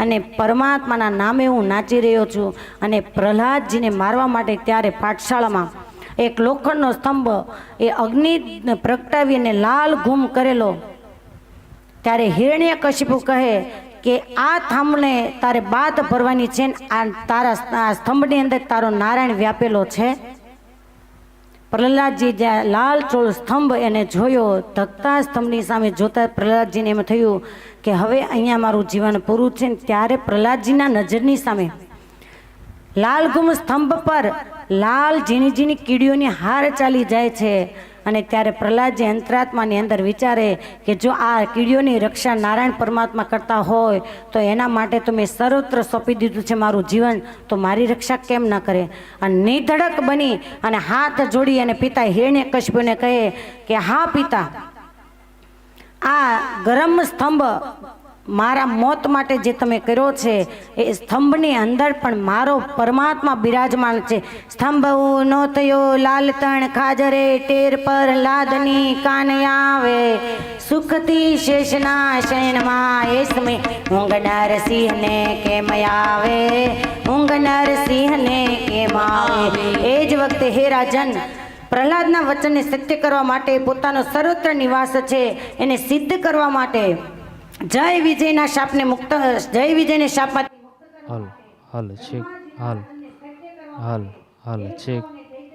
અને પરમાત્માના નામે હું નાચી રહ્યો છું. અને પ્રહલાદજીને મારવા માટે ત્યારે પાઠશાળામાં એક લોખંડનો સ્તંભ એ અગ્નિ પ્રગટાવીને લાલ ઘૂમ કરેલો. ત્યારે હિરણ્યકશિપુ કહે કે આ થાંભને તારે બાદ ભરવાની છે, આ તારા સ્તંભની અંદર તારો નારાયણ વ્યાપેલો છે. પ્રહલાદજી જ્યાં લાલ ચોળ સ્તંભ એને જોયો, ધકતા સ્તંભની સામે જોતા પ્રહલાદજીને એમ થયું કે હવે અહીંયા મારું જીવન પૂરું છે. ત્યારે પ્રહલાદજીના નજરની સામે લાલઘુમ સ્તંભ પર લાલ ઝીણી ઝીણી કીડીઓની હાર ચાલી જાય છે. અને ત્યારે પ્રહલાદજી અંતરાત્માની અંદર વિચારે કે જો આ કીડીઓની રક્ષા નારાયણ પરમાત્મા કરતા હોય તો એના માટે તો મેં સર્વત્ર સોંપી દીધું છે મારું જીવન, તો મારી રક્ષા કેમ ન કરે? અને નિધડક બની અને હાથ જોડી અને પિતા હિરણ્યકશિપુને કહે કે હા પિતા, આ ગરમ સ્તંભ મારા મોત માટે જે તમે કર્યો છે એ સ્તંભની અંદર પણ મારો પરમાત્મા બિરાજમાન છે. સ્તંભ નો થયો લાલતણ ખાજરે, ટેર પર લાદની કાન આવે, સુખથી શેષના શયનમાં એસમે ઊંઘ નરસિંહને કેમ આવે, ઊંઘ નરસિંહને કેમ આવે. એ જ વખતે હે રાજન, પ્રહલાદના વચનને સત્ય કરવા માટે પોતાનો સર્વત્ર નિવાસ છે એને સિદ્ધ કરવા માટે જય વિજયના શાપને મુક્ત, જય વિજયને શાપમાંથી હલ હલ છેક હલ હલ હલ છેક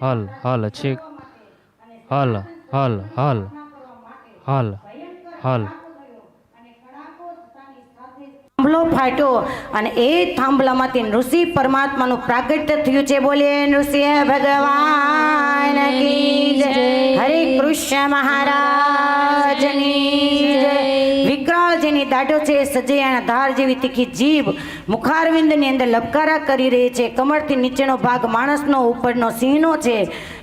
હલ હલ છેક હલ હલ હલ હલ હલ થાંભલો ફાટ્યો અને એ થાંભલામાંથી નૃસિંહ પરમાત્માનું પ્રાગટ્ય થયું છે. બોલીએ નૃસિંહ ભગવાન કી જય, હરે કૃષ્ણ મહારાજની જય. વિકરાળ જેની દાઢો છે, સજૈયાના ધાર જેવી તીખી જીભ મુખારવિંદની અંદર લબકારા કરી રહી છે. કમરથી નીચેનો ભાગ માણસનો, ઉપરનો સિંહનો છે.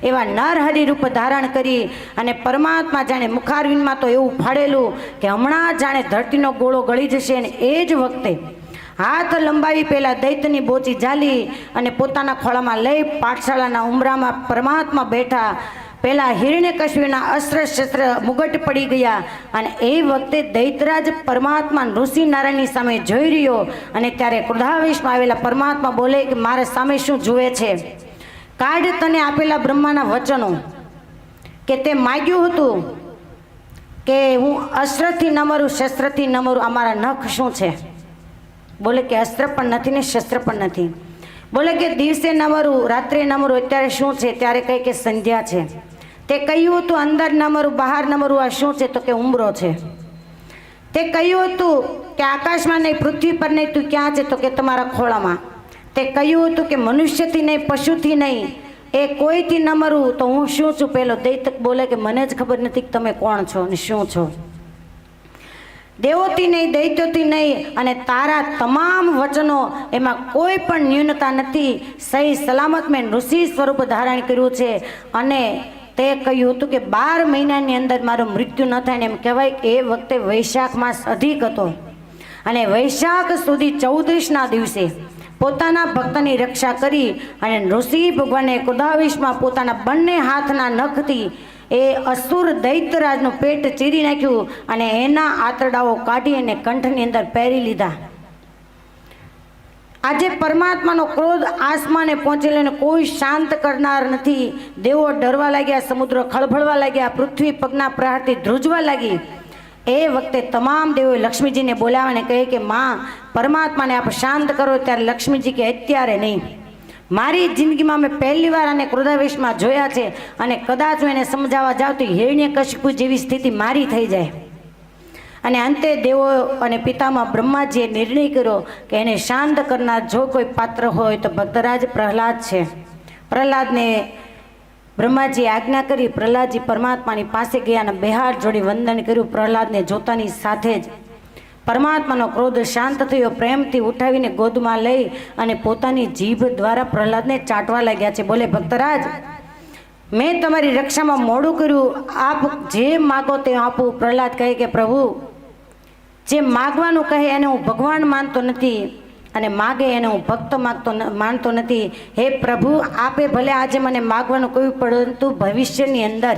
એવા નરહરિ રૂપ ધારણ કરી અને પરમાત્મા જાણે મુખારવિંદમાં તો એવું ફાડેલું કે હમણાં જાણે ધરતીનો ગોળો ગળી જશે. અને એ જ વખતે હાથ લંબાવી પહેલા દૈત્યની બોચી ઝાલી અને પોતાના ખોળામાં લઈ પાઠશાળાના ઉમરામાં પરમાત્મા બેઠા. પહેલા હિરણ્યકશિપુના અસ્ત્ર શસ્ત્ર મુગટ પડી ગયા અને એ વખતે દૈત્યરાજ પરમાત્મા ઋષિ નારાયણની સામે જોઈ રહ્યો. અને ત્યારે ક્રોધાવેશમાં આવેલા પરમાત્મા બોલે કે મારે સામે શું જુએ છે? કાઢ તને આપેલા બ્રહ્માના વચનો કે તે માગ્યું હતું કે હું અસ્ત્રથી ન મરું, શસ્ત્રથી ન મરું. અમારા નખ શું છે? બોલે કે અસ્ત્ર પણ નથી ને શસ્ત્ર પણ નથી. બોલે કે દિવસે ન મરું, રાત્રે ન મરું. અત્યારે શું છે? ત્યારે કહે કે સંધ્યા છે. તે કહ્યું હતું અંદર ન મરું, બહાર ન મરું. આ શું છે? તો કે ઉમરો છે. તે કહ્યું હતું કે આકાશમાં નહીં, પૃથ્વી પર નહીં. તું ક્યાં છે? તો કે તમારા ખોળામાં. તે કહ્યું હતું કે મનુષ્યથી નહીં, પશુથી નહીં, એ કોઈથી ન મરું. તો હું શું છું? પેલો દૈત્ય બોલે કે મને જ ખબર નથી કે તમે કોણ છો અને શું છો. દેવોથી નહીં, દૈત્યોથી નહીં, અને તારા તમામ વચનો એમાં કોઈ પણ ન્યૂનતા નથી. સહી સલામત મેં ઋષિ સ્વરૂપ ધારણ કર્યું છે. અને તે કહ્યું હતું કે 12 મહિનાની અંદર મારું મૃત્યુ ન થાય ને એમ કહેવાય કે એ વખતે વૈશાખ માસ અધિક હતો અને વૈશાખ સુધી 14ના દિવસે પોતાના ભક્તની રક્ષા કરી અને ઋષિ ભગવાને 21માં પોતાના બંને હાથના નખથી એ અસુર દૈત્યરાજનું પેટ ચીરી નાખ્યું અને એના આંતરડાઓ કાઢી અને કંઠની અંદર પહેરી લીધા. આજે પરમાત્માનો ક્રોધ આસમાને પહોંચેલો ને કોઈ શાંત કરનાર નથી. દેવો ડરવા લાગ્યા, સમુદ્ર ખળભળવા લાગ્યા, પૃથ્વી પગના પ્રહારથી ધ્રુજવા લાગી. એ વખતે તમામ દેવોએ લક્ષ્મીજીને બોલાવીને કહે કે માં, પરમાત્માને આપ શાંત કરો. ત્યારે લક્ષ્મીજી કે અત્યારે નહીં, મારી જિંદગીમાં મેં પહેલી વાર આને ક્રોધાવેશમાં જોયા છે અને કદાચ હું એને સમજાવવા જાઉં તો હિરણ્યકશિપુ જેવી સ્થિતિ મારી થઈ જાય. અને અંતે દેવો અને પિતામાં બ્રહ્માજીએ નિર્ણય કર્યો કે એને શાંત કરનાર જો કોઈ પાત્ર હોય તો ભક્તરાજ પ્રહલાદ છે. પ્રહલાદને બ્રહ્માજીએ આજ્ઞા કરી. પ્રહલાદજી પરમાત્માની પાસે ગયા અને બે હાથ જોડી વંદન કર્યું. પ્રહલાદને જોતાની સાથે જ પરમાત્માનો ક્રોધ શાંત થયો. પ્રેમથી ઉઠાવીને ગોદમાં લઈ અને પોતાની જીભ દ્વારા પ્રહલાદને ચાટવા લાગ્યા છે. બોલે, ભક્તરાજ, મેં તમારી રક્ષામાં મોડું કર્યું, આપ જે માગો તે આપું. પ્રહલાદ કહે કે પ્રભુ, જે માગવાનું કહે એને હું ભગવાન માનતો નથી અને માગે એને હું ભક્ત માનતો નથી. હે પ્રભુ, આપે ભલે આજે મને માગવાનું કહ્યું, પરંતુ ભવિષ્યની અંદર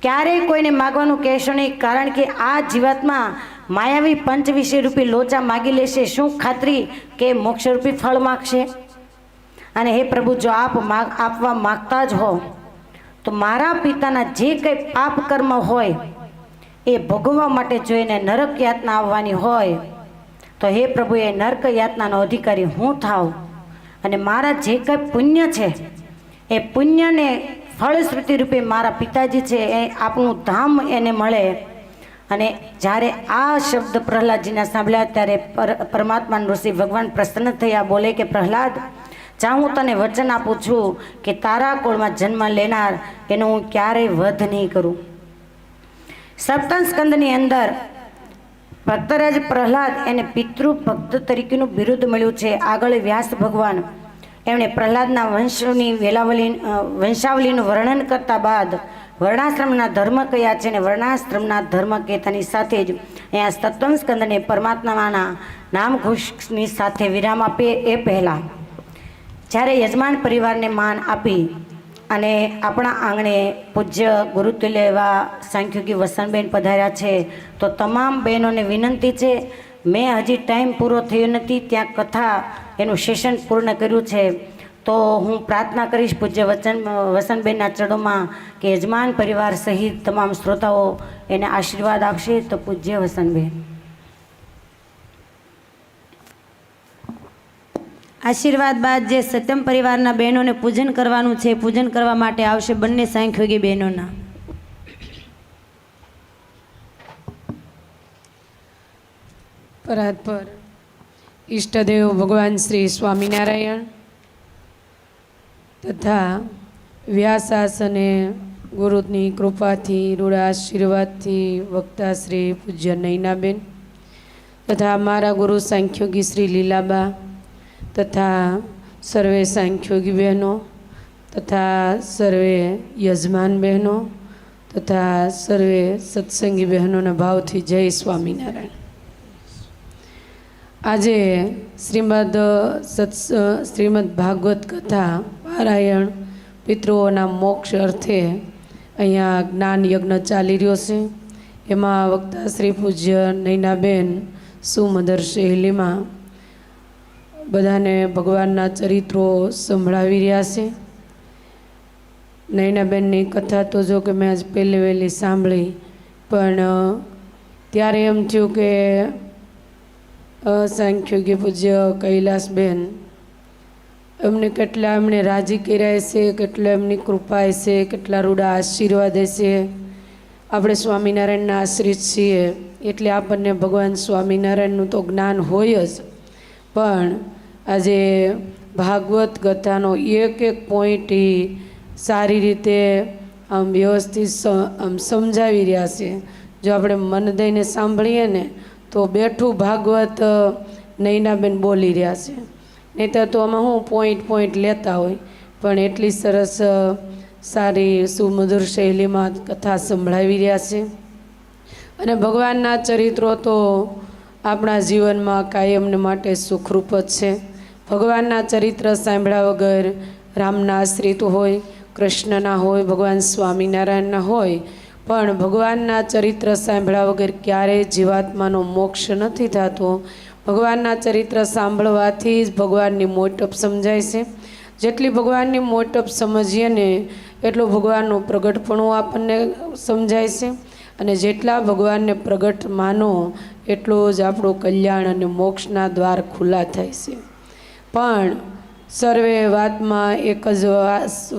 ક્યારેય કોઈને માગવાનું કહેશો નહીં, કારણ કે આ જીવાતમાં માયાવી 25 રૂપિયા લોચા માગી લેશે. શું ખાતરી કે મોક્ષરૂપી ફળ માગશે? અને હે પ્રભુ, જો આપ આપવા માગતા જ હો તો મારા પિતાના જે કંઈ પાપ કર્મ હોય એ ભોગવવા માટે જો એને નરક યાતના આવવાની હોય તો હે પ્રભુ, એ નરક યાતનાનો અધિકારી હું થાઉં અને મારા જે કંઈ પુણ્ય છે એ પુણ્યને ફળશ્રુતિ રૂપે મારા પિતાજી છે એ આપનું ધામ એને મળે. અને જ્યારે આ શબ્દ પ્રહલાદજીના સાંભળ્યા ત્યારે પરમાત્મા ઋષિ ભગવાન પ્રસન્ન થયા. બોલે કે પ્રહલાદ, જા, હું તને વચન આપું છું કે તારા કુળમાં જન્મ લેનાર એનો હું ક્યારેય વધ નહીં કરું. સપ્તમ સ્કંદની અંદર ભક્તરાજ પ્રહલાદ એને પિતૃ ભક્ત તરીકેનું બિરુદ મળ્યું છે. આગળ વ્યાસ ભગવાન એમણે પ્રહલાદના વંશાવલીનું વર્ણન કરતા બાદ વર્ણાશ્રમના ધર્મ કયા છે અને વર્ણાશ્રમના ધર્મ કહેતાની સાથે જ અહીંયા સપ્તમ સ્કંદને પરમાત્માના નામઘોષની સાથે વિરામ આપે એ પહેલાં જ્યારે યજમાન પરિવારને માન આપી અને આપણા આંગણે પૂજ્ય ગુરુતુલ્ય એવા સાંખ્યોગી વસનબેન પધાર્યા છે, તો તમામ બહેનોને વિનંતી છે, મેં હજી ટાઈમ પૂરો થયો નથી, ત્યાં કથા એનું સેશન પૂર્ણ કર્યું છે, તો હું પ્રાર્થના કરીશ પૂજ્ય વસનબેનના ચરણોમાં કે યજમાન પરિવાર સહિત તમામ શ્રોતાઓ એને આશીર્વાદ આપશે. તો પૂજ્ય વસનબેન. આશીર્વાદ બાદ જે સત્યમ પરિવારના બહેનોને પૂજન કરવાનું છે, પૂજન કરવા માટે આવશે બંને સાંખ્યોગી બહેનોના. પરાત્પર ઈષ્ટદેવ ભગવાન શ્રી સ્વામિનારાયણ તથા વ્યાસાસ અને ગુરુની કૃપાથી રૂઢ આશીર્વાદથી વક્તા શ્રી પૂજ્ય નૈનાબેન તથા મારા ગુરુ સાંખ્યોગી શ્રી લીલાબા તથા સર્વે સાંખ્યોગી બહેનો તથા સર્વે યજમાન બહેનો તથા સર્વે સત્સંગી બહેનોના ભાવથી જય સ્વામિનારાયણ. આજે શ્રીમદ ભાગવત કથા પારાયણ પિતૃઓના મોક્ષ અર્થે અહીંયા જ્ઞાન યજ્ઞ ચાલી રહ્યો છે. એમાં વક્તા શ્રી પૂજ્ય નૈનાબેન સુમધર શૈલીમાં બધાને ભગવાનના ચરિત્રો સંભળાવી રહ્યા છે. નૈનાબેનની કથા તો જો કે મેં આજ પહેલી વહેલી સાંભળી, પણ ત્યારે એમ થયું કે સાંખ્યોગી પૂજ્ય કૈલાસબેન એમણે રાજી કર્યા છે, કેટલા એમની કૃપા છે, કેટલા રૂડા આશીર્વાદ છે. આપણે સ્વામિનારાયણના આશ્રિત છીએ એટલે આપણને ભગવાન સ્વામિનારાયણનું તો જ્ઞાન હોય જ, પણ આજે ભાગવત કથાનો એક પોઈન્ટ સારી રીતે આમ વ્યવસ્થિત આમ સમજાવી રહ્યા છે. જો આપણે મન દઈને સાંભળીએ ને તો બેઠું ભાગવત નૈનાબેન બોલી રહ્યા છે. નહીંતર તો આમાં હું પોઈન્ટ લેતા હોય, પણ એટલી સરસ સારી સુમધુર શૈલીમાં કથા સંભળાવી રહ્યા છે. અને ભગવાનના ચરિત્રો તો આપણા જીવનમાં કાયમને માટે સુખરૂપ જ છે. ભગવાનના ચરિત્ર સાંભળ્યા વગર રામના આશ્રિત હોય, કૃષ્ણના હોય, ભગવાન સ્વામિનારાયણના હોય, પણ ભગવાનના ચરિત્ર સાંભળ્યા વગર ક્યારેય જીવાત્માનો મોક્ષ નથી થતો. ભગવાનના ચરિત્ર સાંભળવાથી જ ભગવાનની મોટપ સમજાય છે. જેટલી ભગવાનની મોટપ સમજીએ ને એટલું ભગવાનનું પ્રગટપણું આપણને સમજાય છે. અને જેટલા ભગવાનને પ્રગટ માનો એટલું જ આપણું કલ્યાણ અને મોક્ષના દ્વાર ખુલ્લા થાય છે. પણ સર્વે વાતમાં એક જ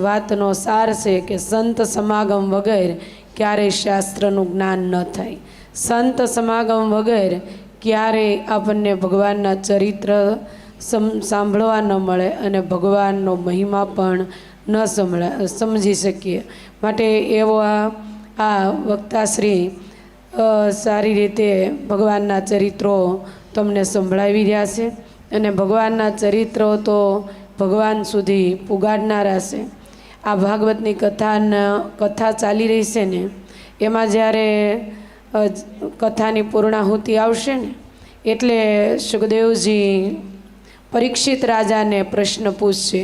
વાતનો સાર છે કે સંત સમાગમ વગર ક્યારેય શાસ્ત્રનું જ્ઞાન ન થાય. સંત સમાગમ વગર ક્યારેય આપણને ભગવાનના ચરિત્ર સાંભળવા ન મળે અને ભગવાનનો મહિમા પણ ન સમજી શકીએ. માટે એવા આ વક્તાશ્રી સારી રીતે ભગવાનના ચરિત્રો તમને સંભળાવી રહ્યા છે. અને ભગવાનના ચરિત્રો તો ભગવાન સુધી પુગાડનારા છે. આ ભાગવતની કથા ચાલી રહી છે ને, એમાં જ્યારે કથાની પૂર્ણાહુતિ આવશે ને એટલે સુખદેવજી પરીક્ષિત રાજાને પ્રશ્ન પૂછશે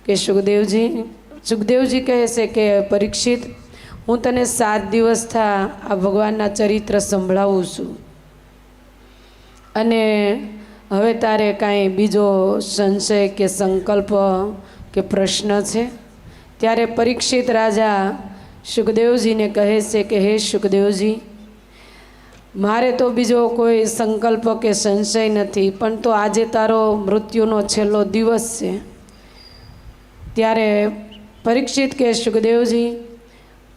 કે સુખદેવજી કહે છે કે પરીક્ષિત, હું તને 7 દિવસ થા આ ભગવાનના ચરિત્ર સંભળાવું છું અને હવે તારે કાંઈ બીજો સંશય કે સંકલ્પ કે પ્રશ્ન છે? ત્યારે પરીક્ષિત રાજા સુખદેવજીને કહે છે કે હે સુખદેવજી, મારે તો બીજો કોઈ સંકલ્પ કે સંશય નથી, પણ તો આજે તારો મૃત્યુનો છેલ્લો દિવસ છે. ત્યારે પરીક્ષિત કે સુખદેવજી,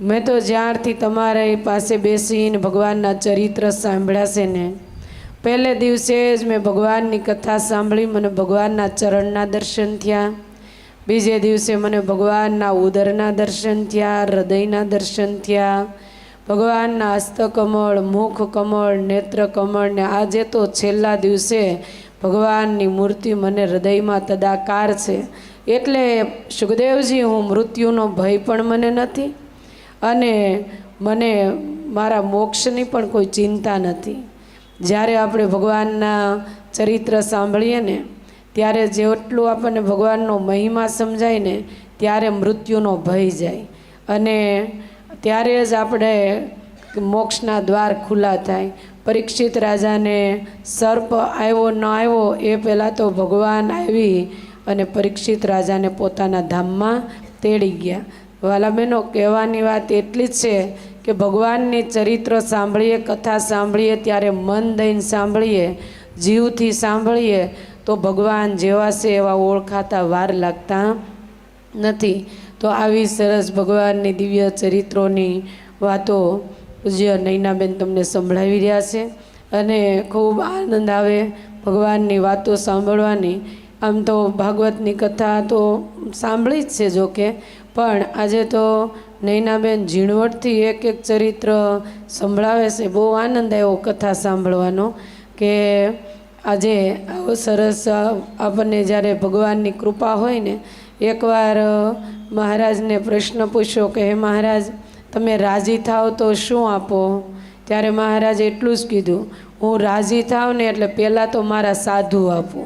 મેં તો જ્યારથી તમારી પાસે બેસીને ભગવાનના ચરિત્ર સાંભળ્યા છે ને, પહેલે દિવસે જ મેં ભગવાનની કથા સાંભળી, મને ભગવાનના ચરણના દર્શન થયા. બીજે દિવસે મને ભગવાનના ઉદરના દર્શન થયા, હૃદયના દર્શન થયા, ભગવાનના હસ્તકમળ, મુખ કમળ, નેત્ર કમળ, ને આજે તો છેલ્લા દિવસે ભગવાનની મૂર્તિ મને હૃદયમાં તદાકાર છે. એટલે સુખદેવજી, હું મૃત્યુનો ભય પણ મને નથી અને મને મારા મોક્ષની પણ કોઈ ચિંતા નથી. જ્યારે આપણે ભગવાનના ચરિત્ર સાંભળીએ ને ત્યારે જેટલું આપણને ભગવાનનો મહિમા સમજાય ને ત્યારે મૃત્યુનો ભય જાય અને ત્યારે જ આપણે મોક્ષના દ્વાર ખુલ્લા થાય. પરીક્ષિત રાજાને સર્પ આવ્યો ન આવ્યો એ પહેલાં તો ભગવાન આવી અને પરીક્ષિત રાજાને પોતાના ધામમાં તેડી ગયા. વાલા બહેનો, કહેવાની વાત એટલી જ છે કે ભગવાનની ચરિત્ર સાંભળીએ, કથા સાંભળીએ ત્યારે મન દઈને સાંભળીએ, જીવથી સાંભળીએ તો ભગવાન જેવા છે એવા ઓળખાતા વાર લાગતા નથી. તો આવી સરસ ભગવાનની દિવ્ય ચરિત્રોની વાતો પૂજ્ય નૈનાબેન તમને સંભળાવી રહ્યા છે અને ખૂબ આનંદ આવે ભગવાનની વાતો સાંભળવાની. આમ તો ભાગવતની કથા તો સાંભળી જ છે જોકે, પણ આજે તો નૈનાબેન ઝીણવટથી એક ચરિત્ર સંભળાવે છે. બહુ આનંદ આવ્યો કથા સાંભળવાનો કે આજે આવો સરસ આપણને જ્યારે ભગવાનની કૃપા હોય ને. એકવાર મહારાજને પ્રશ્ન પૂછ્યો કે હે મહારાજ, તમે રાજી થાવ તો શું આપો? ત્યારે મહારાજે એટલું જ કીધું, હું રાજી થાવ ને એટલે પહેલાં તો મારા સાધુ આપો.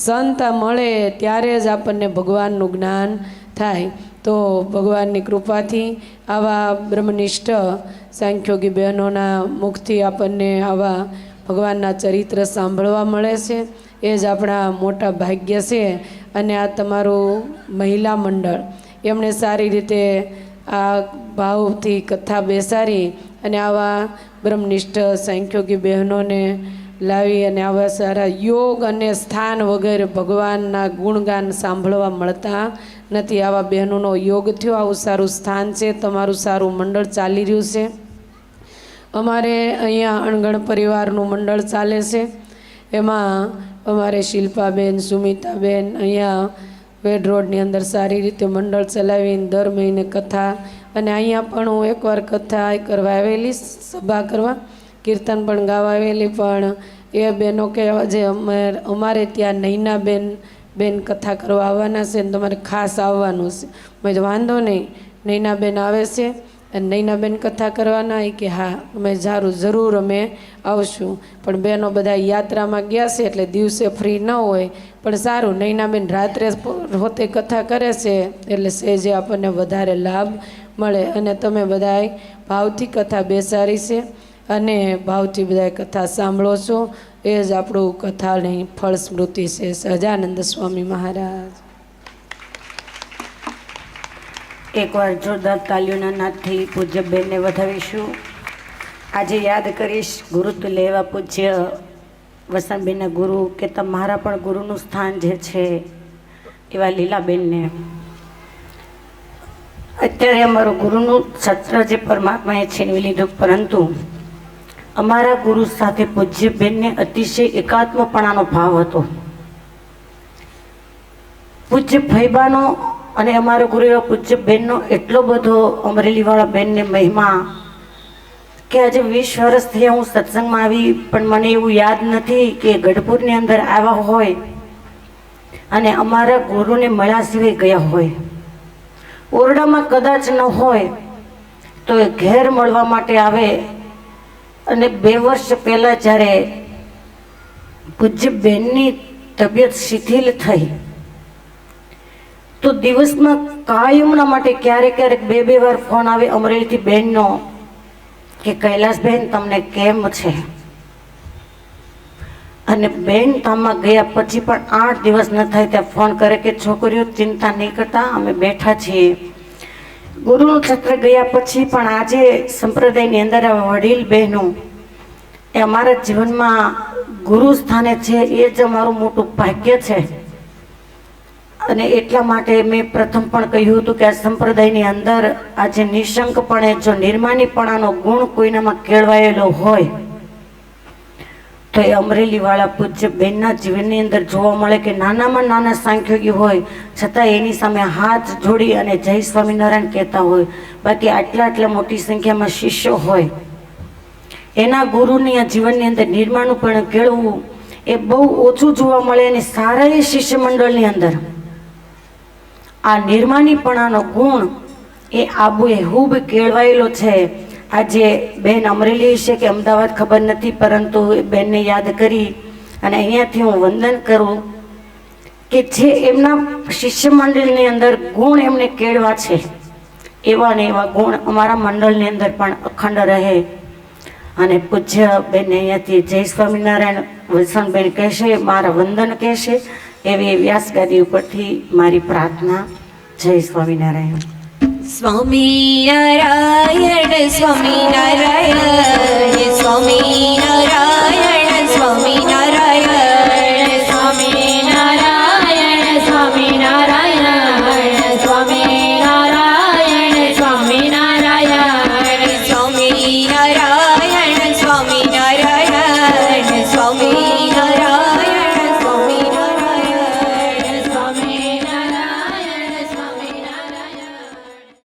સંત મળે ત્યારે જ આપણને ભગવાનનું જ્ઞાન થાય. તો ભગવાનની કૃપાથી આવા બ્રહ્મનિષ્ઠ સાંખ્યોગી બહેનોના મુખથી આપણને આવા ભગવાનના ચરિત્ર સાંભળવા મળે છે. એ જ આપણા મોટા ભાગ્ય છે. અને આ તમારું મહિલા મંડળ એમણે સારી રીતે આ ભાવથી કથા બેસાડી અને આવા બ્રહ્મનિષ્ઠ સાંખ્યોગી બહેનોને લાવી અને આવા સારા યોગ અને સ્થાન વગર ભગવાનના ગુણગાન સાંભળવા મળતા નથી. આવા બહેનોનો યોગ થયો, આવું સારું સ્થાન છે, તમારું સારું મંડળ ચાલી રહ્યું છે. અમારે અહીંયા અણગણ પરિવારનું મંડળ ચાલે છે. એમાં અમારે શિલ્પાબેન, સુમિતાબેન અહીંયા વેડ રોડની અંદર સારી રીતે મંડળ ચલાવીને દર મહિને કથા અને અહીંયા પણ હું એકવાર કથા કરવા આવેલી, સભા કરવા, કીર્તન પણ ગાવા આવેલી. પણ એ બહેનો કે જે અમારે ત્યાં નૈનાબેન કથા કરવા આવવાના છે ને તમારે ખાસ આવવાનું છે. મેં તો વાંધો નહીં, નૈનાબેન આવે છે અને નૈનાબેન કથા કરવાના એ કે હા અમે જરૂર અમે આવશું. પણ બહેનો બધા યાત્રામાં ગયા છે એટલે દિવસે ફ્રી ન હોય. પણ સારું, નૈનાબેન રાત્રે હોતે કથા કરે છે એટલે સહેજે આપણને વધારે લાભ મળે. અને તમે બધાય ભાવથી કથા બેસાડી છે અને ભાવથી બધાય કથા સાંભળો છો, એ જ આપણું કથાની ફળ સ્મૃતિ છે. સહજાનંદ સ્વામી મહારાજ. એકવાર જોરદાર તાલીઓના નાદથી પૂજ્ય બેનને વધાવીશું. આજે યાદ કરીશ ગુરુતુલ્ય એવા પૂજ્ય વસંતબેનના ગુરુ કે તમારા પણ ગુરુનું સ્થાન જે છે એવા લીલાબેનને. અત્યારે અમારું ગુરુનું સત્ર જે પરમાત્માએ છીનવી લીધું, પરંતુ અમારા ગુરુ સાથે પૂજ્ય બેનને અતિશય એકાત્મપણાનો ભાવ હતો. પૂજ્ય ફૈબાનો અને અમારો ગુરુ એવા પૂજ્ય બેનનો એટલો બધો અમરેલીવાળા બેનને મહિમા કે આજે 20 વર્ષ થયા હું સત્સંગમાં આવી, પણ મને એવું યાદ નથી કે ગઢપુરની અંદર આવ્યા હોય અને અમારા ગુરુને મળ્યા સિવાય ગયા હોય. ઓરડામાં કદાચ ન હોય તો એ ઘેર મળવા માટે આવે. અને 2 વર્ષ પહેલાં જ્યારે પૂજ્ય બેનની તબિયત શિથિલ થઈ તો દિવસમાં કાયમના માટે ક્યારેક 2 વાર ફોન આવે અમરેલીથી બેનનો કે કૈલાસબેન તમને કેમ છે. અને બેન ધામમાં ગયા પછી પણ 8 દિવસ ન થાય ત્યાં ફોન કરે કે છોકરીઓ ચિંતા નહીં કરતા, અમે બેઠા છીએ. ગુરુનું સત્ર ગયા પછી પણ આજે સંપ્રદાયની અંદર આ વડીલ બહેનો એ અમારા જીવનમાં ગુરુ સ્થાને છે, એ જ અમારું મોટું ભાગ્ય છે. અને એટલા માટે મેં પ્રથમ પણ કહ્યું હતું કે આ સંપ્રદાયની અંદર આજે નિશંકપણે જો નિર્માનીપણાનો ગુણ કોઈનામાં કેળવાયેલો હોય તો એ અમરેલીવાળા પૂજ્ય બેનના જીવનની અંદર જોવા મળે કે નાનામાં નાના સાંખ્યોગી હોય છતાં એની સામે હાથ જોડી અને જય સ્વામિનારાયણ કહેતા હોય. બાકી આટલા મોટી સંખ્યામાં શિષ્યો હોય, એના ગુરુની આ જીવનની અંદર નિર્માણું કેળવું એ બહુ ઓછું જોવા મળે. અને સારા એ શિષ્ય મંડળની અંદર આ નિર્માનીપણાનો ગુણ એ આબેહૂબ કેળવાયેલો છે. આજે બેન અમરેલી છે કે અમદાવાદ ખબર નથી, પરંતુ એ બેનને યાદ કરી અને અહીંયાથી હું વંદન કરું કે જે એમના શિષ્ય મંડળની અંદર ગુણ એમને કેળવા છે, એવા ને એવા ગુણ અમારા મંડળની અંદર પણ અખંડ રહે. અને પૂજ્ય બેન અહીંયાથી જય સ્વામિનારાયણ વસંતબેન કહેશે, મારા વંદન કહેશે, એવી વ્યાસગાદી ઉપરથી મારી પ્રાર્થના. જય સ્વામિનારાયણ. સ્વામિનારાયણ સ્વામિનારાયણ